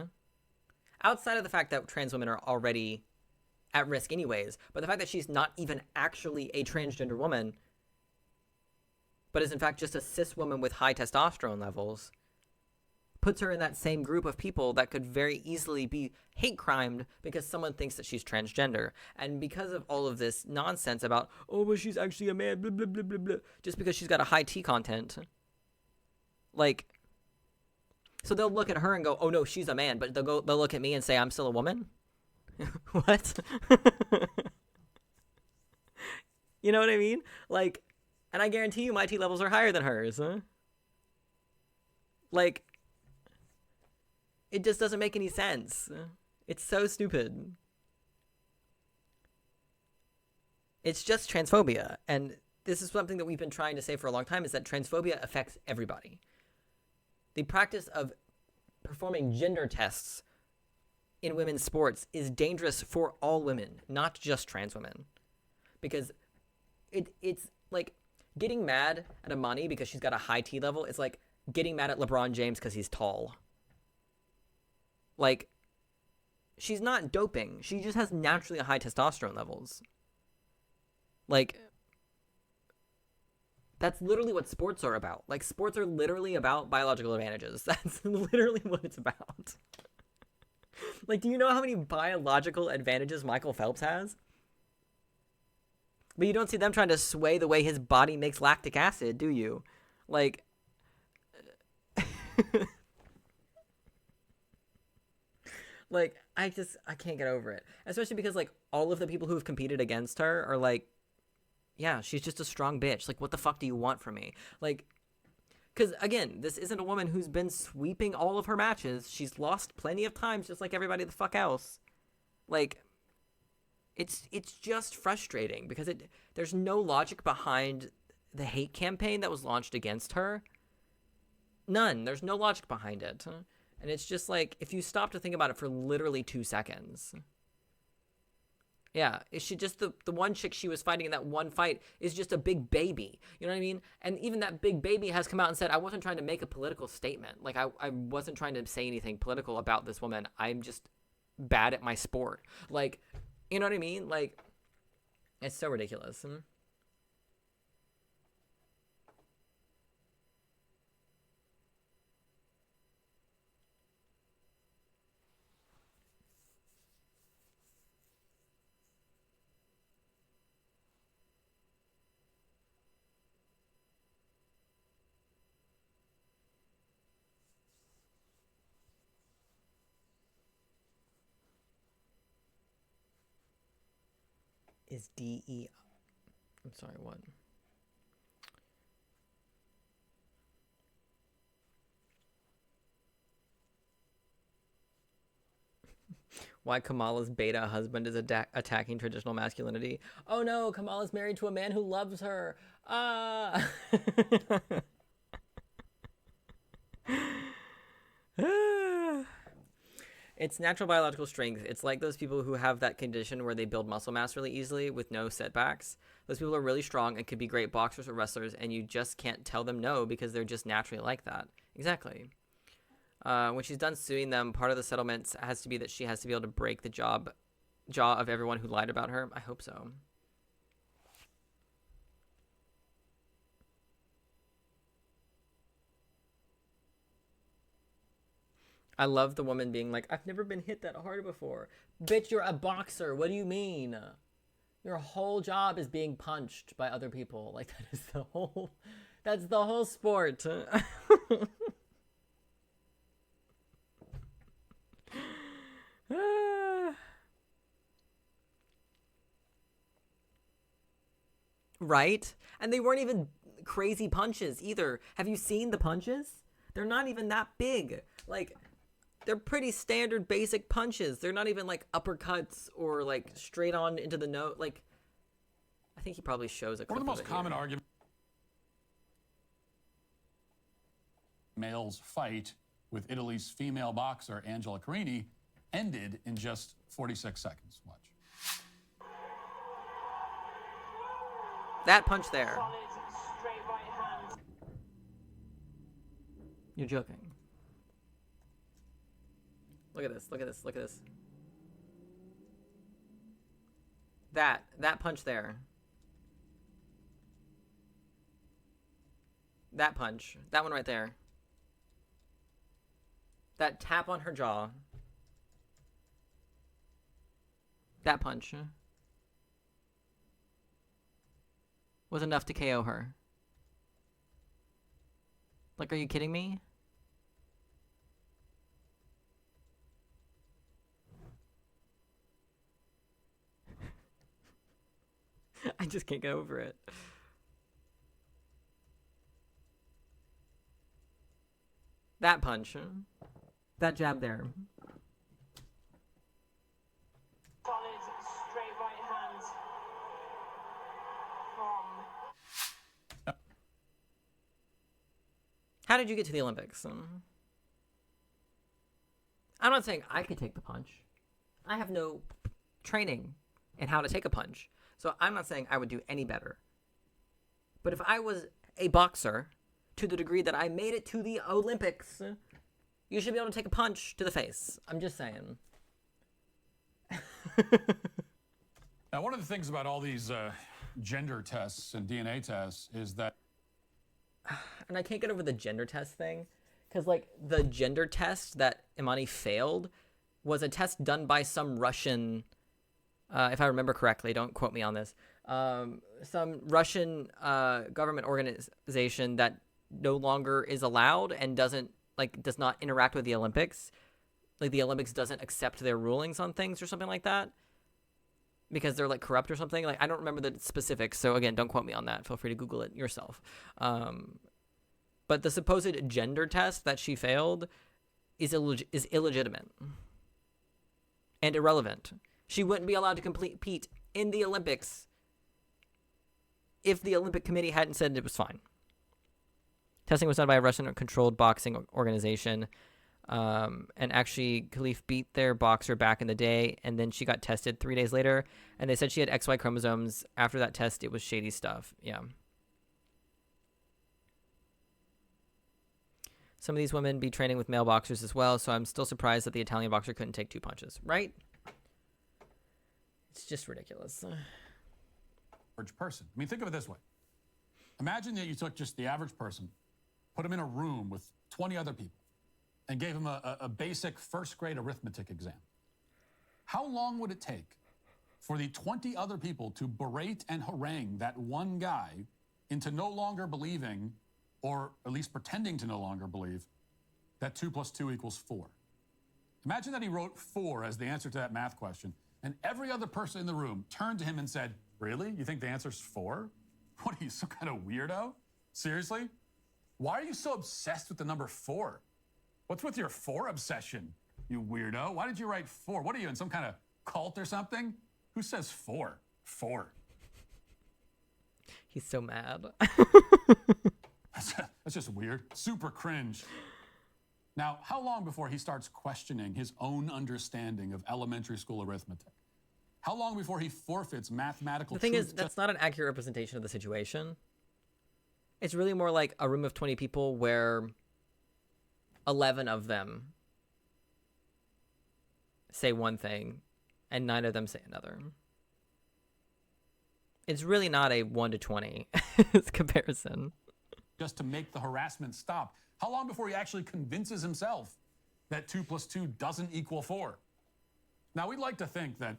Outside of the fact that trans women are already at risk anyways, but the fact that she's not even actually a transgender woman, but is in fact just a cis woman with high testosterone levels, puts her in that same group of people that could very easily be hate crimed because someone thinks that she's transgender. And because of all of this nonsense about, oh, but she's actually a man, blah, blah, blah, blah, blah, just because she's got a high T content, so they'll look at her and go, oh no, she's a man, but they'll look at me and say I'm still a woman? What? You know what I mean? And I guarantee you my T levels are higher than hers, huh? It just doesn't make any sense. It's so stupid. It's just transphobia. And this is something that we've been trying to say for a long time, is that transphobia affects everybody. The practice of performing gender tests in women's sports is dangerous for all women, not just trans women. Because it's getting mad at Imani because she's got a high T level is getting mad at LeBron James because he's tall. Like, she's not doping. She just has naturally high testosterone levels. Like, that's literally what sports are about. Like, sports are literally about biological advantages. That's literally what it's about. Like, do you know how many biological advantages Michael Phelps has? But you don't see them trying to sway the way his body makes lactic acid, do you? Like, like, I can't get over it. Especially because, like, all of the people who have competed against her are like, yeah, she's just a strong bitch. Like, what the fuck do you want from me? Like, because, again, this isn't a woman who's been sweeping all of her matches. She's lost plenty of times, just like everybody the fuck else. Like, it's just frustrating because there's no logic behind the hate campaign that was launched against her. None. There's no logic behind it. And it's just like, if you stop to think about it for literally 2 seconds. Yeah, is she just the one chick she was fighting in that one fight is just a big baby. You know what I mean? And even that big baby has come out and said, I wasn't trying to make a political statement. Like, I wasn't trying to say anything political about this woman. I'm just bad at my sport. Like, you know what I mean? Like, it's so ridiculous. Is D-E... I'm sorry, what? Why Kamala's beta husband is attacking traditional masculinity. Oh no, Kamala's married to a man who loves her. Ah! It's natural biological strength. It's like those people who have that condition where they build muscle mass really easily with no setbacks. Those people are really strong and could be great boxers or wrestlers, and you just can't tell them no because they're just naturally like that. Exactly. When she's done suing them, part of the settlement has to be that she has to be able to break the jaw of everyone who lied about her. I hope so. I love the woman being like, I've never been hit that hard before. Bitch, you're a boxer. What do you mean? Your whole job is being punched by other people. Like, that's the whole sport. Right? And they weren't even crazy punches either. Have you seen the punches? They're not even that big. Like, they're pretty standard basic punches. They're not even like uppercuts or like straight on into the nose. Like, I think he probably shows a clip. One of the most it common here. arguments males fight with Italy's female boxer Angela Carini ended in just 46 seconds. Watch. That punch there. You're joking. Look at this, look at this, look at this. That punch there. That punch. That one right there. That tap on her jaw. That punch was enough to KO her. Like, are you kidding me? I just can't get over it. That punch. That jab there. Solid, straight right hand from... How did you get to the Olympics? I'm not saying I could take the punch. I have no training in how to take a punch. So I'm not saying I would do any better. But if I was a boxer to the degree that I made it to the Olympics, you should be able to take a punch to the face. I'm just saying. Now, one of the things about all these gender tests and DNA tests is that... And I can't get over the gender test thing, because, like, the gender test that Imani failed was a test done by some Russian, if I remember correctly, don't quote me on this, some Russian government organization that no longer is allowed and does not interact with the Olympics. Like, the Olympics doesn't accept their rulings on things or something like that because they're, like, corrupt or something. Like, I don't remember the specifics, so again, don't quote me on that. Feel free to Google it yourself. But the supposed gender test that she failed is illegitimate and irrelevant. She wouldn't be allowed to compete in the Olympics if the Olympic Committee hadn't said it was fine. Testing was done by a Russian-controlled boxing organization. And actually, Khalif beat their boxer back in the day, and then she got tested 3 days later, and they said she had XY chromosomes. After that test, it was shady stuff. Yeah. Some of these women be training with male boxers as well, so I'm still surprised that the Italian boxer couldn't take 2 punches, right? It's just ridiculous. Average person. I mean, think of it this way. Imagine that you took just the average person, put him in a room with 20 other people, and gave him a basic first-grade arithmetic exam. How long would it take for the 20 other people to berate and harangue that one guy into no longer believing, or at least pretending to no longer believe, that 2 + 2 = 4? Imagine that he wrote 4 as the answer to that math question, and every other person in the room turned to him and said, "Really? You think the answer's 4? What are you, some kind of weirdo? Seriously? Why are you so obsessed with the number 4? What's with your 4 obsession, you weirdo? Why did you write 4? What are you, in some kind of cult or something? Who says 4? 4. He's so mad. That's just weird. Super cringe. Now, how long before he starts questioning his own understanding of elementary school arithmetic? How long before he forfeits mathematical The thing truth is, that's not an accurate representation of the situation. It's really more like a room of 20 people where 11 of them say one thing and 9 of them say another. It's really not a 1 to 20 comparison. just to make the harassment stop? How long before he actually convinces himself that 2 + 2 doesn't equal 4? Now, we'd like to think that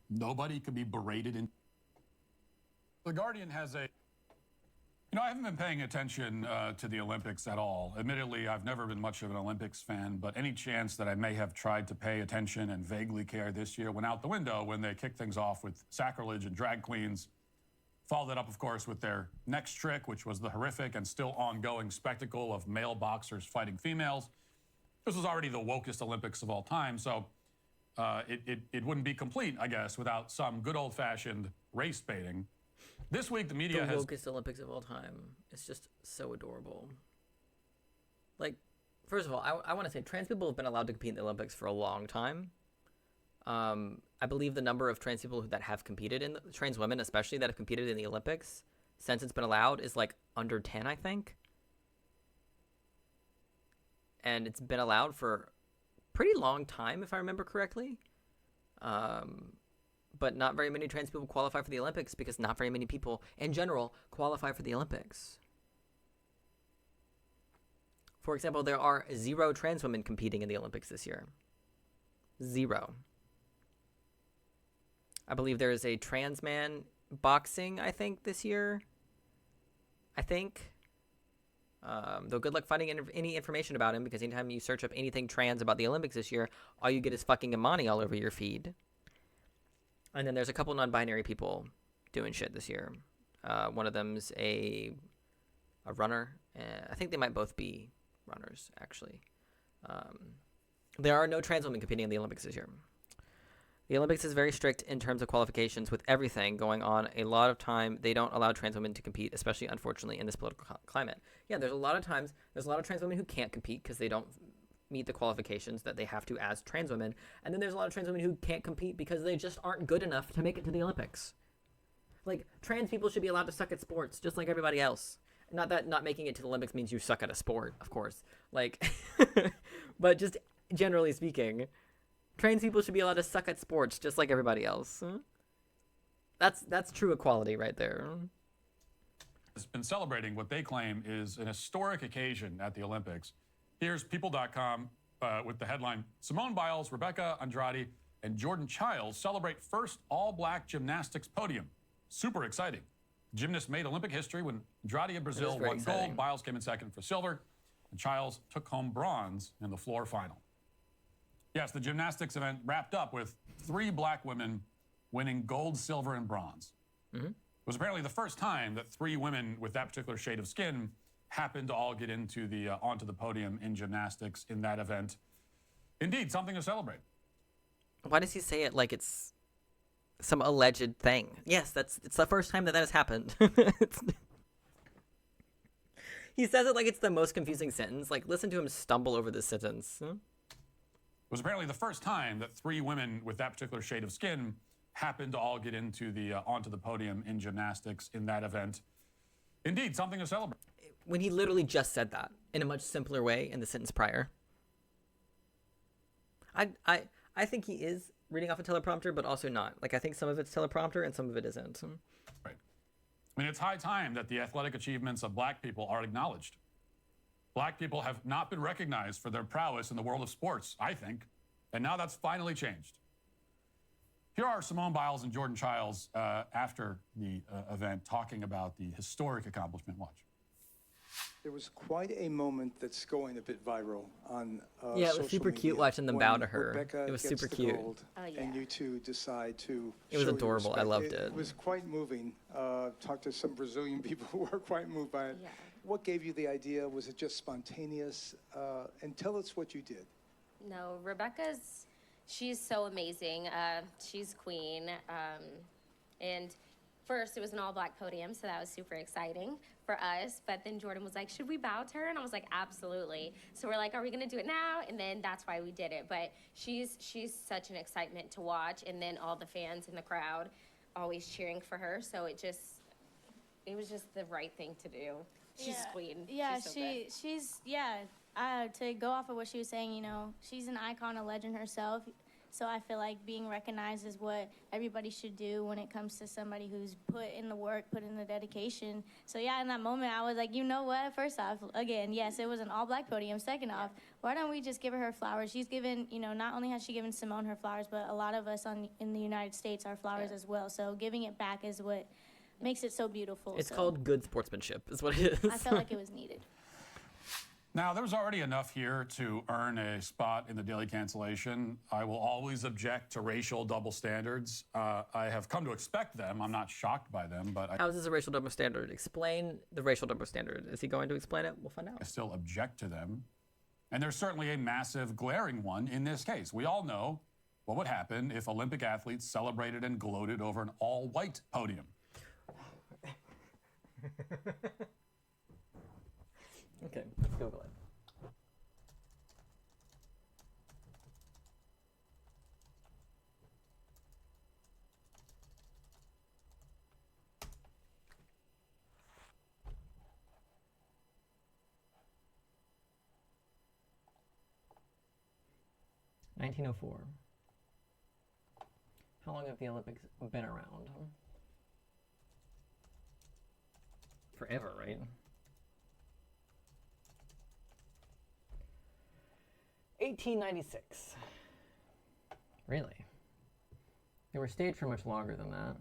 nobody could be berated in... The Guardian has a... You know, I haven't been paying attention to the Olympics at all. Admittedly, I've never been much of an Olympics fan, but any chance that I may have tried to pay attention and vaguely care this year went out the window when they kicked things off with sacrilege and drag queens. Followed that up, of course, with their next trick, which was the horrific and still ongoing spectacle of male boxers fighting females. This was already the wokest Olympics of all time, so it wouldn't be complete, I guess, without some good old-fashioned race baiting. This week, the media has... The wokest Olympics of all time. It's just so adorable. Like, first of all, I want to say trans people have been allowed to compete in the Olympics for a long time. I believe the number of trans people that have competed in trans women, especially that have competed in the Olympics since it's been allowed, is like under 10, I think. And it's been allowed for a pretty long time, if I remember correctly. But not very many trans people qualify for the Olympics because not very many people in general qualify for the Olympics. For example, there are 0 trans women competing in the Olympics this year. 0. I believe there is a trans man boxing, I think, this year. I think. Though good luck finding any information about him, because anytime you search up anything trans about the Olympics this year, all you get is fucking Imani all over your feed. And then there's a couple non-binary people doing shit this year. One of them's a runner. I think they might both be runners, actually. There are no trans women competing in the Olympics this year. The Olympics is very strict in terms of qualifications with everything going on. A lot of time, they don't allow trans women to compete, especially, unfortunately, in this political climate. Yeah, there's a lot of trans women who can't compete because they don't meet the qualifications that they have to as trans women. And then there's a lot of trans women who can't compete because they just aren't good enough to make it to the Olympics. Like, trans people should be allowed to suck at sports just like everybody else. not that not making it to the Olympics means you suck at a sport, of course. Like, but just generally speaking, trans people should be allowed to suck at sports just like everybody else. That's true equality right there. Has been celebrating what they claim is an historic occasion at the Olympics. Here's People.com with the headline, Simone Biles, Rebecca Andrade, and Jordan Childs celebrate first all-black gymnastics podium. Super exciting. Gymnasts made Olympic history when Andrade of Brazil won gold, Biles came in second for silver, and Childs took home bronze in the floor final. Yes, the gymnastics event wrapped up with 3 black women winning gold, silver, and bronze. It was apparently the first time that 3 women with that particular shade of skin happened to all get into the onto the podium in gymnastics in that event. Indeed, something to celebrate. Why does he say it like it's some alleged thing? Yes, it's the first time that has happened. He says it like it's the most confusing sentence. Like, listen to him stumble over this sentence. It was apparently the first time that 3 women with that particular shade of skin happened to all get into the onto the podium in gymnastics in that event. Indeed, something to celebrate. When he literally just said that in a much simpler way in the sentence prior. I think he is reading off a teleprompter, but also not. Like, I think some of it's teleprompter and some of it isn't. Right. I mean, it's high time that the athletic achievements of black people are acknowledged. Black people have not been recognized for their prowess in the world of sports, I think. And now that's finally changed. Here are Simone Biles and Jordan Childs after the event talking about the historic accomplishment. Watch. There was quite a moment that's going a bit viral on yeah, it was social super media cute watching them bow to her. Rebecca It was gets super the cute. gold, and you two decide to It was show your adorable. I respect. loved it. It was quite moving. Talked to some Brazilian people who were quite moved by it. Yeah. What gave you the idea? Was it just spontaneous? And tell us what you did. No, she's so amazing. She's queen. And first, it was an all-black podium, so that was super exciting for us. But then Jordan was like, should we bow to her? And I was like, absolutely. So we're like, are we going to do it now? And then that's why we did it. But she's such an excitement to watch. And then all the fans in the crowd always cheering for her. So it was just the right thing to do. She's queen. Yeah, she's so good. she's to go off of what she was saying, you know, she's an icon, a legend herself. So I feel like being recognized is what everybody should do when it comes to somebody who's put in the work, put in the dedication. So yeah, in that moment, I was like, you know what? First off, again, yes, it was an all-black podium. Second off, why don't we just give her flowers? She's given, you know, not only has she given Simone her flowers, but a lot of us in the United States our flowers as well. So giving it back is what makes it so beautiful. It's called good sportsmanship, is what it is. I felt like it was needed. Now, there was already enough here to earn a spot in the daily cancellation. I will always object to racial double standards. I have come to expect them. I'm not shocked by them, but How is this a racial double standard? Explain the racial double standard. Is he going to explain it? We'll find out. I still object to them. And there's certainly a massive, glaring one in this case. We all know what would happen if Olympic athletes celebrated and gloated over an all-white podium. Okay, let's Google it. (1904). How long have the Olympics been around? Forever, right? (1896). Really? They were staged for much longer than that.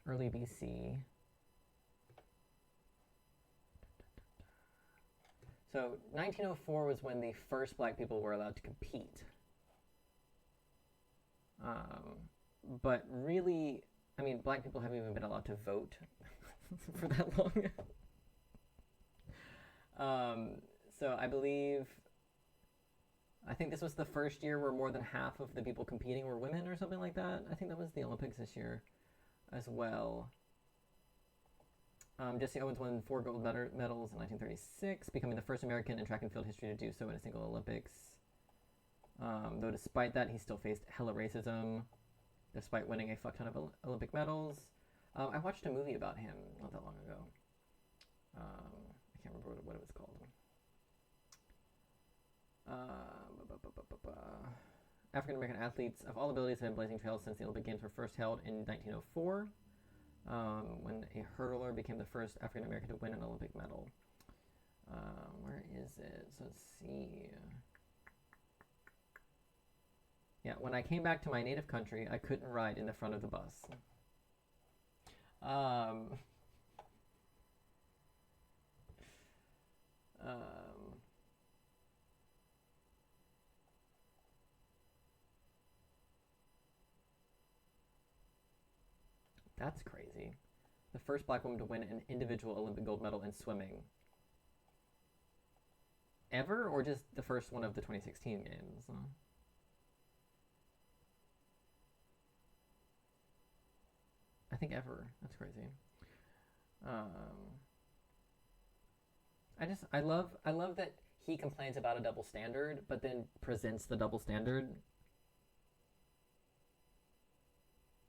Early BC. So 1904 was when the first black people were allowed to compete. But really, I mean, black people haven't even been allowed to vote for that long. So I think this was the first year where more than half of the people competing were women or something like that. I think that was the Olympics this year as well. Jesse Owens won 4 gold medals in 1936, becoming the first American in track and field history to do so in a single Olympics. Though despite that, he still faced hella racism, despite winning a fuck ton of Olympic medals. I watched a movie about him not that long ago. I can't remember what it was called. African American athletes of all abilities have been blazing trails since the Olympic Games were first held in 1904, when a hurdler became the first African American to win an Olympic medal. Where is it? So let's see. Yeah, when I came back to my native country, I couldn't ride in the front of the bus. That's crazy. The first black woman to win an individual Olympic gold medal in swimming. Ever, or just the first one of the 2016 games? I think ever. That's crazy. I love that he complains about a double standard, but then presents the double standard.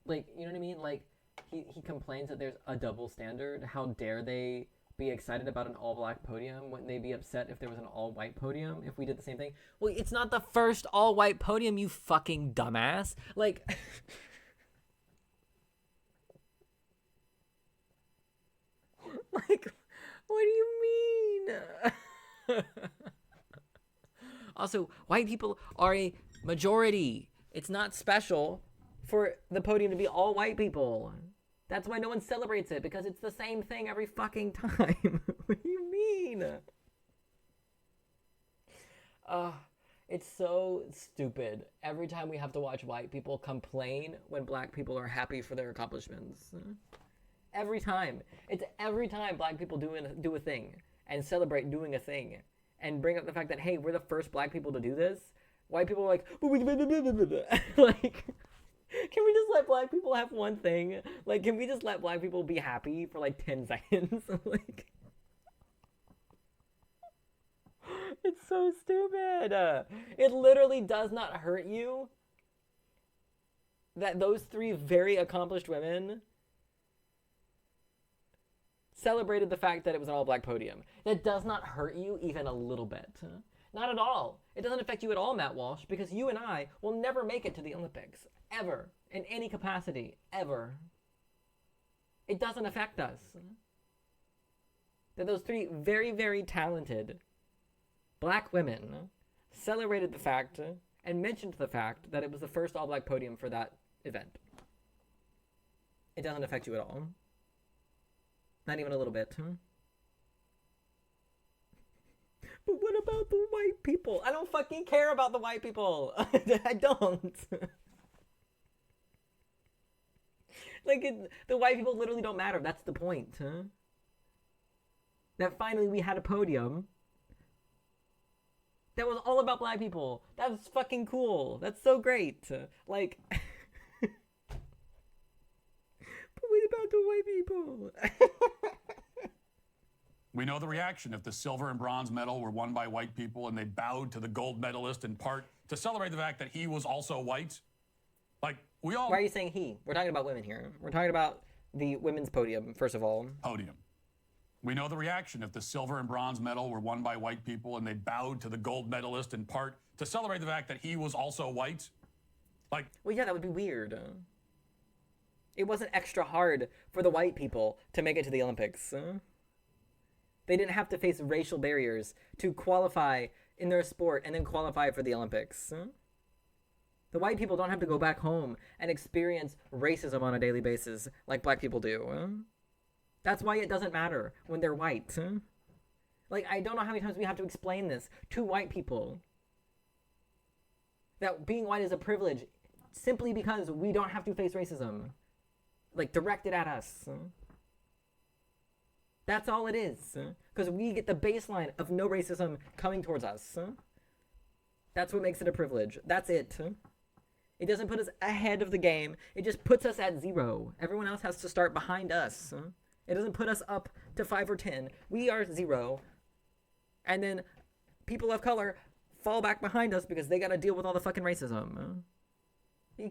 Like, you know what I mean? Like, he complains that there's a double standard. How dare they be excited about an all-black podium? Wouldn't they be upset if there was an all-white podium if we did the same thing? Well, it's not the first all-white podium, you fucking dumbass. Like... Like, what do you mean? Also, white people are a majority. It's not special for the podium to be all white people. That's why no one celebrates it, because it's the same thing every fucking time. What do you mean? It's so stupid. Every time we have to watch white people complain when black people are happy for their accomplishments. Every time. It's every time black people do a thing and celebrate doing a thing and bring up the fact that, hey, we're the first black people to do this. White people are like, like, can we just let black people have one thing? Like, can we just let black people be happy for like 10 seconds? Like, it's so stupid. It literally does not hurt you that those three very accomplished women celebrated the fact that it was an all-black podium. That does not hurt you even a little bit. Not at all. It doesn't affect you at all, Matt Walsh, because you and I will never make it to the Olympics. Ever. In any capacity. Ever. It doesn't affect us. That those three very, very talented black women celebrated the fact and mentioned the fact that it was the first all-black podium for that event. It doesn't affect you at all. Not even a little bit. But what about the white people? I don't fucking care about the white people. I don't. Like, the white people literally don't matter. That's the point. That finally we had a podium that was all about black people. That's fucking cool. That's so great. Like... What about the white people? We know the reaction if the silver and bronze medal were won by white people and they bowed to the gold medalist in part to celebrate the fact that he was also white. Like, we all... Why are you saying he? We're talking about women here. We're talking about the women's podium, first of all. Podium. We know the reaction if the silver and bronze medal were won by white people and they bowed to the gold medalist in part to celebrate the fact that he was also white. Like... Well, yeah, that would be weird. It wasn't extra hard for the white people to make it to the Olympics. They didn't have to face racial barriers to qualify in their sport and then qualify for the Olympics. The white people don't have to go back home and experience racism on a daily basis like black people do. That's why it doesn't matter when they're white. Like, I don't know how many times we have to explain this to white people. That being white is a privilege simply because we don't have to face racism. Like, directed at us. That's all it is. Because we get the baseline of no racism coming towards us. That's what makes it a privilege. That's it. It doesn't put us ahead of the game. It just puts us at 0. Everyone else has to start behind us. It doesn't put us up to 5 or 10. We are 0. And then people of color fall back behind us because they got to deal with all the fucking racism.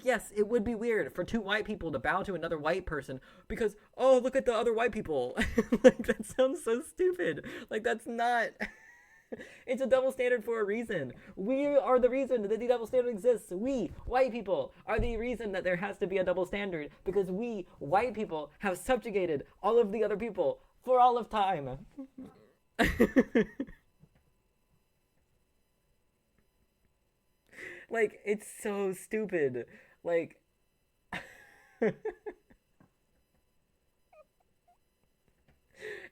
Yes, it would be weird for two white people to bow to another white person because, oh, look at the other white people. Like, that sounds so stupid. Like, that's not... It's a double standard for a reason. We are the reason that the double standard exists. We, white people, are the reason that there has to be a double standard because we, white people, have subjugated all of the other people for all of time. Like, it's so stupid. Like...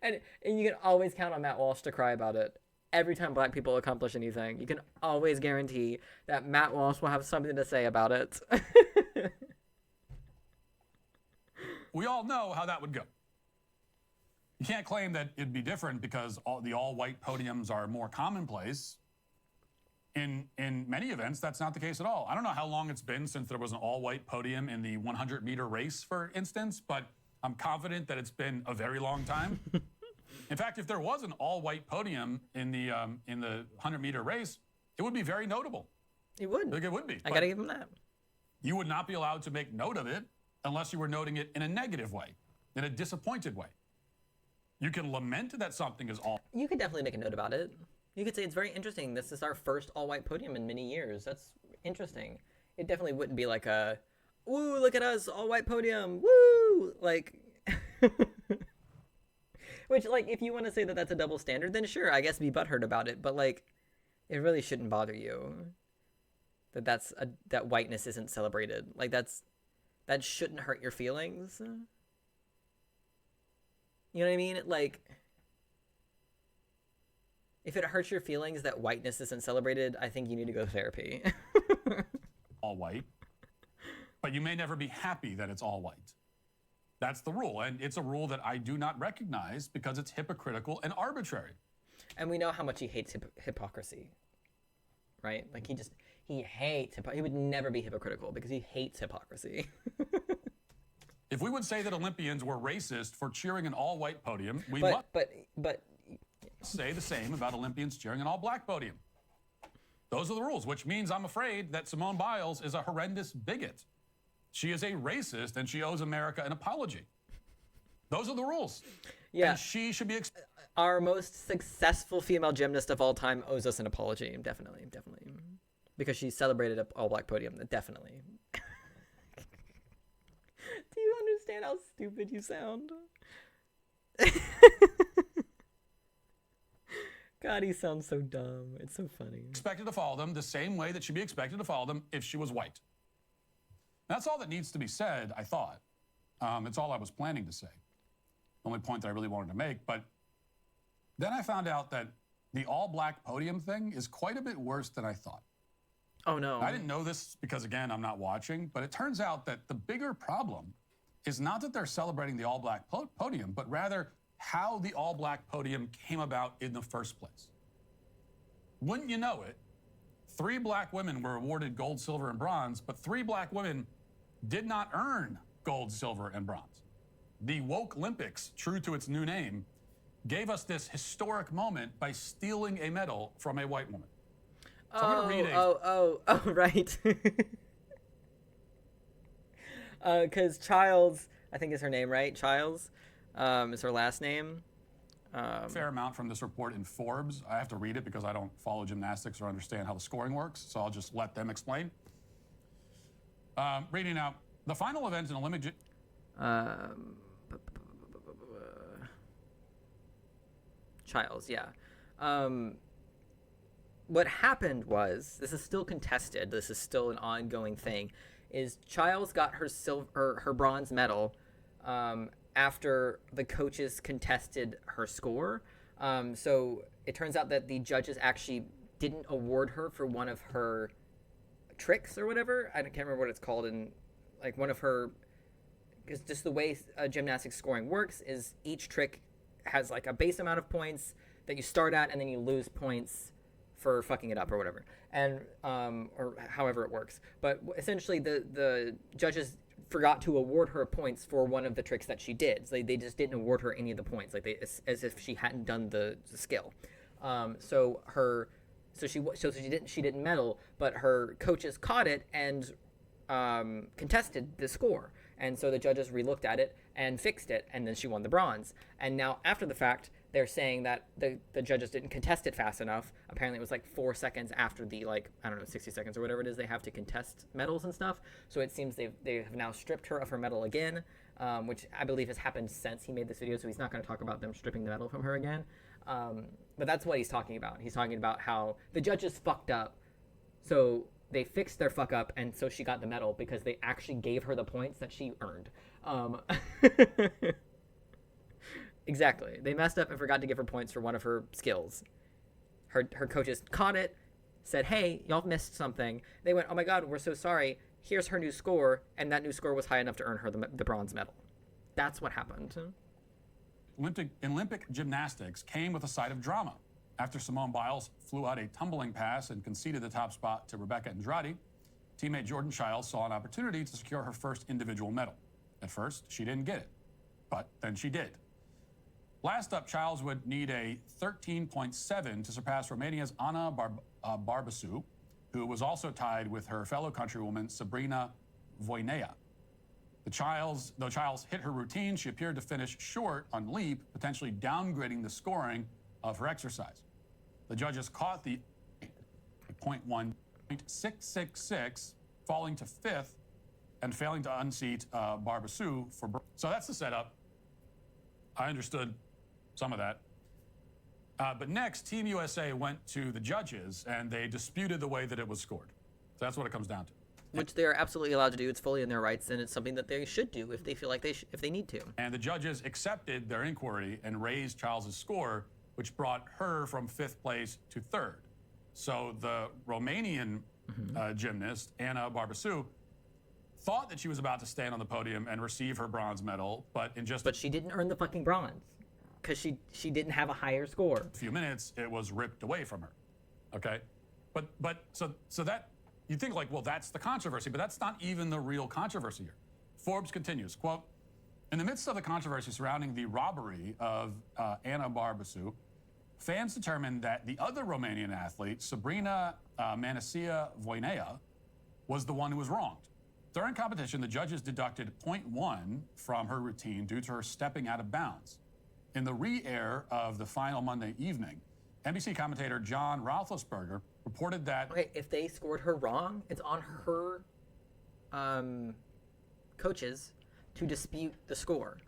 and you can always count on Matt Walsh to cry about it. Every time black people accomplish anything, you can always guarantee that Matt Walsh will have something to say about it. We all know how that would go. You can't claim that it'd be different because the all-white podiums are more commonplace. In many events, that's not the case at all. I don't know how long it's been since there was an all-white podium in the 100-meter race, for instance, but I'm confident that it's been a very long time. In fact, if there was an all-white podium in the 100-meter race, it would be very notable. It would. Like, it would be. I gotta give him that. You would not be allowed to make note of it unless you were noting it in a negative way, in a disappointed way. You can lament that something is all. You could definitely make a note about it. You could say it's very interesting. This is our first all-white podium in many years. That's interesting. It definitely wouldn't be like a, woo, look at us, all-white podium, woo, like... Which, like, if you want to say that that's a double standard, then sure, I guess be butthurt about it. But, like, it really shouldn't bother you that that whiteness isn't celebrated. Like, that shouldn't hurt your feelings. You know what I mean? Like, if it hurts your feelings that whiteness isn't celebrated, I think you need to go to therapy. All white. But you may never be happy that it's all white. That's the rule, and it's a rule that I do not recognize because it's hypocritical and arbitrary. And we know how much he hates hypocrisy, right? Like, he hates he would never be hypocritical because he hates hypocrisy. If we would say that Olympians were racist for cheering an all-white podium, we must say the same about Olympians cheering an all-black podium. Those are the rules, which means I'm afraid that Simone Biles is a horrendous bigot. She is a racist, and she owes America an apology. Those are the rules. Yeah. And she should be... Our most successful female gymnast of all time owes us an apology. Definitely, definitely. Because she celebrated an all-black podium. Definitely. Do you understand how stupid you sound? God, he sounds so dumb. It's so funny. Expected to follow them the same way that she'd be expected to follow them if she was white. That's all that needs to be said, I thought. It's all I was planning to say. The only point that I really wanted to make. But then I found out that the all-black podium thing is quite a bit worse than I thought. Oh, no. I didn't know this because, again, I'm not watching. But it turns out that the bigger problem is not that they're celebrating the all-black podium, but rather how the all-black podium came about in the first place. Wouldn't you know it, 3 black women were awarded gold, silver, and bronze, but 3 black women did not earn gold, silver, and bronze. The Woke Olympics, true to its new name, gave us this historic moment by stealing a medal from a white woman. So I'm going to read right. Because Childs, I think is her name, right? Childs is her last name. A fair amount from this report in Forbes. I have to read it because I don't follow gymnastics or understand how the scoring works, so I'll just let them explain. Reading out the final event in Olympic. Childs, yeah. What happened was, this is still contested, this is still an ongoing thing, is Childs got her bronze medal after the coaches contested her score. So it turns out that the judges actually didn't award her for one of her tricks or whatever. I can't remember what it's called. In like one of her, because just the way gymnastics scoring works is each trick has like a base amount of points that you start at, and then you lose points for fucking it up or whatever, and or however it works. But essentially, the judges forgot to award her points for one of the tricks that she did. So they just didn't award her any of the points, like as if she hadn't done the skill. So she didn't medal, but her coaches caught it and contested the score. And so the judges relooked at it and fixed it, and then she won the bronze. And now, after the fact, they're saying that the judges didn't contest it fast enough. Apparently, it was like 4 seconds after the, like, I don't know, 60 seconds or whatever it is they have to contest medals and stuff. So it seems they have now stripped her of her medal again, which I believe has happened since he made this video, so he's not going to talk about them stripping the medal from her again. But that's what he's talking about. He's talking about how the judges fucked up. So they fixed their fuck up, and so she got the medal because they actually gave her the points that she earned. Exactly. They messed up and forgot to give her points for one of her skills. Her coaches caught it, said, hey, y'all missed something. They went, oh my God, we're so sorry. Here's her new score, and that new score was high enough to earn her the bronze medal. That's what happened. Olympic gymnastics came with a side of drama. After Simone Biles flew out a tumbling pass and conceded the top spot to Rebecca Andrade, teammate Jordan Chiles saw an opportunity to secure her first individual medal. At first, she didn't get it, but then she did. Last up, Chiles would need a 13.7 to surpass Romania's Ana Barbasou, who was also tied with her fellow countrywoman Sabrina Voinea. Though Chiles hit her routine, she appeared to finish short on leap, potentially downgrading the scoring of her exercise. The judges caught the 0.666, falling to 5th and failing to unseat Barbasou for. So that's the setup. I understood some of that. But next, Team USA went to the judges and they disputed the way that it was scored. So that's what it comes down to. Which they are absolutely allowed to do. It's fully in their rights, and it's something that they should do if they feel like if they need to. And the judges accepted their inquiry and raised Chiles' score, which brought her from 5th place to 3rd. So the Romanian gymnast, Ana Barbasou, thought that she was about to stand on the podium and receive her bronze medal, but she didn't earn the fucking bronze because she didn't have a higher score. A few minutes, it was ripped away from her. Okay, but so that you think like, well, that's the controversy, but that's not even the real controversy here. Forbes continues, quote, in the midst of the controversy surrounding the robbery of Ana Barbasou, fans determined that the other Romanian athlete, Sabrina Manasia Voinea, was the one who was wronged. During competition, the judges deducted 0.1 from her routine due to her stepping out of bounds. In the re-air of the final Monday evening, NBC commentator John Roethlisberger reported that... Okay, if they scored her wrong, it's on her coaches to dispute the score.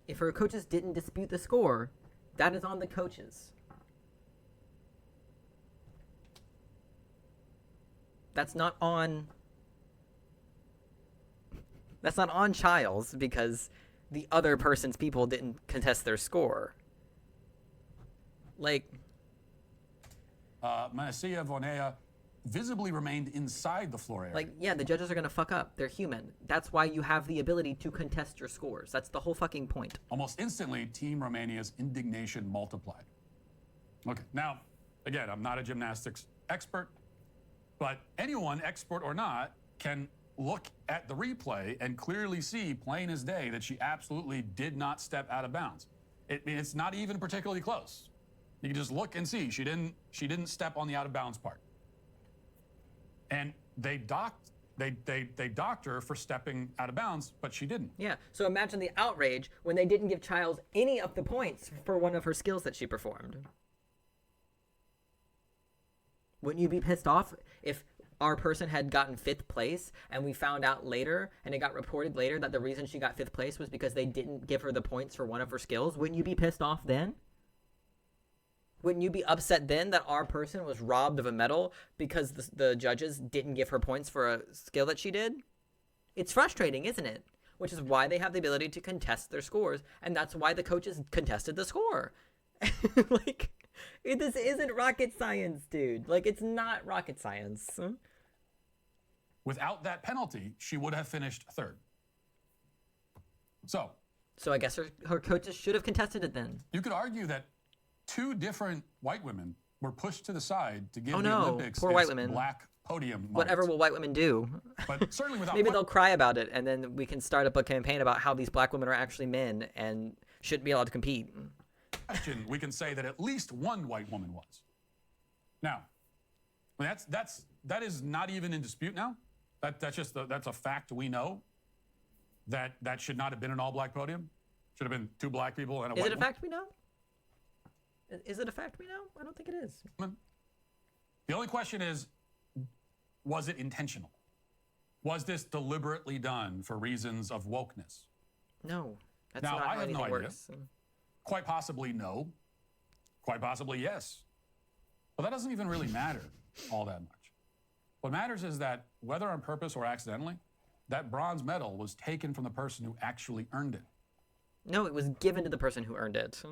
If her coaches didn't dispute the score, that is on the coaches. That's not on Chiles because the other person's people didn't contest their score. Like, Manasia Voinea visibly remained inside the floor area. Like, yeah, the judges are gonna fuck up. They're human. That's why you have the ability to contest your scores. That's the whole fucking point. Almost instantly, Team Romania's indignation multiplied. Okay, now, again, I'm not a gymnastics expert, but anyone, expert or not, can look at the replay and clearly see, plain as day, that she absolutely did not step out of bounds. It's not even particularly close. You can just look and see she didn't step on the out of bounds part. And they docked her for stepping out of bounds, but she didn't. Yeah. So imagine the outrage when they didn't give Chiles any of the points for one of her skills that she performed. Wouldn't you be pissed off if our person had gotten 5th place and we found out later and it got reported later that the reason she got 5th place was because they didn't give her the points for one of her skills? Wouldn't you be pissed off then? Wouldn't you be upset then that our person was robbed of a medal because the judges didn't give her points for a skill that she did? It's frustrating, isn't it? Which is why they have the ability to contest their scores, and that's why the coaches contested the score. Like, this isn't rocket science, dude. Like, it's not rocket science. Without that penalty, she would have finished 3rd. So I guess her coaches should have contested it then. You could argue that 2 different white women were pushed to the side to give the Olympics poor white women. Black podium moments. Whatever will white women do? But certainly without maybe they'll cry about it, and then we can start up a campaign about how these black women are actually men and shouldn't be allowed to compete. Question, we can say that at least one white woman was. Now, that is not even in dispute now. That's a fact we know. That should not have been an all-black podium. Should have been 2 black people and a white Is it a woman. fact we know? Is it a fact we know? I don't think it is. The only question is, was it intentional? Was this deliberately done for reasons of wokeness? No. That's Now, not I how have anything no idea. works. Quite possibly no. Quite possibly yes. But that doesn't even really matter all that much. What matters is that, whether on purpose or accidentally, that bronze medal was taken from the person who actually earned it. No, it was given to the person who earned it.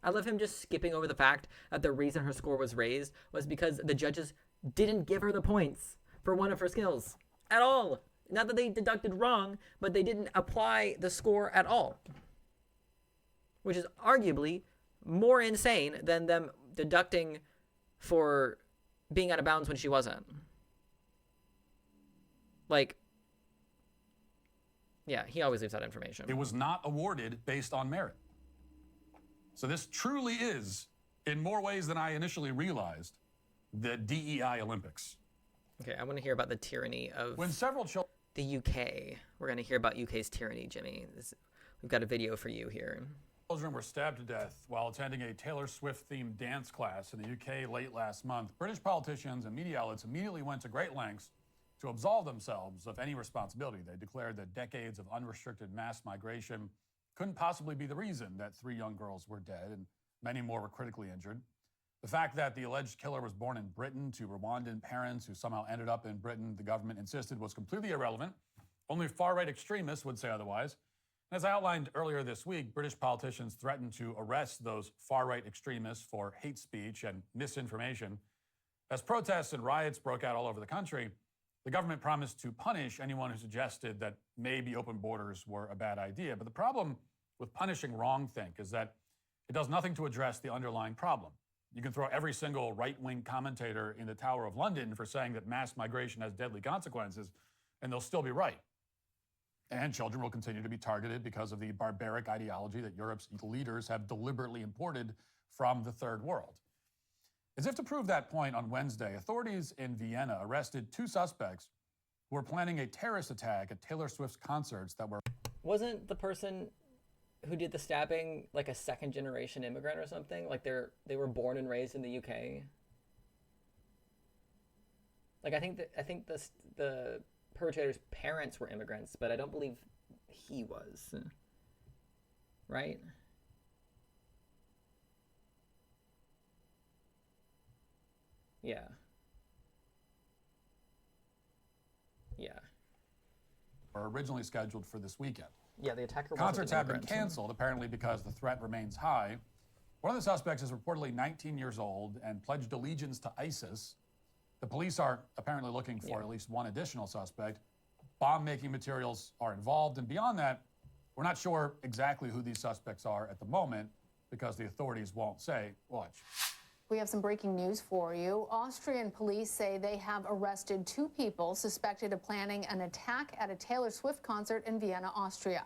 I love him just skipping over the fact that the reason her score was raised was because the judges didn't give her the points for one of her skills at all. Not that they deducted wrong, but they didn't apply the score at all. Which is arguably more insane than them deducting for being out of bounds when she wasn't. Like, yeah, he always leaves that information. It was not awarded based on merit. So this truly is, in more ways than I initially realized, the DEI Olympics. Okay, I want to hear about the tyranny of when several children. The UK. We're going to hear about UK's tyranny, Jimmy. We've got a video for you here. Children were stabbed to death while attending a Taylor Swift-themed dance class in the UK late last month. British politicians and media outlets immediately went to great lengths to absolve themselves of any responsibility. They declared that decades of unrestricted mass migration couldn't possibly be the reason that 3 young girls were dead and many more were critically injured. The fact that the alleged killer was born in Britain to Rwandan parents who somehow ended up in Britain, the government insisted, was completely irrelevant. Only far-right extremists would say otherwise. And as I outlined earlier this week, British politicians threatened to arrest those far-right extremists for hate speech and misinformation. As protests and riots broke out all over the country, the government promised to punish anyone who suggested that maybe open borders were a bad idea. But the problem with punishing wrongthink is that it does nothing to address the underlying problem. You can throw every single right-wing commentator in the Tower of London for saying that mass migration has deadly consequences, and they'll still be right. And children will continue to be targeted because of the barbaric ideology that Europe's leaders have deliberately imported from the third world. As if to prove that point, on Wednesday, authorities in Vienna arrested 2 suspects who were planning a terrorist attack at Taylor Swift's concerts that were... Wasn't the person who did the stabbing like a second-generation immigrant or something? Like they were born and raised in the UK? Like I think the perpetrator's parents were immigrants, but I don't believe he was. Right? Yeah. Yeah. Were originally scheduled for this weekend. Yeah, the attacker Concerts have been canceled, apparently because the threat remains high. One of the suspects is reportedly 19 years old and pledged allegiance to ISIS. The police are apparently looking for at least one additional suspect. Bomb-making materials are involved, and beyond that, we're not sure exactly who these suspects are at the moment because the authorities won't say. Watch. We have some breaking news for you. Austrian police say they have arrested 2 people suspected of planning an attack at a Taylor Swift concert in Vienna, Austria.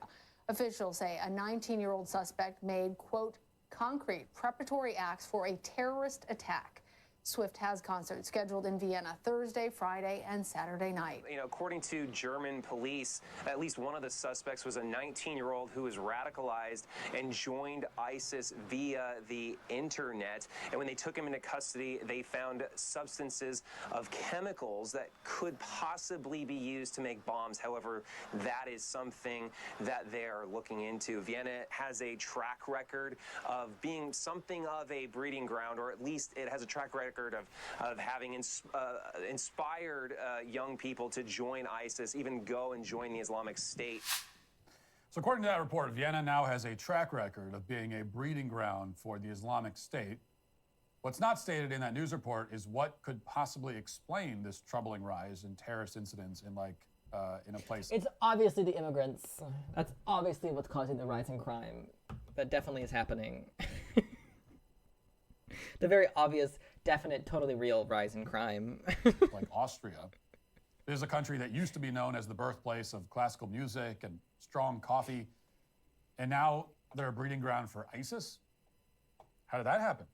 Officials say a 19-year-old suspect made, quote, concrete preparatory acts for a terrorist attack. Swift has concerts scheduled in Vienna Thursday, Friday, and Saturday night. You know, according to German police, at least one of the suspects was a 19-year-old who was radicalized and joined ISIS via the internet. And when they took him into custody, they found substances of chemicals that could possibly be used to make bombs. However, that is something that they are looking into. Vienna has a track record of being something of a breeding ground, or at least it has a track record of having inspired young people to join ISIS, even go and join the Islamic State. So according to that report, Vienna now has a track record of being a breeding ground for the Islamic State. What's not stated in that news report is what could possibly explain this troubling rise in terrorist incidents in a place. It's obviously the immigrants. That's obviously what's causing the rise in crime. That definitely is happening. The very obvious, definite, totally real rise in crime. Like Austria. It is a country that used to be known as the birthplace of classical music and strong coffee. And now they're a breeding ground for ISIS? How did that happen?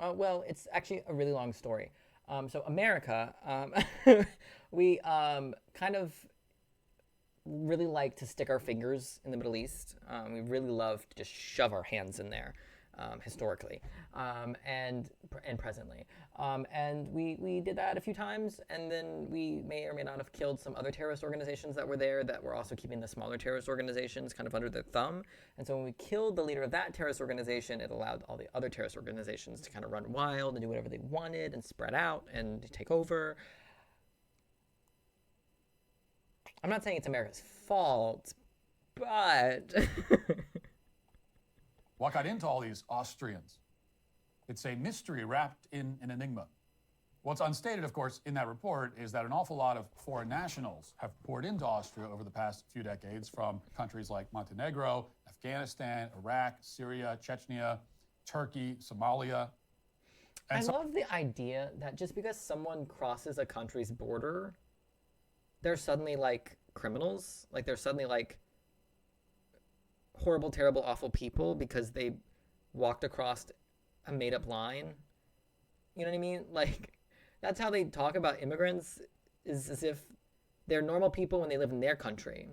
Well, it's actually a really long story. So America We kind of really like to stick our fingers in the Middle East. We really love to just shove our hands in there, historically, and presently. And we did that a few times, and then we may or may not have killed some other terrorist organizations that were there that were also keeping the smaller terrorist organizations kind of under their thumb. And so when we killed the leader of that terrorist organization, it allowed all the other terrorist organizations to kind of run wild and do whatever they wanted and spread out and take over. I'm not saying it's America's fault, but... What got into all these Austrians? It's a mystery wrapped in an enigma. What's unstated, of course, in that report is that an awful lot of foreign nationals have poured into Austria over the past few decades from countries like Montenegro, Afghanistan, Iraq, Syria, Chechnya, Turkey, Somalia. I love the idea that just because someone crosses a country's border, they're suddenly like criminals. Like they're suddenly like horrible, terrible, awful people because they walked across a made-up line. You know what I mean? Like, that's how they talk about immigrants, is as if they're normal people when they live in their country.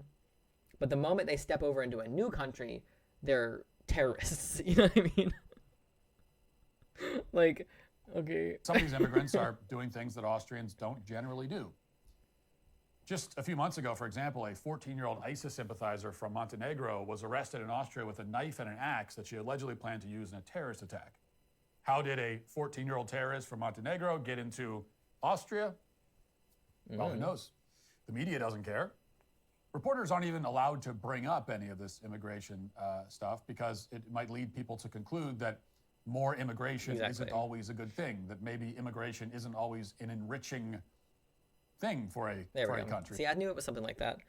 But the moment they step over into a new country, they're terrorists. You know what I mean? Like, okay. Some of these immigrants are doing things that Austrians don't generally do. Just a few months ago, for example, a 14-year-old ISIS sympathizer from Montenegro was arrested in Austria with a knife and an axe that she allegedly planned to use in a terrorist attack. How did a 14-year-old terrorist from Montenegro get into Austria? Well, who knows? The media doesn't care. Reporters aren't even allowed to bring up any of this immigration stuff because it might lead people to conclude that more immigration isn't always a good thing, that maybe immigration isn't always an enriching thing for a country. See, I knew it was something like that.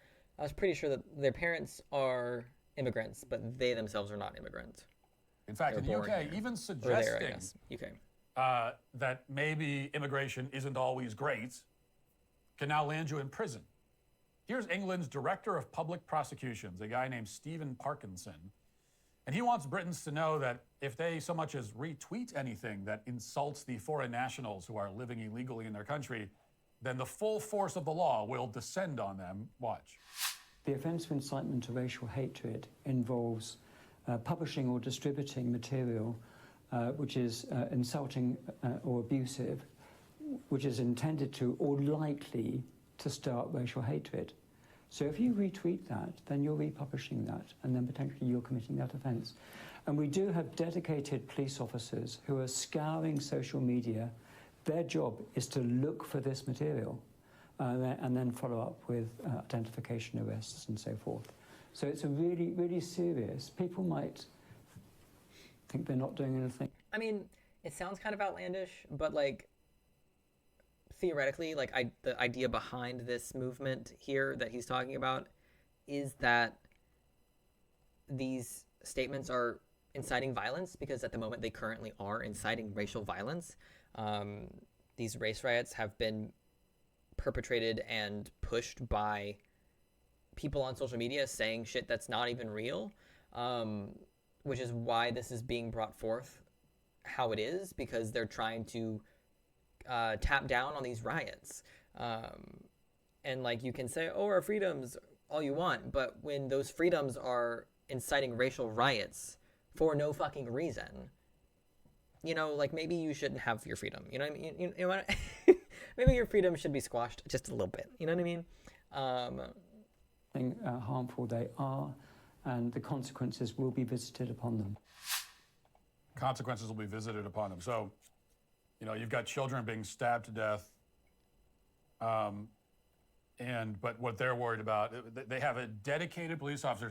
I was pretty sure that their parents are immigrants, but they themselves are not immigrants. In fact, in the UK, even suggesting that maybe immigration isn't always great can now land you in prison. Here's England's Director of Public Prosecutions, a guy named Stephen Parkinson, and he wants Britons to know that if they so much as retweet anything that insults the foreign nationals who are living illegally in their country, then the full force of the law will descend on them. Watch. The offence of incitement to racial hatred involves publishing or distributing material which is insulting or abusive, which is intended to or likely to start racial hatred. So if you retweet that, then you're republishing that, and then potentially you're committing that offence. And we do have dedicated police officers who are scouring social media. Their job is to look for this material and then follow up with identification, arrests, and so forth. So it's a really, really serious. People might think they're not doing anything. I mean, it sounds kind of outlandish, but like theoretically, like the idea behind this movement here that he's talking about is that these statements are inciting violence because at the moment they currently are inciting racial violence. These race riots have been perpetrated and pushed by people on social media saying shit that's not even real, which is why this is being brought forth how it is, because they're trying to tap down on these riots. And like you can say, oh, our freedoms, all you want, but when those freedoms are inciting racial riots for no fucking reason, you know, like maybe you shouldn't have your freedom. You know what I mean? You know what? Maybe your freedom should be squashed just a little bit. You know what I mean? Harmful they are, and the consequences will be visited upon them. Consequences will be visited upon them. So, you know, you've got children being stabbed to death, but what they're worried about, they have a dedicated police officer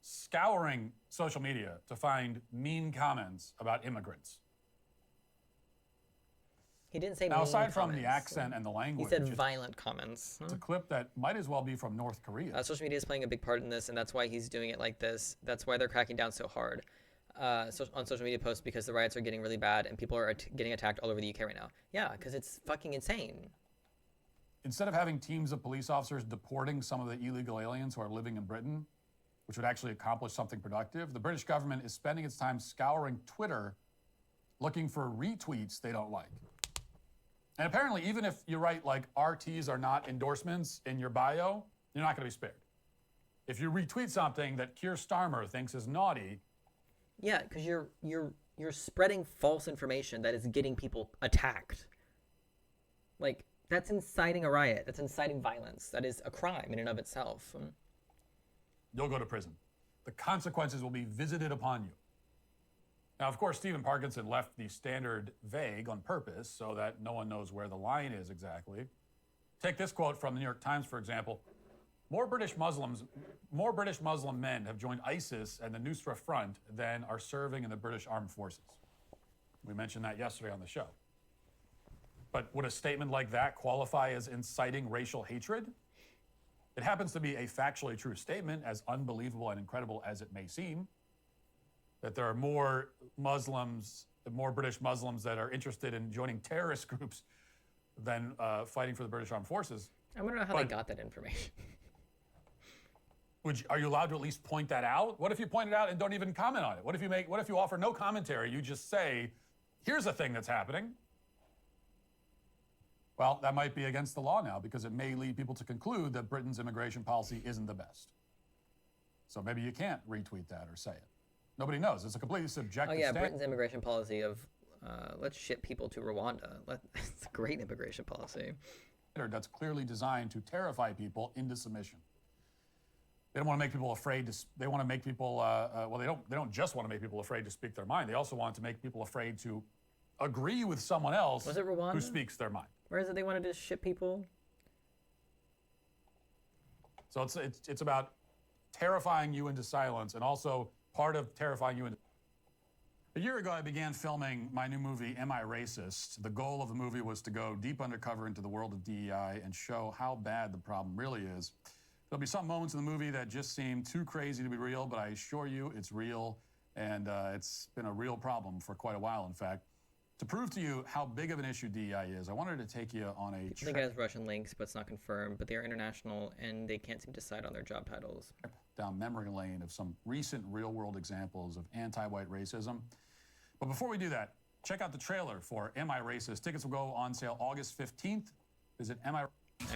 scouring social media to find mean comments about immigrants. He didn't say now, mean aside from comments. the accent and the language. He said violent comments. It's a clip that might as well be from North Korea. Social media is playing a big part in this, and that's why he's doing it like this. That's why they're cracking down so hard on social media posts, because the riots are getting really bad and people are getting attacked all over the UK right now. Yeah, because it's fucking insane. Instead of having teams of police officers deporting some of the illegal aliens who are living in Britain, which would actually accomplish something productive, the British government is spending its time scouring Twitter looking for retweets they don't like. And apparently, even if you write like RTs are not endorsements in your bio, you're not going to be spared. If you retweet something that Keir Starmer thinks is naughty, yeah, because you're spreading false information that is getting people attacked. Like, that's inciting a riot. That's inciting violence. That is a crime in and of itself. You'll go to prison. The consequences will be visited upon you. Now, of course, Stephen Parkinson left the standard vague on purpose so that no one knows where the line is exactly. Take this quote from the New York Times, for example. More British Muslim men have joined ISIS and the Nusra Front than are serving in the British Armed Forces. We mentioned that yesterday on the show. But would a statement like that qualify as inciting racial hatred? It happens to be a factually true statement, as unbelievable and incredible as it may seem, that there are more Muslims, more British Muslims that are interested in joining terrorist groups than fighting for the British Armed Forces. I wonder how they got that information. Are you allowed to at least point that out? What if you point it out and don't even comment on it? What if you offer no commentary? You just say, here's a thing that's happening. Well, that might be against the law now because it may lead people to conclude that Britain's immigration policy isn't the best. So maybe you can't retweet that or say it. Nobody knows. It's a completely subjective statement. Britain's immigration policy of let's ship people to Rwanda. It's a great immigration policy. That's clearly designed to terrify people into submission. They don't want to make people afraid to. They want to make people. They don't just want to make people afraid to speak their mind. They also want to make people afraid to agree with someone else who speaks their mind. Where is it they wanted to ship people? So it's about terrifying you into silence, and also part of terrifying you into. A year ago, I began filming my new movie, Am I Racist? The goal of the movie was to go deep undercover into the world of DEI and show how bad the problem really is. There'll be some moments in the movie that just seem too crazy to be real, but I assure you it's real, and it's been a real problem for quite a while, in fact. To prove to you how big of an issue DEI is, I wanted to take you on a trip. I think it has Russian links, but it's not confirmed, but they are international, and they can't seem to decide on their job titles. Down memory lane of some recent real-world examples of anti-white racism. But before we do that, check out the trailer for Am I Racist? Tickets will go on sale August 15th. Visit I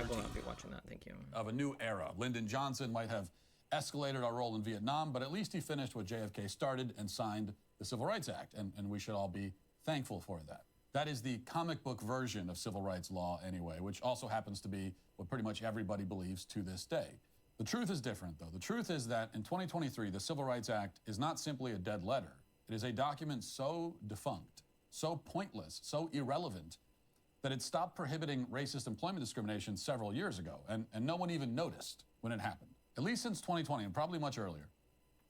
will not be watching that, thank you. Of a new era. Lyndon Johnson might have escalated our role in Vietnam, but at least he finished what JFK started and signed the Civil Rights Act, and we should all be thankful for that. That is the comic book version of civil rights law anyway, which also happens to be what pretty much everybody believes to this day. The truth is different, though. The truth is that in 2023, the Civil Rights Act is not simply a dead letter. It is a document so defunct, so pointless, so irrelevant, that it stopped prohibiting racist employment discrimination several years ago, and no one even noticed when it happened. At least since 2020, and probably much earlier,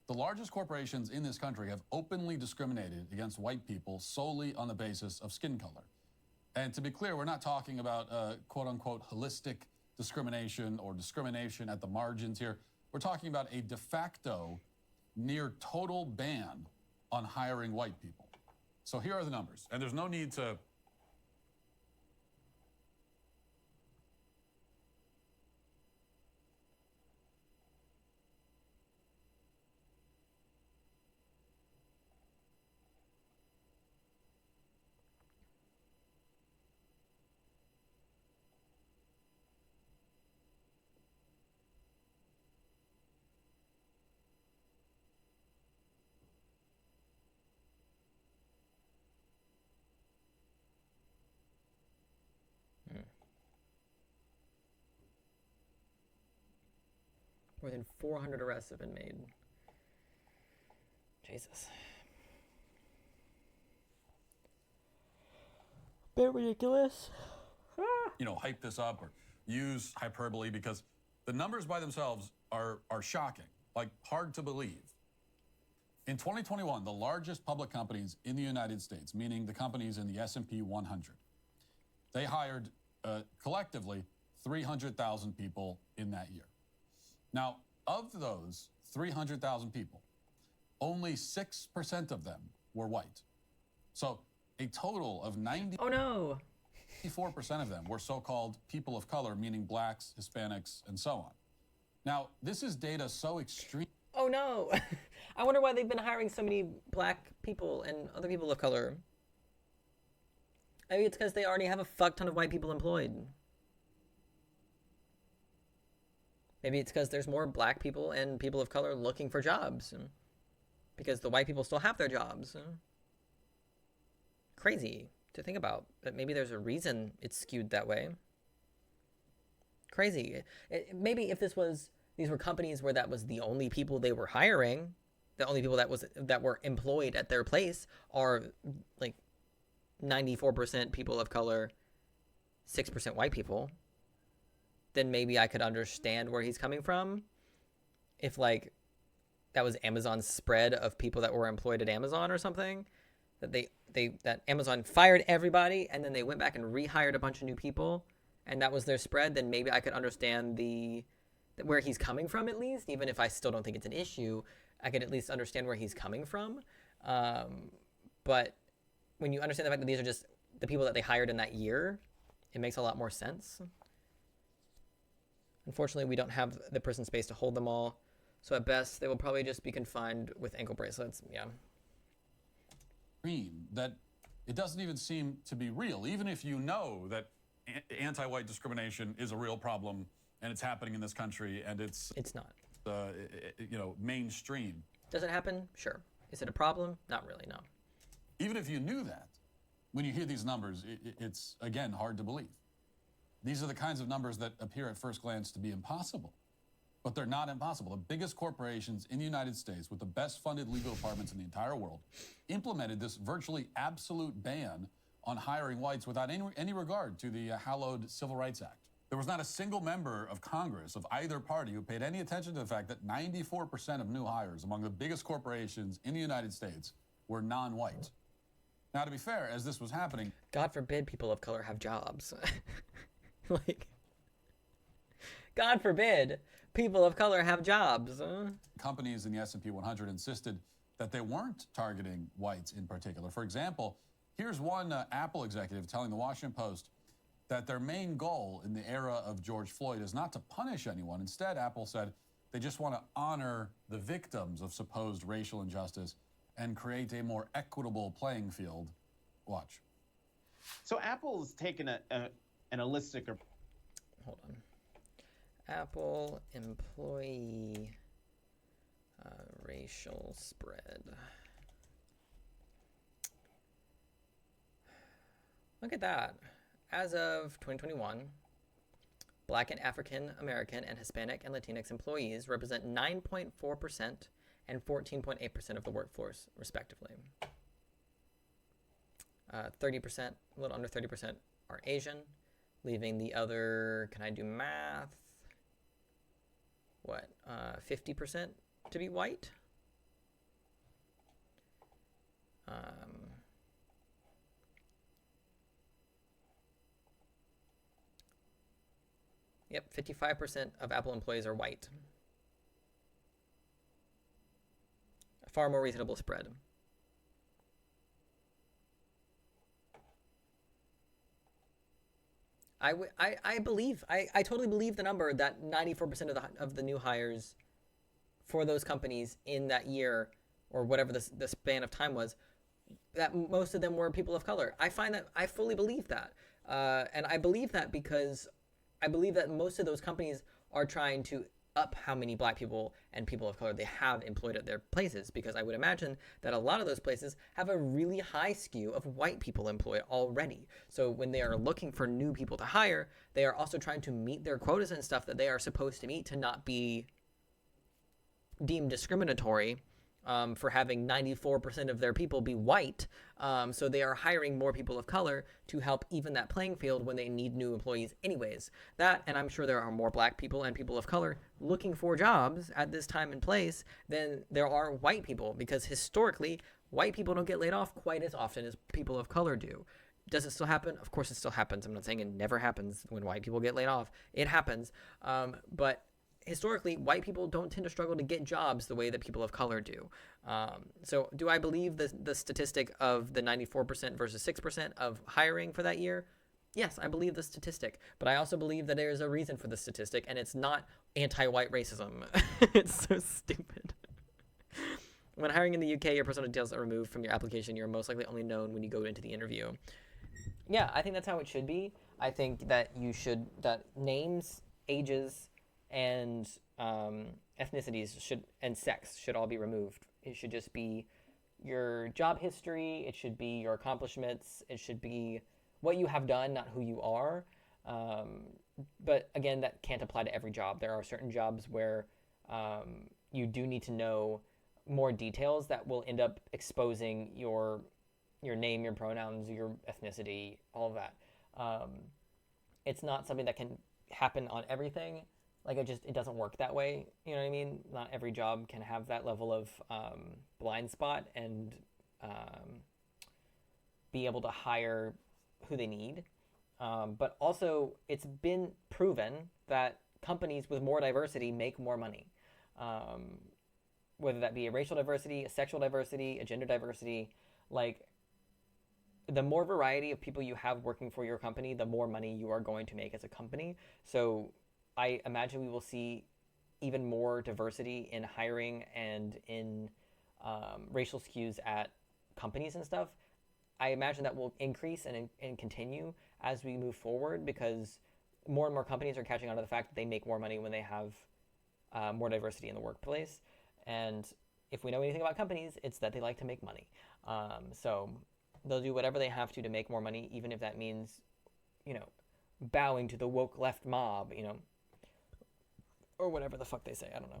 the largest corporations in this country have openly discriminated against white people solely on the basis of skin color. And to be clear, we're not talking about quote-unquote holistic discrimination or discrimination at the margins here. We're talking about a de facto, near total ban on hiring white people. So here are the numbers, and there's no need to More than 400 arrests have been made. Jesus. Bit ridiculous. Hype this up or use hyperbole, because the numbers by themselves are shocking, like hard to believe. In 2021, the largest public companies in the United States, meaning the companies in the S&P 100, they hired collectively 300,000 people in that year. Now, of those 300,000 people, only 6% of them were white. So a total of 94% of them were so-called people of color, meaning blacks, Hispanics, and so on. Now, this is data so extreme. Oh no! I wonder why they've been hiring so many black people and other people of color. Maybe it's because they already have a fuck ton of white people employed. Maybe it's because there's more black people and people of color looking for jobs. Because the white people still have their jobs. Crazy to think about. But maybe there's a reason it's skewed that way. Crazy. Maybe if these were companies where that was the only people they were hiring, the only people that were employed at their place are like 94% people of color, 6% white people, then maybe I could understand where he's coming from. If like that was Amazon's spread of people that were employed at Amazon or something, that that Amazon fired everybody and then they went back and rehired a bunch of new people, and that was their spread, then maybe I could understand where he's coming from, at least, even if I still don't think it's an issue. I could at least understand where he's coming from. But when you understand the fact that these are just the people that they hired in that year, it makes a lot more sense. Unfortunately, we don't have the prison space to hold them all. So at best, they will probably just be confined with ankle bracelets. Yeah. That it doesn't even seem to be real, even if you know that anti-white discrimination is a real problem and it's happening in this country and it's not, mainstream. Does it happen? Sure. Is it a problem? Not really, no. Even if you knew that, when you hear these numbers, it's, again, hard to believe. These are the kinds of numbers that appear at first glance to be impossible. But they're not impossible. The biggest corporations in the United States with the best funded legal departments in the entire world implemented this virtually absolute ban on hiring whites without any regard to the hallowed Civil Rights Act. There was not a single member of Congress of either party who paid any attention to the fact that 94% of new hires among the biggest corporations in the United States were non-white. Now, to be fair, as this was happening... God forbid people of color have jobs. Like, God forbid people of color have jobs. Companies in the S&P 100 insisted that they weren't targeting whites in particular. For example, here's one Apple executive telling the Washington Post that their main goal in the era of George Floyd is not to punish anyone. Instead, Apple said they just want to honor the victims of supposed racial injustice and create a more equitable playing field. Watch. So Apple's taken an holistic... Hold on. Apple employee racial spread. Look at that. As of 2021, Black and African American and Hispanic and Latinx employees represent 9.4% and 14.8% of the workforce, respectively. 30%, a little under 30% are Asian, leaving the other, can I do math? 50% to be white? Yep, 55% of Apple employees are white. A far more reasonable spread. I totally believe the number that 94% of the new hires for those companies in that year, or whatever the span of time was, that most of them were people of color. I fully believe that. And I believe that because I believe that most of those companies are trying to up how many black people and people of color they have employed at their places, because I would imagine that a lot of those places have a really high skew of white people employed already. So when they are looking for new people to hire, they are also trying to meet their quotas and stuff that they are supposed to meet to not be deemed discriminatory for having 94% of their people be white. So they are hiring more people of color to help even that playing field when they need new employees anyways. That, and I'm sure there are more black people and people of color looking for jobs at this time and place than there are white people, because historically, white people don't get laid off quite as often as people of color do. Does it still happen? Of course it still happens. I'm not saying it never happens when white people get laid off. It happens. But historically, white people don't tend to struggle to get jobs the way that people of color do. So do I believe the statistic of the 94% versus 6% of hiring for that year? Yes, I believe the statistic. But I also believe that there is a reason for the statistic, and it's not anti-white racism. It's so stupid. When hiring in the UK, your personal details are removed from your application. You're most likely only known when you go into the interview. Yeah, I think that's how it should be. I think that that names, ages, and ethnicities and sex should all be removed. It should just be your job history. It should be your accomplishments. It should be what you have done, not who you are. But again, that can't apply to every job. There are certain jobs where you do need to know more details that will end up exposing your name, your pronouns, your ethnicity, all of that. It's not something that can happen on everything. Like it doesn't work that way. You know what I mean? Not every job can have that level of blind spot and be able to hire who they need. But also, it's been proven that companies with more diversity make more money. Whether that be a racial diversity, a sexual diversity, a gender diversity, like the more variety of people you have working for your company, the more money you are going to make as a company. So I imagine we will see even more diversity in hiring and in racial skews at companies and stuff. I imagine that will increase and continue as we move forward because more and more companies are catching on to the fact that they make more money when they have more diversity in the workplace. And if we know anything about companies, it's that they like to make money. So they'll do whatever they have to make more money, even if that means, bowing to the woke left mob, or whatever the fuck they say. I don't know.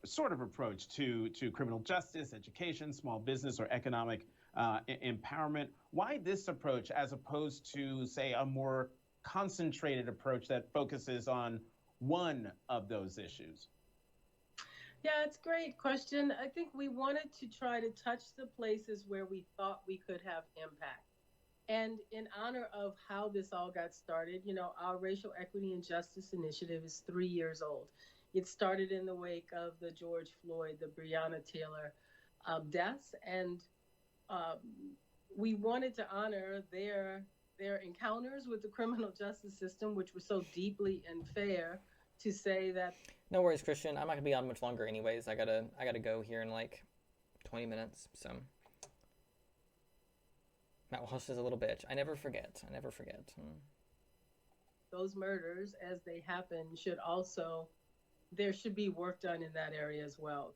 Sort of approach to criminal justice, education, small business, or economic empowerment. Why this approach as opposed to, say, a more concentrated approach that focuses on one of those issues? Yeah, it's a great question. I think we wanted to try to touch the places where we thought we could have impact. And in honor of how this all got started, our Racial Equity and Justice Initiative is 3 years old. It started in the wake of the George Floyd, the Breonna Taylor deaths, and we wanted to honor their encounters with the criminal justice system, which were so deeply unfair, to say that. No worries, Christian. I'm not gonna be on much longer, anyways. I gotta go here in like 20 minutes. So Matt Walsh is a little bitch. I never forget. Those murders, as they happen, there should be work done in that area as well.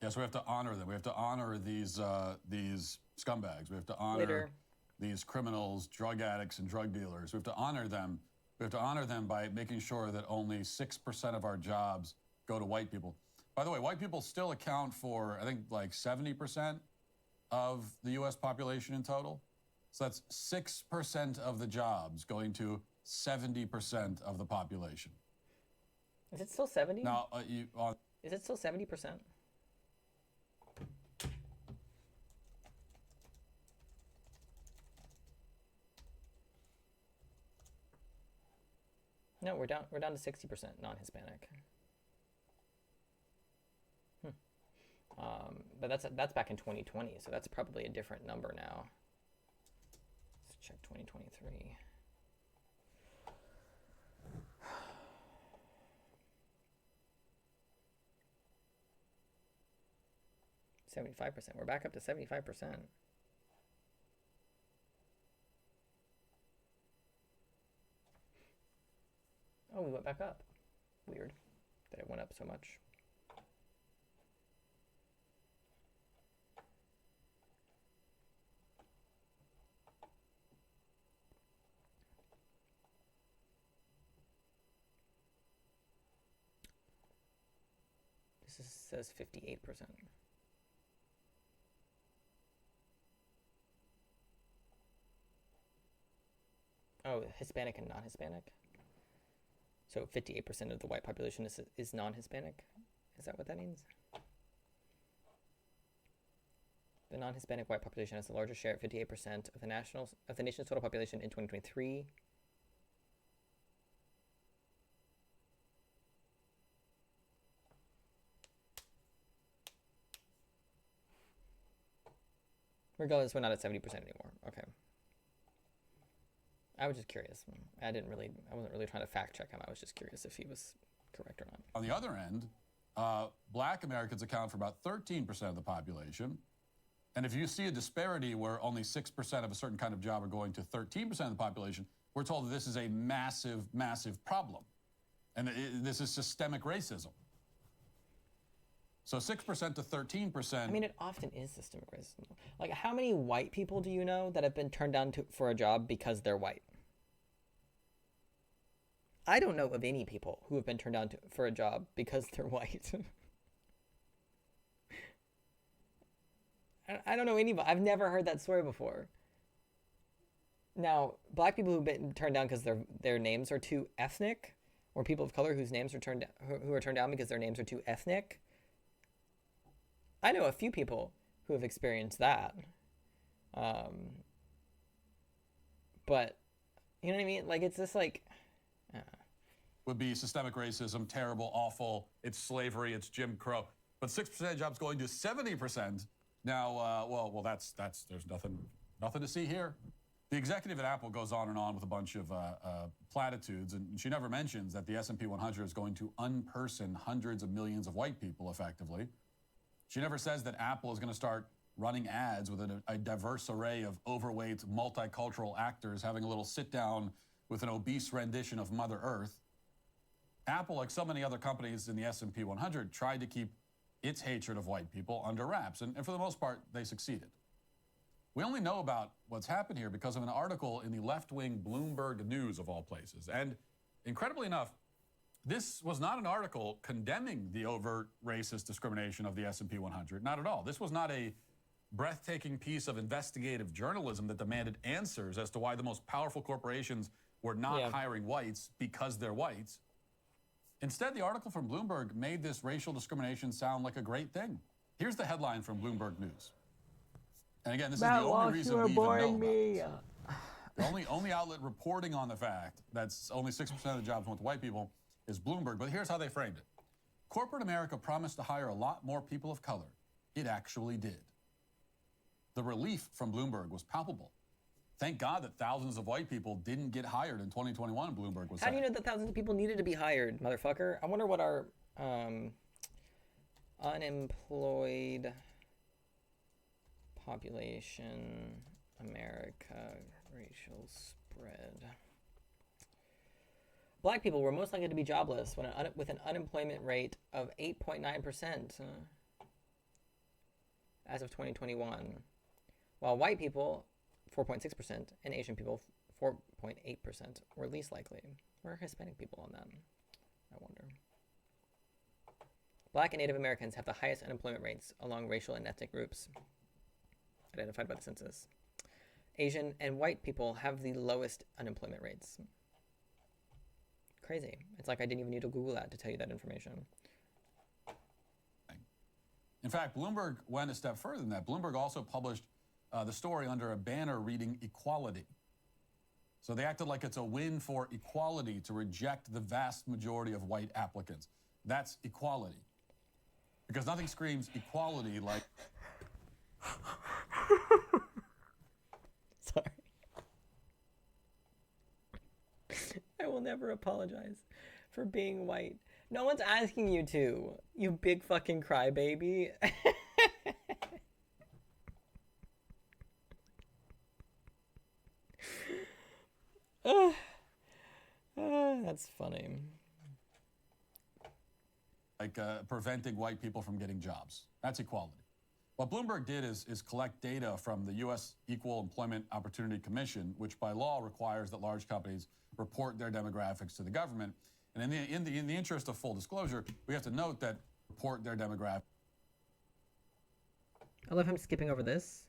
Yes, we have to honor them. We have to honor these scumbags. We have to honor these criminals, drug addicts, and drug dealers. We have to honor them. We have to honor them by making sure that only 6% of our jobs go to white people. By the way, white people still account for, I think, like 70% of the U.S. population in total. So that's 6% of the jobs going to 70% of the population. Is it still 70? Now, is it still 70%? No, we're down to 60% non-Hispanic. But that's back in 2020, so that's probably a different number now. Let's check 2023. 75%. We're back up to 75%. Oh, we went back up. Weird that it went up so much. Says 58%. Oh, Hispanic and non-Hispanic? So 58% of the white population is non-Hispanic? Is that what that means? The non-Hispanic white population has the largest share at 58% of the nation's total population in 2023. Regardless, we're not at 70% anymore. Okay. I was just curious. I wasn't really trying to fact check him. I was just curious if he was correct or not. On the other end, Black Americans account for about 13% of the population. And if you see a disparity where only 6% of a certain kind of job are going to 13% of the population, we're told that this is a massive, massive problem. And this is systemic racism. So 6% to 13%. I mean, it often is systemic racism. Like, how many white people do you know that have been turned down for a job because they're white? I don't know of any people who have been turned down for a job because they're white. I don't know anybody. I've never heard that story before. Now, black people who've been turned down because their names are too ethnic, or people of color whose names are turned down because their names are too ethnic. I know a few people who have experienced that. But, you know what I mean? Like, it's just like... would be systemic racism, terrible, awful, it's slavery, it's Jim Crow. But 6% of jobs going to 70%. Now, well, that's there's nothing to see here. The executive at Apple goes on and on with a bunch of platitudes, and she never mentions that the S&P 100 is going to unperson hundreds of millions of white people effectively. She never says that Apple is going to start running ads with a diverse array of overweight, multicultural actors having a little sit-down with an obese rendition of Mother Earth. Apple, like so many other companies in the S&P 100, tried to keep its hatred of white people under wraps, and for the most part, they succeeded. We only know about what's happened here because of an article in the left-wing Bloomberg News, of all places. And incredibly enough, this was not an article condemning the overt racist discrimination of the S&P 100. Not at all. This was not a breathtaking piece of investigative journalism that demanded answers as to why the most powerful corporations were not hiring whites because they're whites. Instead, the article from Bloomberg made this racial discrimination sound like a great thing. Here's the headline from Bloomberg News. And again, this is the only reason we even know about this. The only outlet reporting on the fact that only 6% of the jobs went to white people is Bloomberg. But here's how they framed it. Corporate America promised to hire a lot more people of color. It actually did. The relief from Bloomberg was palpable. Thank God that thousands of white people didn't get hired in 2021, Bloomberg was saying. How do you know that thousands of people needed to be hired, motherfucker? I wonder what our unemployed population, America, racial spread. Black people were most likely to be jobless with an unemployment rate of 8.9% as of 2021, while white people, 4.6%, and Asian people, 4.8%, were least likely. Where are Hispanic people on that? I wonder. Black and Native Americans have the highest unemployment rates along racial and ethnic groups identified by the census. Asian and white people have the lowest unemployment rates. Crazy. It's like I didn't even need to Google that to tell you that information. In fact, Bloomberg went a step further than that. Bloomberg also published the story under a banner reading equality. So they acted like it's a win for equality to reject the vast majority of white applicants. That's equality. Because nothing screams equality like... Sorry. I will never apologize for being white. No one's asking you to, you big fucking crybaby. That's funny. Like preventing white people from getting jobs. That's equality. What Bloomberg did is collect data from the U.S. Equal Employment Opportunity Commission, which by law requires that large companies report their demographics to the government. And in the interest of full disclosure, we have to note that report their demographics. I love him skipping over this.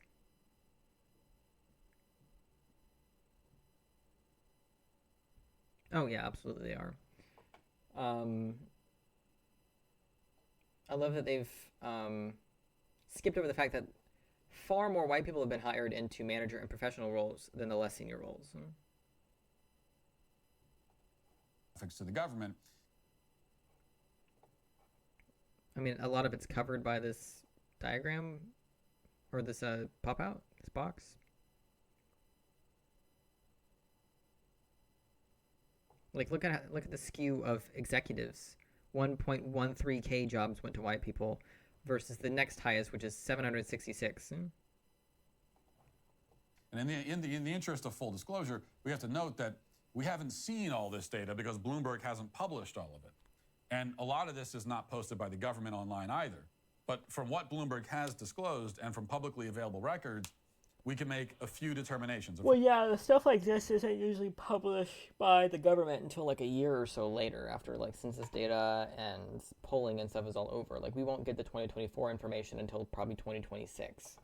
Oh yeah, absolutely they are. I love that they've skipped over the fact that far more white people have been hired into manager and professional roles than the less senior roles. To the government. I mean, a lot of it's covered by this diagram or this pop-out, this box. Like, look at the skew of executives. 1.13K jobs went to white people versus the next highest, which is 766. And in the interest of full disclosure, we have to note that we haven't seen all this data because Bloomberg hasn't published all of it. And a lot of this is not posted by the government online either. But from what Bloomberg has disclosed and from publicly available records, we can make a few determinations. Well, yeah, the stuff like this isn't usually published by the government until like a year or so later, after like census data and polling and stuff is all over. Like, we won't get the 2024 information until probably 2026.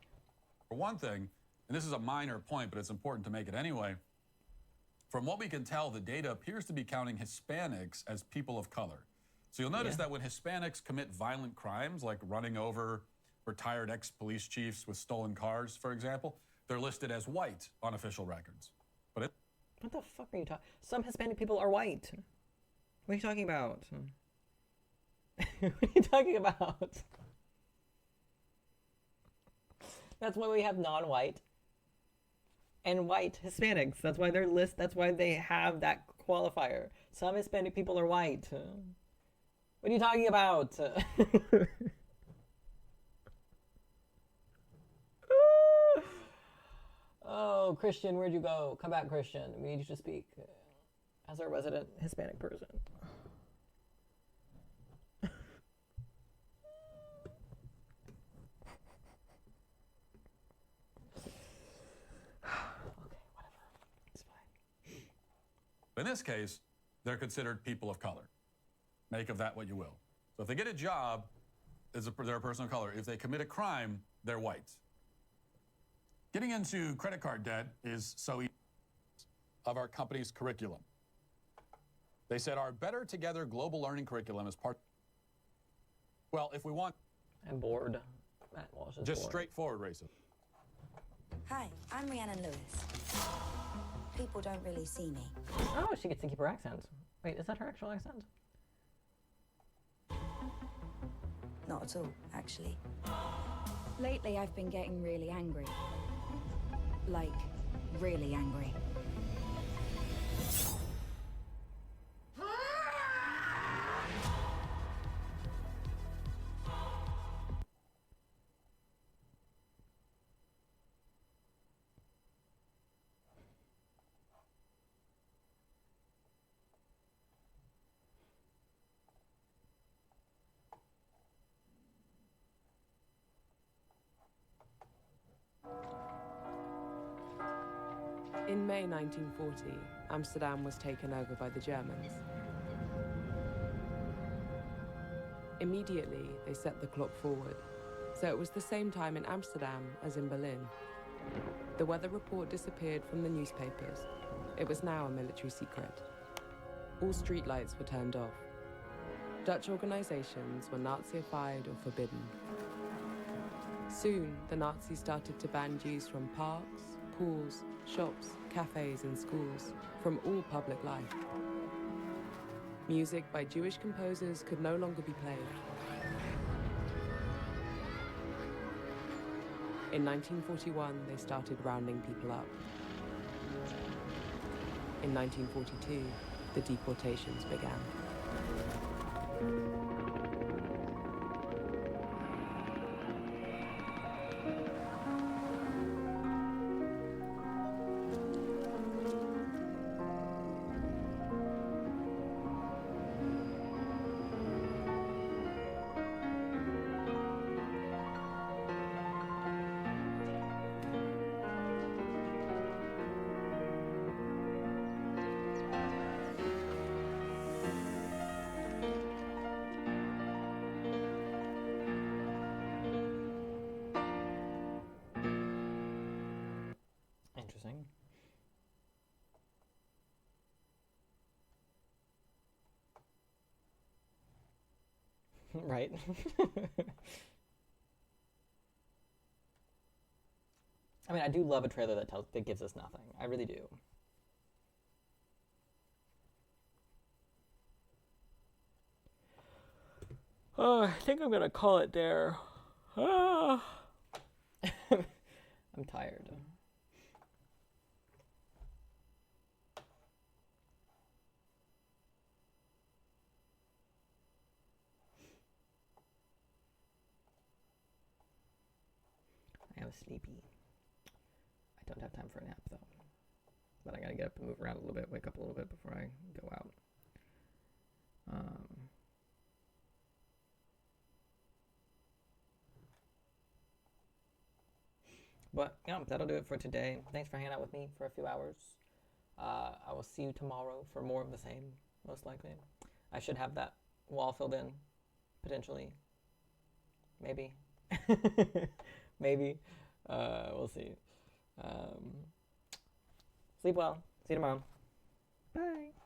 For one thing, and this is a minor point, but it's important to make it anyway, from what we can tell, the data appears to be counting Hispanics as people of color. So you'll notice that when Hispanics commit violent crimes, like running over retired ex-police chiefs with stolen cars, for example, they're listed as white on official records. But what the fuck are you talking? Some Hispanic people are white. What are you talking about? What are you talking about? That's why we have non-white and white Hispanics. That's why they're that's why they have that qualifier. Some Hispanic people are white. What are you talking about? Oh, Christian, where'd you go? Come back, Christian. We need you to speak as our resident Hispanic person. in this case, they're considered people of color. Make of that what you will. So if they get a job, they're a person of color. If they commit a crime, they're white. Getting into credit card debt is so easy. Of our company's curriculum. They said our Better Together global learning curriculum is part. Well, if we want. I'm bored. Matt Walsh is just bored. Straightforward racism. Hi, I'm Rhiannon Lewis. People don't really see me. Oh, she gets to keep her accent. Wait, is that her actual accent? Not at all, actually. Lately, I've been getting really angry. Like, really angry. In May 1940, Amsterdam was taken over by the Germans. Immediately, they set the clock forward, so it was the same time in Amsterdam as in Berlin. The weather report disappeared from the newspapers. It was now a military secret. All streetlights were turned off. Dutch organizations were Nazified or forbidden. Soon, the Nazis started to ban Jews from parks, pools, shops, cafes and schools, from all public life. Music by Jewish composers could no longer be played. In 1941, they started rounding people up. In 1942, the deportations began. Interesting. Right. I mean, I do love a trailer that gives us nothing. I really do. Oh, I think I'm gonna call it there. Ah. I'm tired. I am sleepy. I don't have time for a nap though. But I gotta get up and move around a little bit, wake up a little bit before I go out. But yeah, that'll do it for today. Thanks for hanging out with me for a few hours. I will see you tomorrow for more of the same, most likely. I should have that wall filled in, potentially. Maybe. Maybe. We'll see. Sleep well. See you tomorrow. Bye.